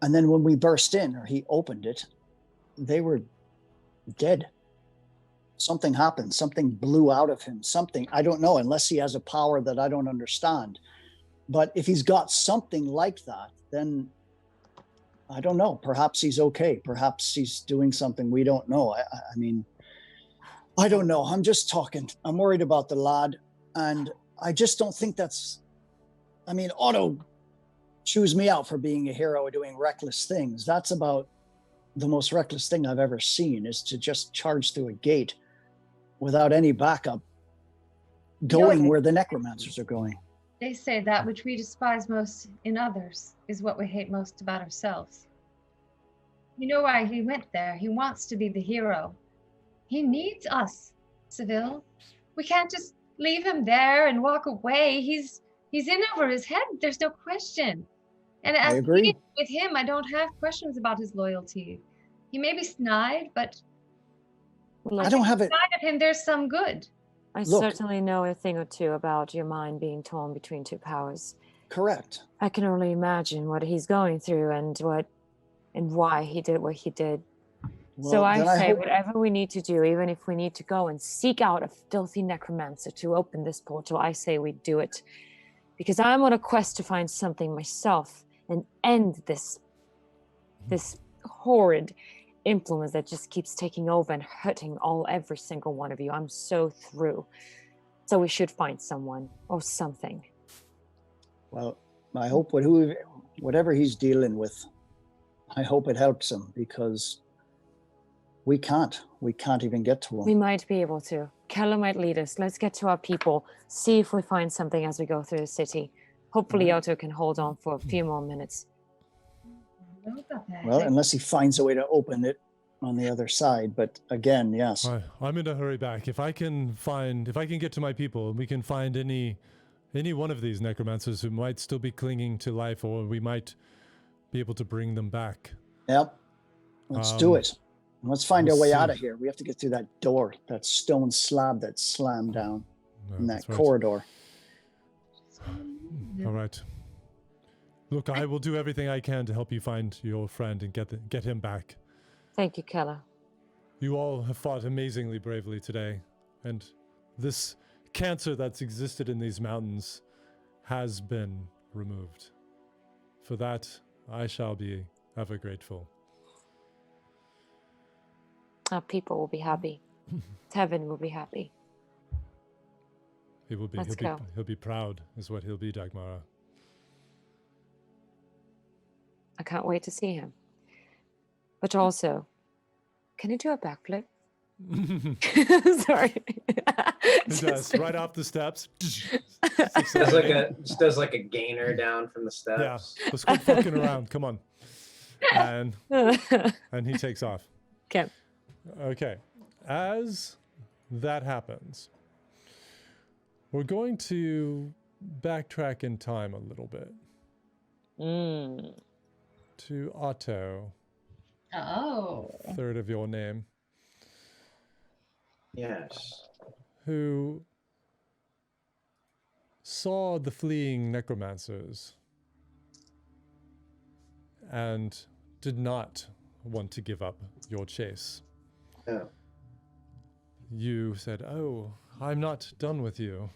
And then when we burst in, or he opened it, they were dead. Something happened. Something blew out of him. Something, I don't know, unless he has a power that I don't understand. But if he's got something like that, then I don't know. Perhaps he's okay. Perhaps he's doing something we don't know. I mean, I don't know. I'm just talking. I'm worried about the lad. And I just don't think Otto chews me out for being a hero or doing reckless things. That's about the most reckless thing I've ever seen, is to just charge through a gate without any backup, going where the necromancers are going. They say that which we despise most in others is what we hate most about ourselves. You know why he went there? He wants to be the hero. He needs us, Seville. We can't just leave him there and walk away. He's in over his head. There's no question. And I as agree. with him, I don't have questions about his loyalty. He may be snide, but I don't have it. inside of him, there's some good. I Look. certainly know a thing or two about your mind being torn between two powers. Correct. I can only imagine what he's going through and why he did what he did. Well, So I then say hope- whatever we need to do, even if we need to go and seek out a filthy necromancer to open this portal, I say we do it. Because I'm on a quest to find something myself and end this horrid influence that just keeps taking over and hurting every single one of you. I'm so through. So we should find someone or something. Well, I hope whatever he's dealing with, I hope it helps him, because we can't even get to him. We might be able to. Keller might lead us. Let's get to our people, see if we find something as we go through the city. Hopefully Otto can hold on for a few more minutes. Well, unless he finds a way to open it on the other side. But again, yes. I'm in a hurry back. If I can get to my people, we can find any one of these necromancers who might still be clinging to life, or we might be able to bring them back. Yep. Let's do it. Let's find our way see. out of here. We have to get through that door, that stone slab that slammed down in that that's right. corridor. All right. Look, I will do everything I can to help you find your friend and get him back. Thank you, Keller. You all have fought amazingly bravely today, and this cancer that's existed in these mountains has been removed. For that, I shall be ever grateful. Our people will be happy. Heaven will be happy. He will be. Let's go. He'll be proud, is what he'll be, Dagmara. I can't wait to see him. But also, can you do a backflip? Sorry. He does, right off the steps. does like a gainer down from the steps. Yeah, let's quit fucking around. Come on. And he takes off. Okay. Okay. As that happens, we're going to backtrack in time a little bit to Otto, Oh. third of your name, Yes. who saw the fleeing necromancers and did not want to give up your chase. Oh. You said, "Oh, I'm not done with you,"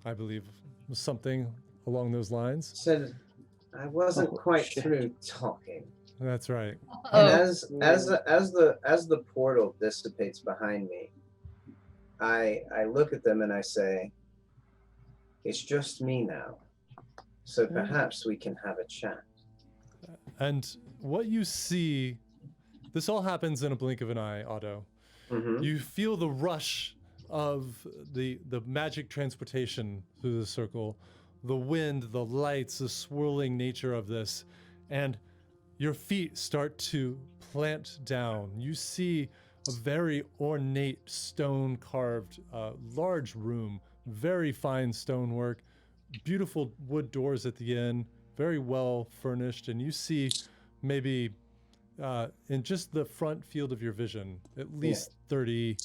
I believe was something along those lines. Said I wasn't Oh, quite shit. through talking. That's right. And Oh, as the portal dissipates behind me, I look at them and I say, "It's just me now, so perhaps we can have a chat." And what you see, this all happens in a blink of an eye, Otto. Mm-hmm. You feel the rush of the magic transportation through the circle, the wind, the lights, the swirling nature of this, and your feet start to plant down. You see a very ornate stone carved large room, very fine stonework, beautiful wood doors at the end, very well furnished, and you see maybe in just the front field of your vision, at least 30,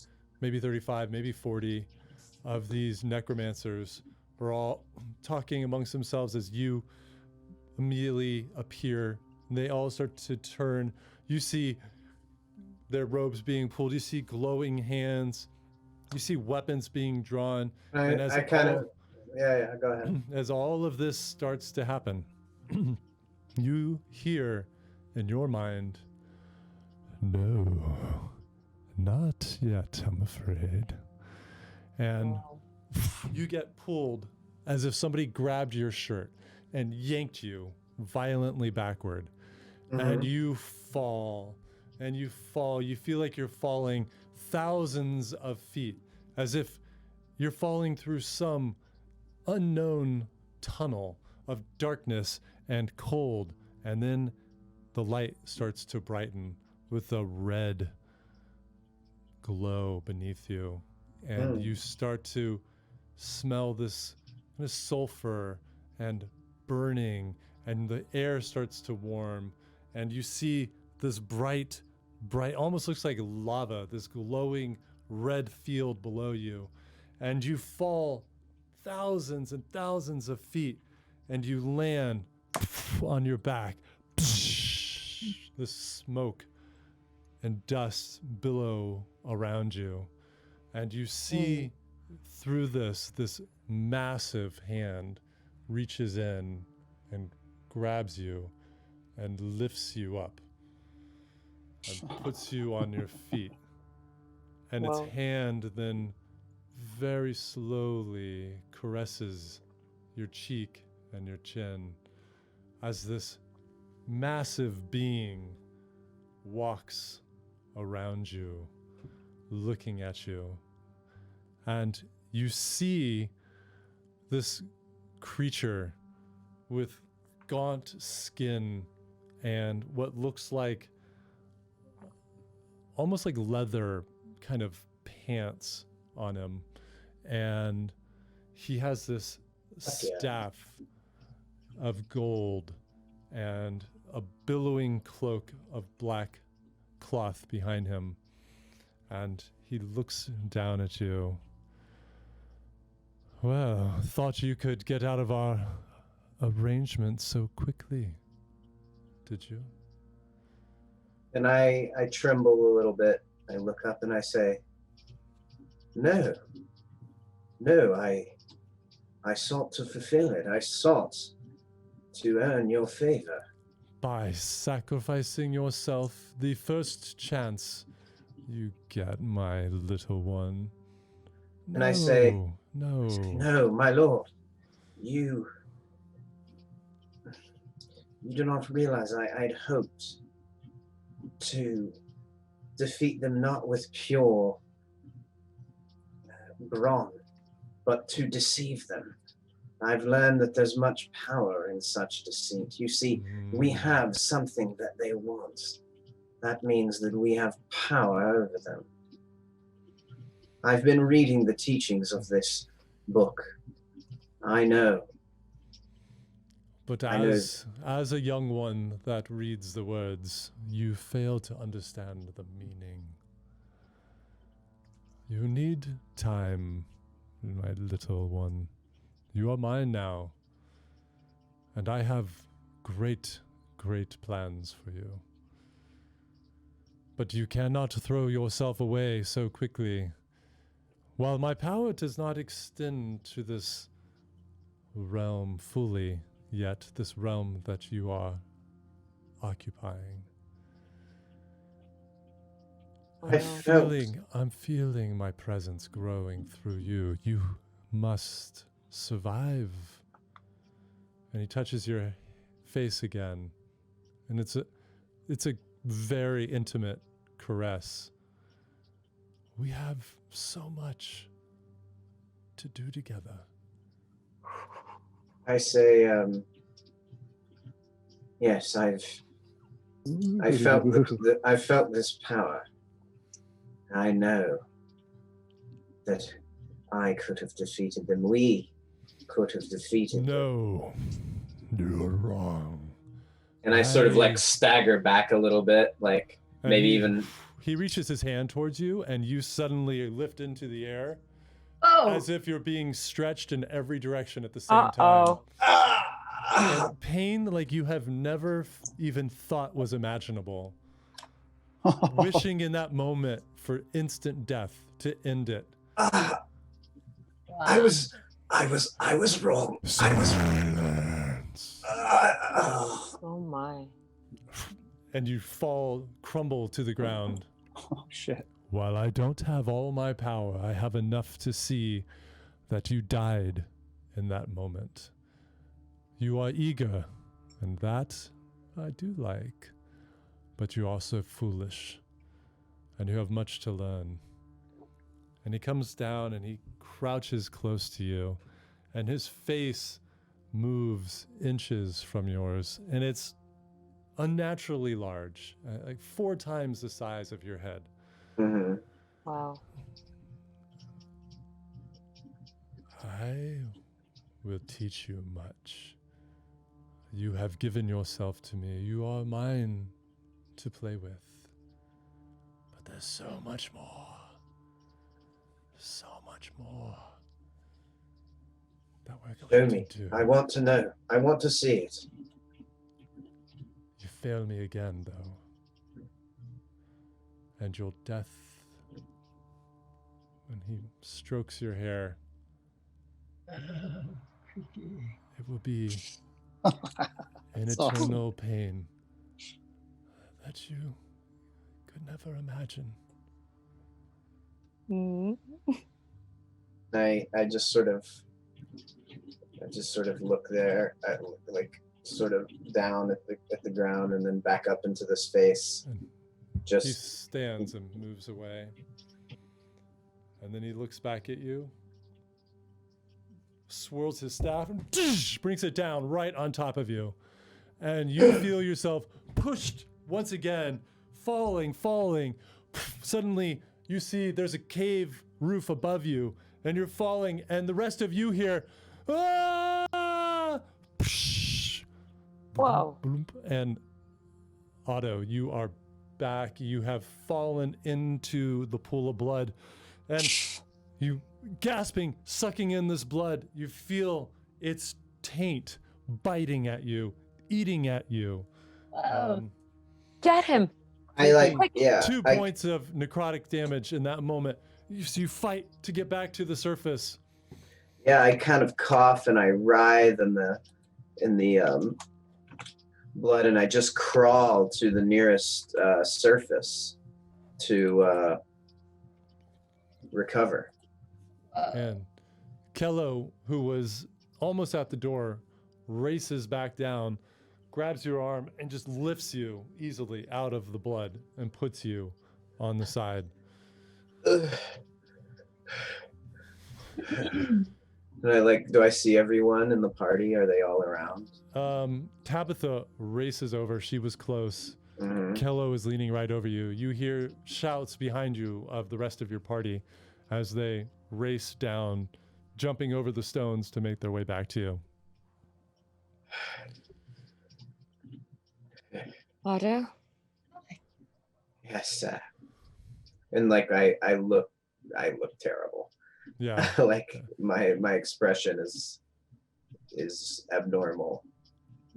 maybe 35, maybe 40 of these necromancers are all talking amongst themselves as you immediately appear. And they all start to turn. You see their robes being pulled. You see glowing hands. You see weapons being drawn. And as I kind of, yeah, go ahead. as all of this starts to happen, you hear in your mind, "No, not yet, I'm afraid." And you get pulled as if somebody grabbed your shirt and yanked you violently backward. And you fall, and you fall. You feel like you're falling thousands of feet, as if you're falling through some unknown tunnel of darkness and cold. And then the light starts to brighten with a red glow beneath you. And you start to smell this kind of sulfur and burning, and the air starts to warm. And you see this bright, almost looks like lava, this glowing red field below you. And you fall thousands and thousands of feet, and you land on your back. The smoke and dust billow around you. And you see through this massive hand reaches in and grabs you and lifts you up and puts you on your feet. And its hand then very slowly caresses your cheek and your chin as this massive being walks around you, looking at you. And you see this creature with gaunt skin and what looks like almost like leather kind of pants on him. And he has this staff of gold and a billowing cloak of black cloth behind him. And he looks down at you. "Well, thought you could get out of our arrangement so quickly. Did you?" And I tremble a little bit. I look up and I say, "No, I sought to fulfill it. I sought to earn your favor." "By sacrificing yourself the first chance you get, my little one." And I say, "No. "No, my lord, you do not realize I'd hoped to defeat them not with pure brawn, but to deceive them. I've learned that there's much power in such deceit. You see, we have something that they want. That means that we have power over them. I've been reading the teachings of this book. I know." But as a young one that reads the words, you fail to understand the meaning. You need time, my little one. You are mine now, and I have great, great plans for you. But you cannot throw yourself away so quickly. While my power does not extend to this realm fully yet, this realm that you are occupying. I I'm feeling my presence growing through you. You must survive. And he touches your face again. And it's a very intimate caress. We have so much to do together. I say, yes, I felt this power. I know that I could have defeated them. We could have defeated them. No, you're wrong. And I sort of like stagger back a little bit, like And maybe even. He reaches his hand towards you, and you suddenly lift into the air. Oh, As if you're being stretched in every direction at the same time. And pain like you have never even thought was imaginable. Wishing in that moment for instant death to end it. I was wrong. Silence. Oh my. And you crumble to the ground. Oh, shit. While I don't have all my power, I have enough to see that you died in that moment. You are eager, and that I do like. But you're also foolish, and you have much to learn. And he comes down and he crouches close to you, and his face moves inches from yours, and it's unnaturally large, like 4 times the size of your head. Mm-hmm. Wow. I will teach you much. You have given yourself to me. You are mine to play with. But there's so much more. So much more that we're Show going me. to do. I want to know. I want to see it. You fail me again, though. And your death, when he strokes your hair, it will be an That's awesome. eternal pain that you could never imagine. Mm. I just sort of look there, like sort of down at the ground, and then back up into the space. And he Just stands and moves away. And then he looks back at you, swirls his staff, and brings it down right on top of you. And you feel yourself pushed once again, falling. Suddenly, you see there's a cave roof above you, and you're falling, and the rest of you hear, ah! Whoa. And Otto, you are back. You have fallen into the pool of blood, and you gasping, sucking in this blood. You feel its taint biting at you, eating at you. Get him. I like, Quick. yeah. 2 points of necrotic damage in that moment. You fight to get back to the surface. Yeah, I kind of cough and I writhe in the blood, and I just crawl to the nearest surface to recover. And Kello, who was almost at the door, races back down, grabs your arm, and just lifts you easily out of the blood and puts you on the side. And I like, do I see everyone in the party? Are they all around? Tabitha races over. She was close. Mhm. Kello is leaning right over you. You hear shouts behind you of the rest of your party as they race down, jumping over the stones to make their way back to you. Otto? Yes, and like I look terrible. Yeah. Like my expression is abnormal.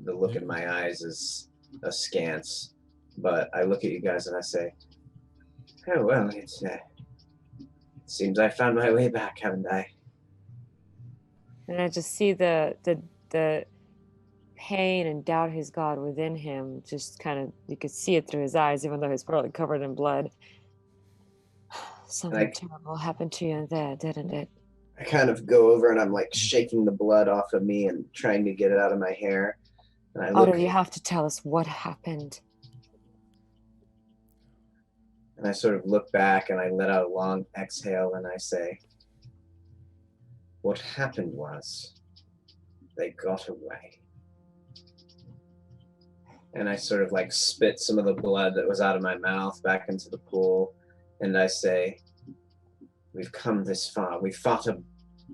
The look in my eyes is askance. But I look at you guys and I say, "Oh well, it seems I found my way back, haven't I?" And I just see the pain and doubt he's got within him. Just kind of, you could see it through his eyes, even though he's probably covered in blood. Something terrible happened to you there, didn't it? I kind of go over and I'm like shaking the blood off of me and trying to get it out of my hair. And I look, Otto, you have to tell us what happened. and I sort of look back and I let out a long exhale and I say, what happened was they got away. And I sort of like spit some of the blood that was out of my mouth back into the pool. And I say, we've come this far. We fought a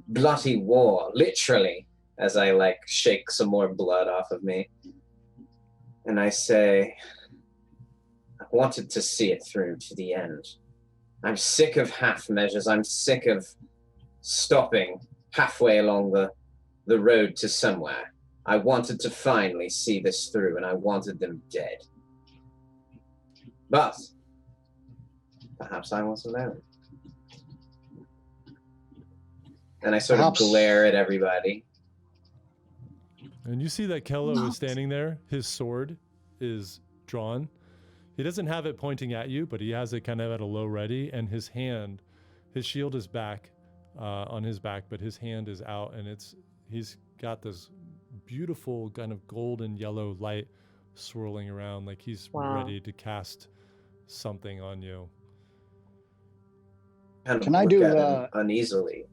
bloody war, literally, as I like shake some more blood off of me. And I say, I wanted to see it through to the end. I'm sick of half measures. I'm sick of stopping halfway along the road to somewhere. I wanted to finally see this through, and I wanted them dead. But perhaps I was alone. And I sort of glare at everybody. And you see that Kello is standing there. His sword is drawn. He doesn't have it pointing at you, but he has it kind of at a low ready. And his hand, his shield is back on his back, but his hand is out, and he's got this beautiful kind of golden yellow light swirling around, like he's ready to cast something on you. Can I do uneasily?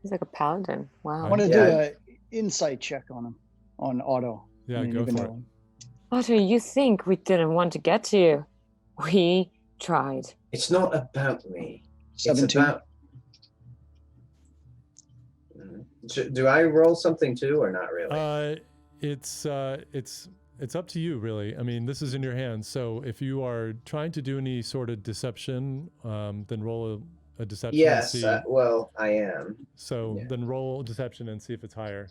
He's like a paladin. Wow. I want to do an insight check on him, on Otto. Yeah, go for it. Otto, you think we didn't want to get to you? We tried. It's not about me. 17. It's about... Do I roll something too, or not really? It's up to you, really. I mean, this is in your hands. So if you are trying to do any sort of deception, then roll a deception. Yes, and see. Well, I am. So then roll deception and see if it's higher.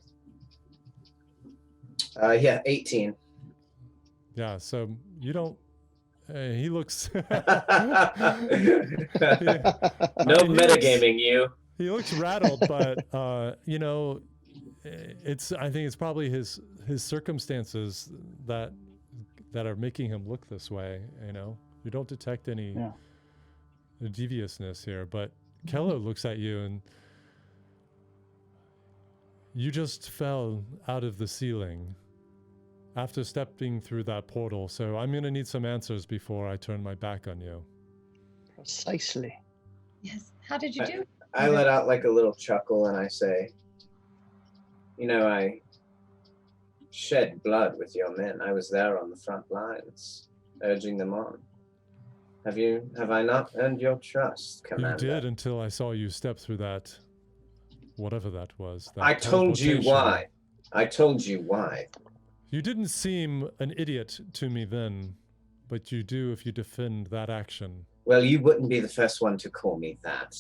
18. Yeah, so you don't... he looks... No metagaming, you. He looks rattled, but you know, I think it's probably his circumstances that are making him look this way. You know, you don't detect any deviousness here, but Kello looks at you and you just fell out of the ceiling after stepping through that portal. So I'm gonna need some answers before I turn my back on you. Precisely. Yes. How did you do? I let out like a little chuckle and I say, you know, I shed blood with your men. I was there on the front lines, urging them on. Have I not earned your trust, Commander? You did until I saw you step through that, whatever that was. That I told you why. I told you why. You didn't seem an idiot to me then, but you do if you defend that action. Well, you wouldn't be the first one to call me that.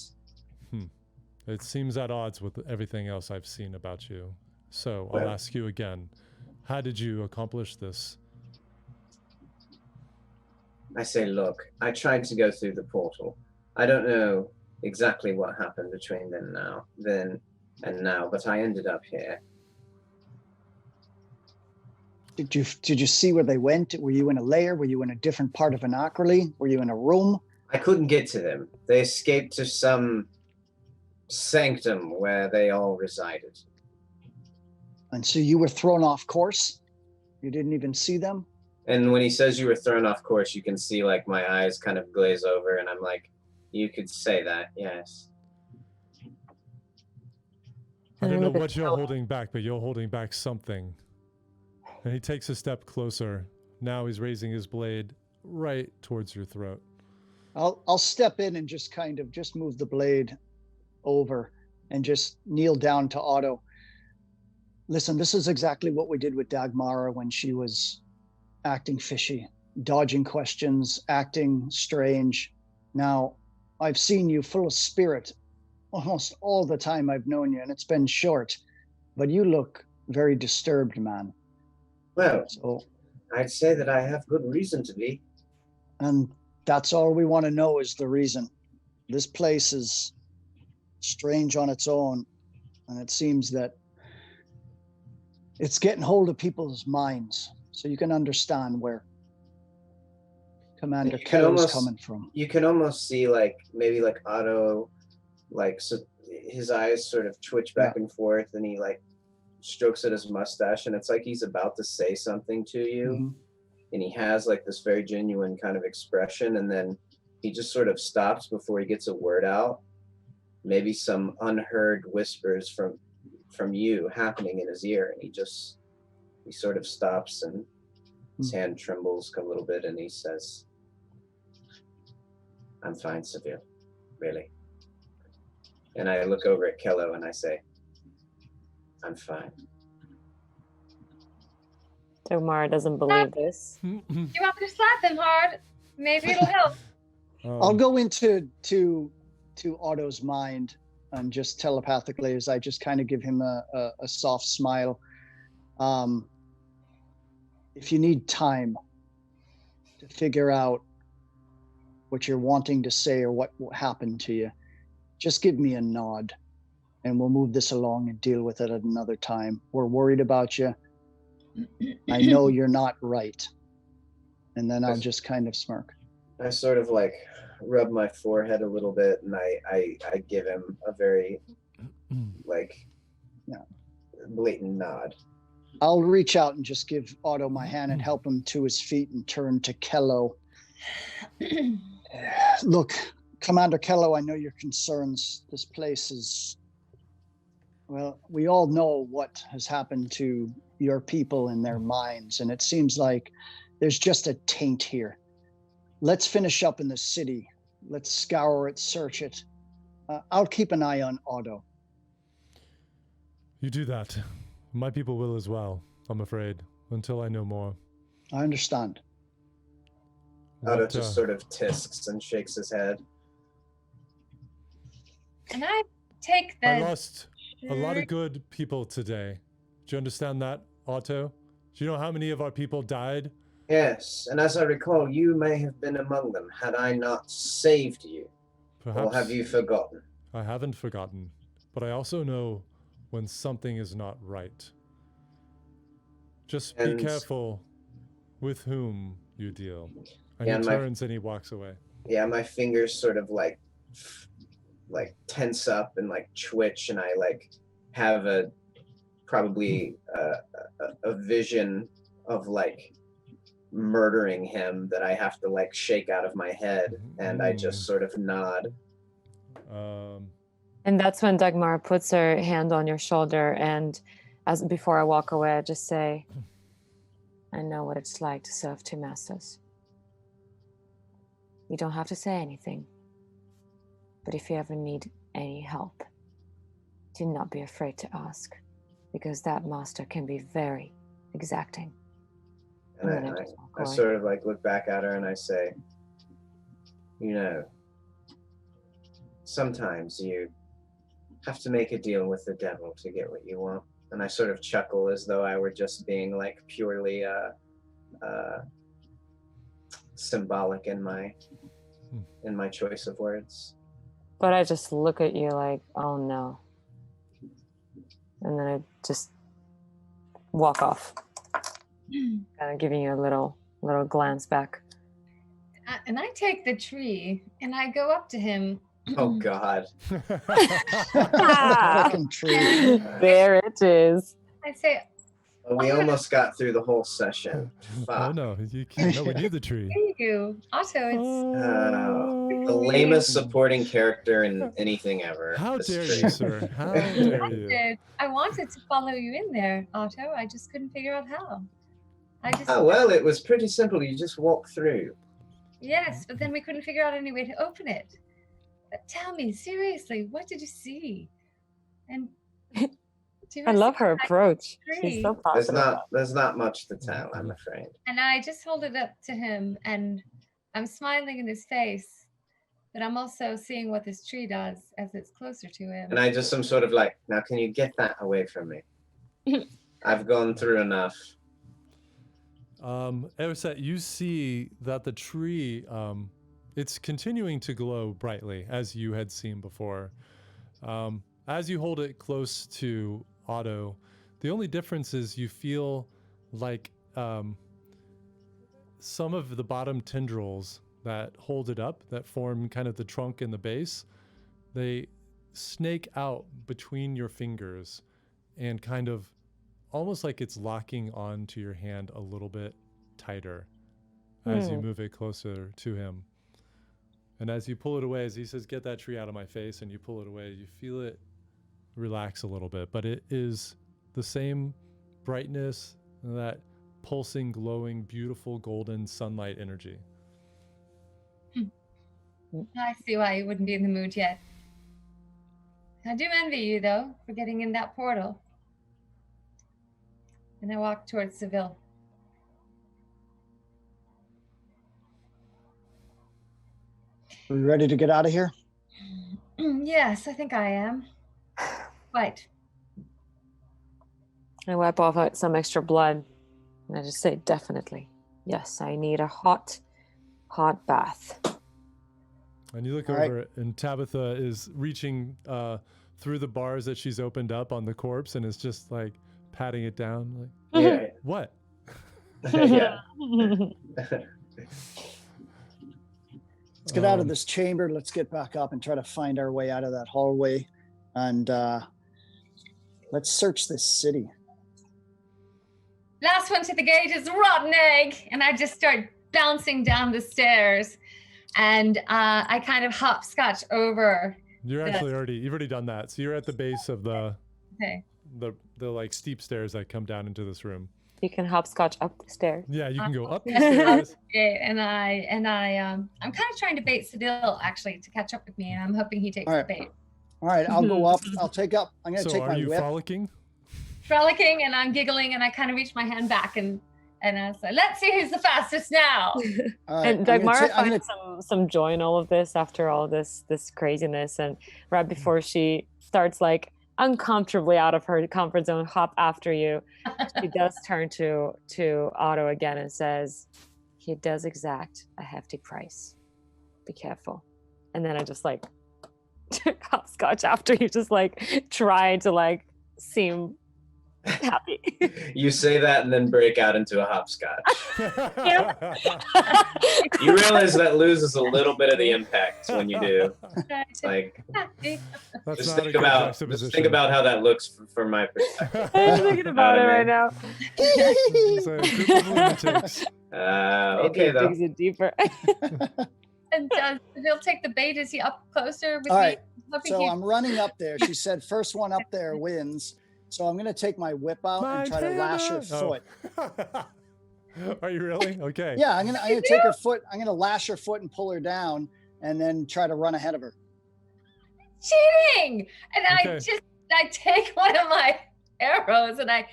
It seems at odds with everything else I've seen about you. So I'll ask you again. How did you accomplish this? I say, look, I tried to go through the portal. I don't know exactly what happened between then and now, but I ended up here. Did you see where they went? Were you in a lair? Were you in a different part of an Acroly? Were you in a room? I couldn't get to them. They escaped to some sanctum where they all resided. And so you were thrown off course? You didn't even see them? And when he says you were thrown off course, you can see like my eyes kind of glaze over and I'm like, you could say that, yes. I don't know what you're holding back, but you're holding back something. And he takes a step closer. Now he's raising his blade right towards your throat. I'll step in and just kind of just move the blade over and just kneel down to Otto. Listen, this is exactly what we did with Dagmara when she was acting fishy, dodging questions, acting strange. Now, I've seen you full of spirit almost all the time I've known you, and it's been short, but you look very disturbed, man. Well, so, I'd say that I have good reason to be. And that's all we want to know is the reason. This place is strange on its own, and it seems that it's getting hold of people's minds. So you can understand where Commander You can Keller's almost- coming from. You can almost see like maybe like Otto, like so his eyes sort of twitch back and forth, and he like strokes at his mustache, and it's like he's about to say something to you, Mhm. and he has like this very genuine kind of expression, and then he just sort of stops before he gets a word out. Maybe some unheard whispers from you happening in his ear, and he sort of stops, and his hand trembles a little bit, and he says, "I'm fine, Seville, really." And I look over at Kello and I say, "I'm fine." Dagmar doesn't believe this. You want me to slap him hard? Maybe it'll help. I'll go into to Otto's mind and just telepathically, as I just kind of give him a soft smile. If you need time to figure out what you're wanting to say or what happened to you, just give me a nod and we'll move this along and deal with it at another time. We're worried about you. I know you're not right. And then I'll just kind of smirk. I sort of like rub my forehead a little bit, and I give him a very like blatant nod. I'll reach out and just give Otto my hand and help him to his feet and turn to Kello. Look, Commander Kello, I know your concerns. This place is, well, we all know what has happened to your people in their minds, and it seems like there's just a taint here. Let's finish up in the city. Let's scour it, search it. I'll keep an eye on Otto. You do that. My people will as well, I'm afraid, until I know more. I understand. Otto What, just sort of tisks and shakes his head. And I take I the lost a lot of good people today. Do you understand that, Otto? Do you know how many of our people died? Yes, and as I recall, you may have been among them had I not saved you. Perhaps Or have you forgotten? I haven't forgotten, but I also know when something is not right. Just be And- careful with whom you deal. And Yeah, he and turns and he walks away. Yeah, my fingers sort of like tense up and like twitch, and I like have probably a vision of like murdering him that I have to like shake out of my head, and I just sort of nod. And that's when Dagmar puts her hand on your shoulder, and as before I walk away, I just say, I know what it's like to serve two masters. You don't have to say anything, but if you ever need any help, do not be afraid to ask, because that master can be very exacting. And then I just walk I away. sort of like look back at her and I say, you know, sometimes you have to make a deal with the devil to get what you want. And I sort of chuckle as though I were just being like purely symbolic in my choice of words. But I just look at you like, oh no. And then I just walk off, kind of giving you a little glance back. and I take the tree and I go up to him. Oh God. Fucking tree. There it is. I say, We almost got through the whole session. Oh Fuck. no, you can't. No, we need the tree. thank you, Otto. It's The lamest supporting character in anything ever. How This dare tree. you, sir? How dare you? I wanted to follow you in there, Otto. I just couldn't figure out how. I just Oh well, it was pretty simple. You just walk through. yes, but then we couldn't figure out any way to open it. But tell me seriously, what did you see? And do you I love see her my approach. tree? She's so There's positive. not much to tell, I'm afraid. And I just hold it up to him, and I'm smiling in his face, but I'm also seeing what this tree does as it's closer to him. And I just am sort of like, now can you get that away from me? I've gone through enough. Erisette, you see that the tree, it's continuing to glow brightly as you had seen before. As you hold it close to Otto, the only difference is you feel like some of the bottom tendrils that hold it up, that form kind of the trunk and the base, they snake out between your fingers and kind of almost like it's locking onto your hand a little bit tighter as you move it closer to him. And as you pull it away, as he says, "Get that tree out of my face," and you pull it away, you feel it relax a little bit, but it is the same brightness, that pulsing, glowing, beautiful golden sunlight energy. I see why you wouldn't be in the mood yet. I do envy you, though, for getting in that portal. And I walk towards Seville. Are we ready to get out of here? Yes, I think I am. Right. I wipe off some extra blood, and I just say, definitely. Yes, I need a hot bath. And you look All over, and Tabitha is reaching through the bars that she's opened up on the corpse, and is just like patting it down. Like, Yeah. what? Yeah. Let's get out of this chamber. Let's get back up and try to find our way out of that hallway. And let's search this city. Last one to the gate is rotten egg. And I just start bouncing down the stairs. And I kind of hopscotch over. You're actually you've already done that. So you're at the base of the Okay. the like steep stairs that come down into this room. You can hopscotch up the stairs. Yeah, you can go up the stairs. And I'm kind of trying to bait Seville actually to catch up with me, and I'm hoping he takes All right. the bait. All right, I'll go up. I'm going to So take are my you whip. frolicking? Frolicking, and I'm giggling, and I kind of reach my hand back and I say, "Let's see who's the fastest now." All right, And I'm gonna Dagmara ta- I'm gonna- finds some joy in all of this after all this craziness, and right before she starts like uncomfortably out of her comfort zone, hop after you, she does turn to Otto again and says, "He does exact a hefty price. Be careful." And then I just like hopscotch after you, just like try to like seem happy. You say that and then break out into a hopscotch. You realize that loses a little bit of the impact when you do. Like, That's just not a think good about juxtaposition. how that looks from my perspective. I'm thinking about it right now. It's a group of lunatics. Okay, It though. digs it deeper. And does Seville take the bait? Is he up closer with All me? right, Hoping so he- I'm running up there. She said first one up there wins. So I'm going to take my whip out and try to lash her foot. Are you really? Okay. Yeah, I'm gonna take her foot. I'm gonna lash her foot and pull her down, and then try to run ahead of her. cheating! And Okay. I take one of my arrows and I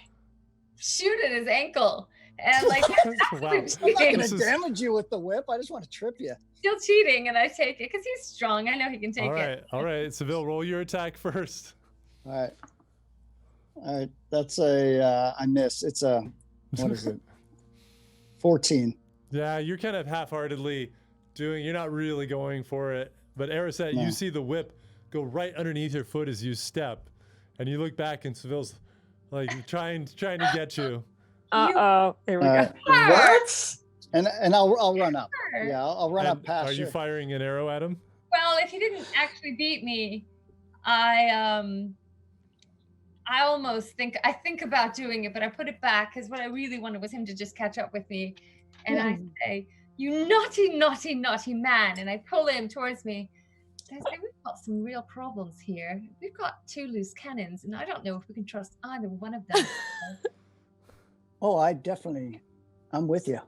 shoot at his ankle. And like, Wow. I'm not cheating. gonna This is- damage you with the whip. I just want to trip you. Still cheating, and I take it because he's strong. I know he can take it. All right. Seville, roll your attack first. All right. That's a I miss. It's a what is it? 14. Yeah, you're kind of half-heartedly you're not really going for it. But Erisette, No. you see the whip go right underneath your foot as you step. And you look back and Seville's like trying to get you. Uh-oh. Here we All go. right. What? And I'll run up. Sure. Yeah, I'll run up And past are you her. firing an arrow at him? Well, if he didn't actually beat me, I think about doing it, but I put it back because what I really wanted was him to just catch up with me. And I say, "You naughty, naughty, naughty man!" And I pull him towards me. I say, "We've got some real problems here. We've got 2 loose cannons, and I don't know if we can trust either one of them." Oh, I'm with you.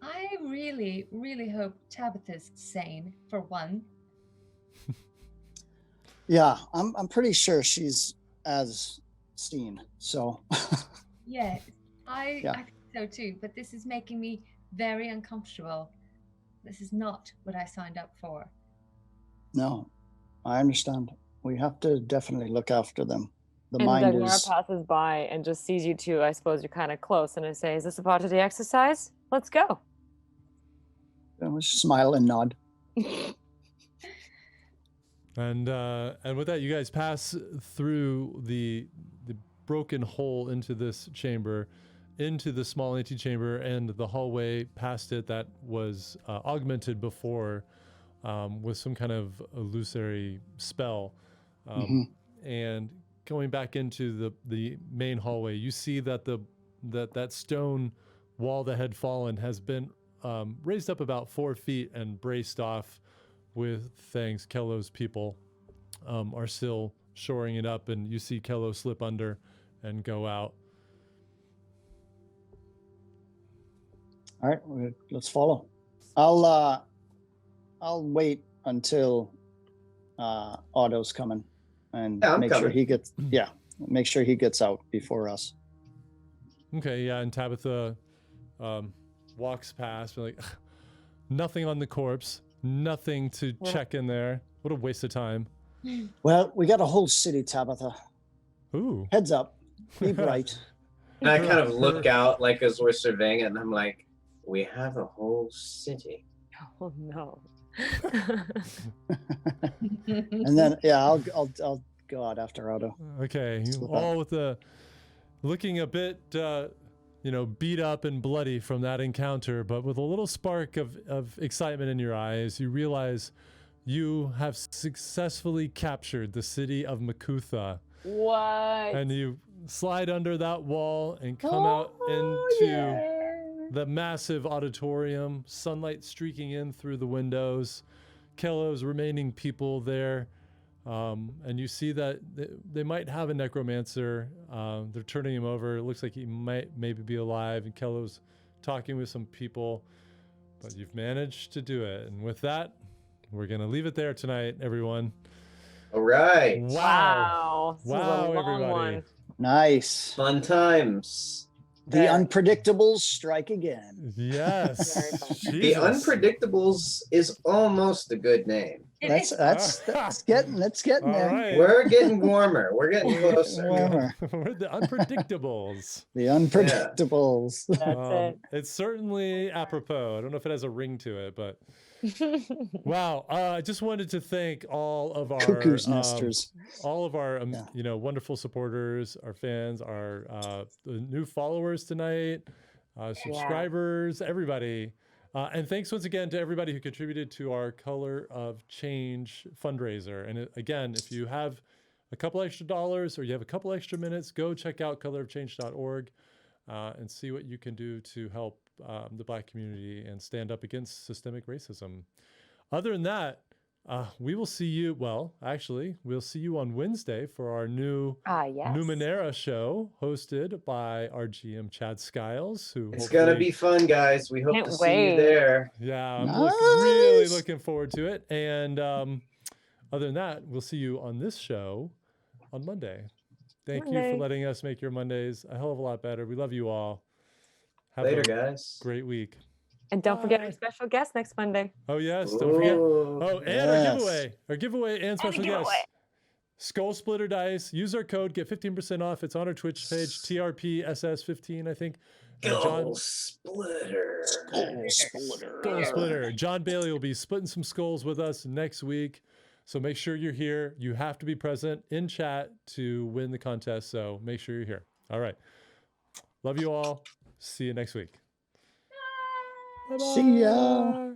I really, really hope Tabitha's sane for one. Yeah, I'm pretty sure she's as seen. So Yes, I Yeah. think so too. But this is making me very uncomfortable. This is not what I signed up for. no, I understand. We have to definitely look after them. The And mind Dagmar is. passes by and just sees you two. I suppose you're kind of close, and I say, "Is this a part of the exercise? Let's go." Smile and nod. And with that, you guys pass through the broken hole into this chamber, into the small antechamber, and the hallway past it that was augmented before with some kind of illusory spell. And going back into the main hallway, you see that that stone wall that had fallen has been raised up about 4 feet and braced off with things. Kello's people are still shoring it up, and you see Kello slip under and go out. All right, let's follow. I'll wait until Otto's coming and Yeah, I'm make sure coming. he gets. Yeah, make sure he gets out before us. Okay, yeah, and Tabitha walks past, like, nothing on the corpse, nothing to check in there. What a waste of time. Well, we got a whole city, Tabitha. Ooh. Heads up, be bright. And I kind of look out like as we're surveying it, and I'm like, we have a whole city. Oh no. And then I'll go out after Otto. Okay, you all with the looking a bit beat up and bloody from that encounter, but with a little spark of excitement in your eyes. You realize you have successfully captured the city of Makutha. What? And you slide under that wall and come out into the massive auditorium, sunlight streaking in through the windows, Kello's remaining people there. And you see that they might have a necromancer. They're turning him over. It looks like he might maybe be alive, and Kello's talking with some people, but you've managed to do it. And with that, we're going to leave it there tonight, everyone. All right. Wow. This was a Wow, long everybody. one. Nice. Fun times. The unpredictables strike again. Yes. Very fun. The Jesus. Unpredictables is almost a good name. That's getting All there. right. We're getting warmer. We're getting closer. Warmer. We're the unpredictables. The unpredictables. That's it. It's certainly apropos. I don't know if it has a ring to it, but wow. I just wanted to thank all of our Cuckoo's nesters. all of our wonderful supporters, our fans, our the new followers tonight, subscribers, everybody. And thanks once again to everybody who contributed to our Color of Change fundraiser. And again, if you have a couple extra dollars or you have a couple extra minutes, go check out colorofchange.org and see what you can do to help the Black community and stand up against systemic racism. Other than that, we will see you. Well, actually, we'll see you on Wednesday for our new Yes. Numenera show hosted by our GM Chad Skiles. Who It's going to be fun, guys. We hope Can't to see wait. you there. Yeah, I'm Nice. really looking forward to it. And other than that, we'll see you on this show on Monday. Thank you for Monday. letting us make your Mondays a hell of a lot better. We love you all. Have Later, a guys. great week. And don't forget our Bye. special guest next Monday. Oh, yes. Don't forget. Ooh. Oh, and Yes. our giveaway and special guest. giveaway. Skull Splitter Dice. Use our code, get 15% off. It's on our Twitch page, TRPSS15, I think. Skull Splitter. Skull Splitter. John Bailey will be splitting some skulls with us next week. So make sure you're here. You have to be present in chat to win the contest. So make sure you're here. All right. Love you all. See you next week. Bye-bye. See ya.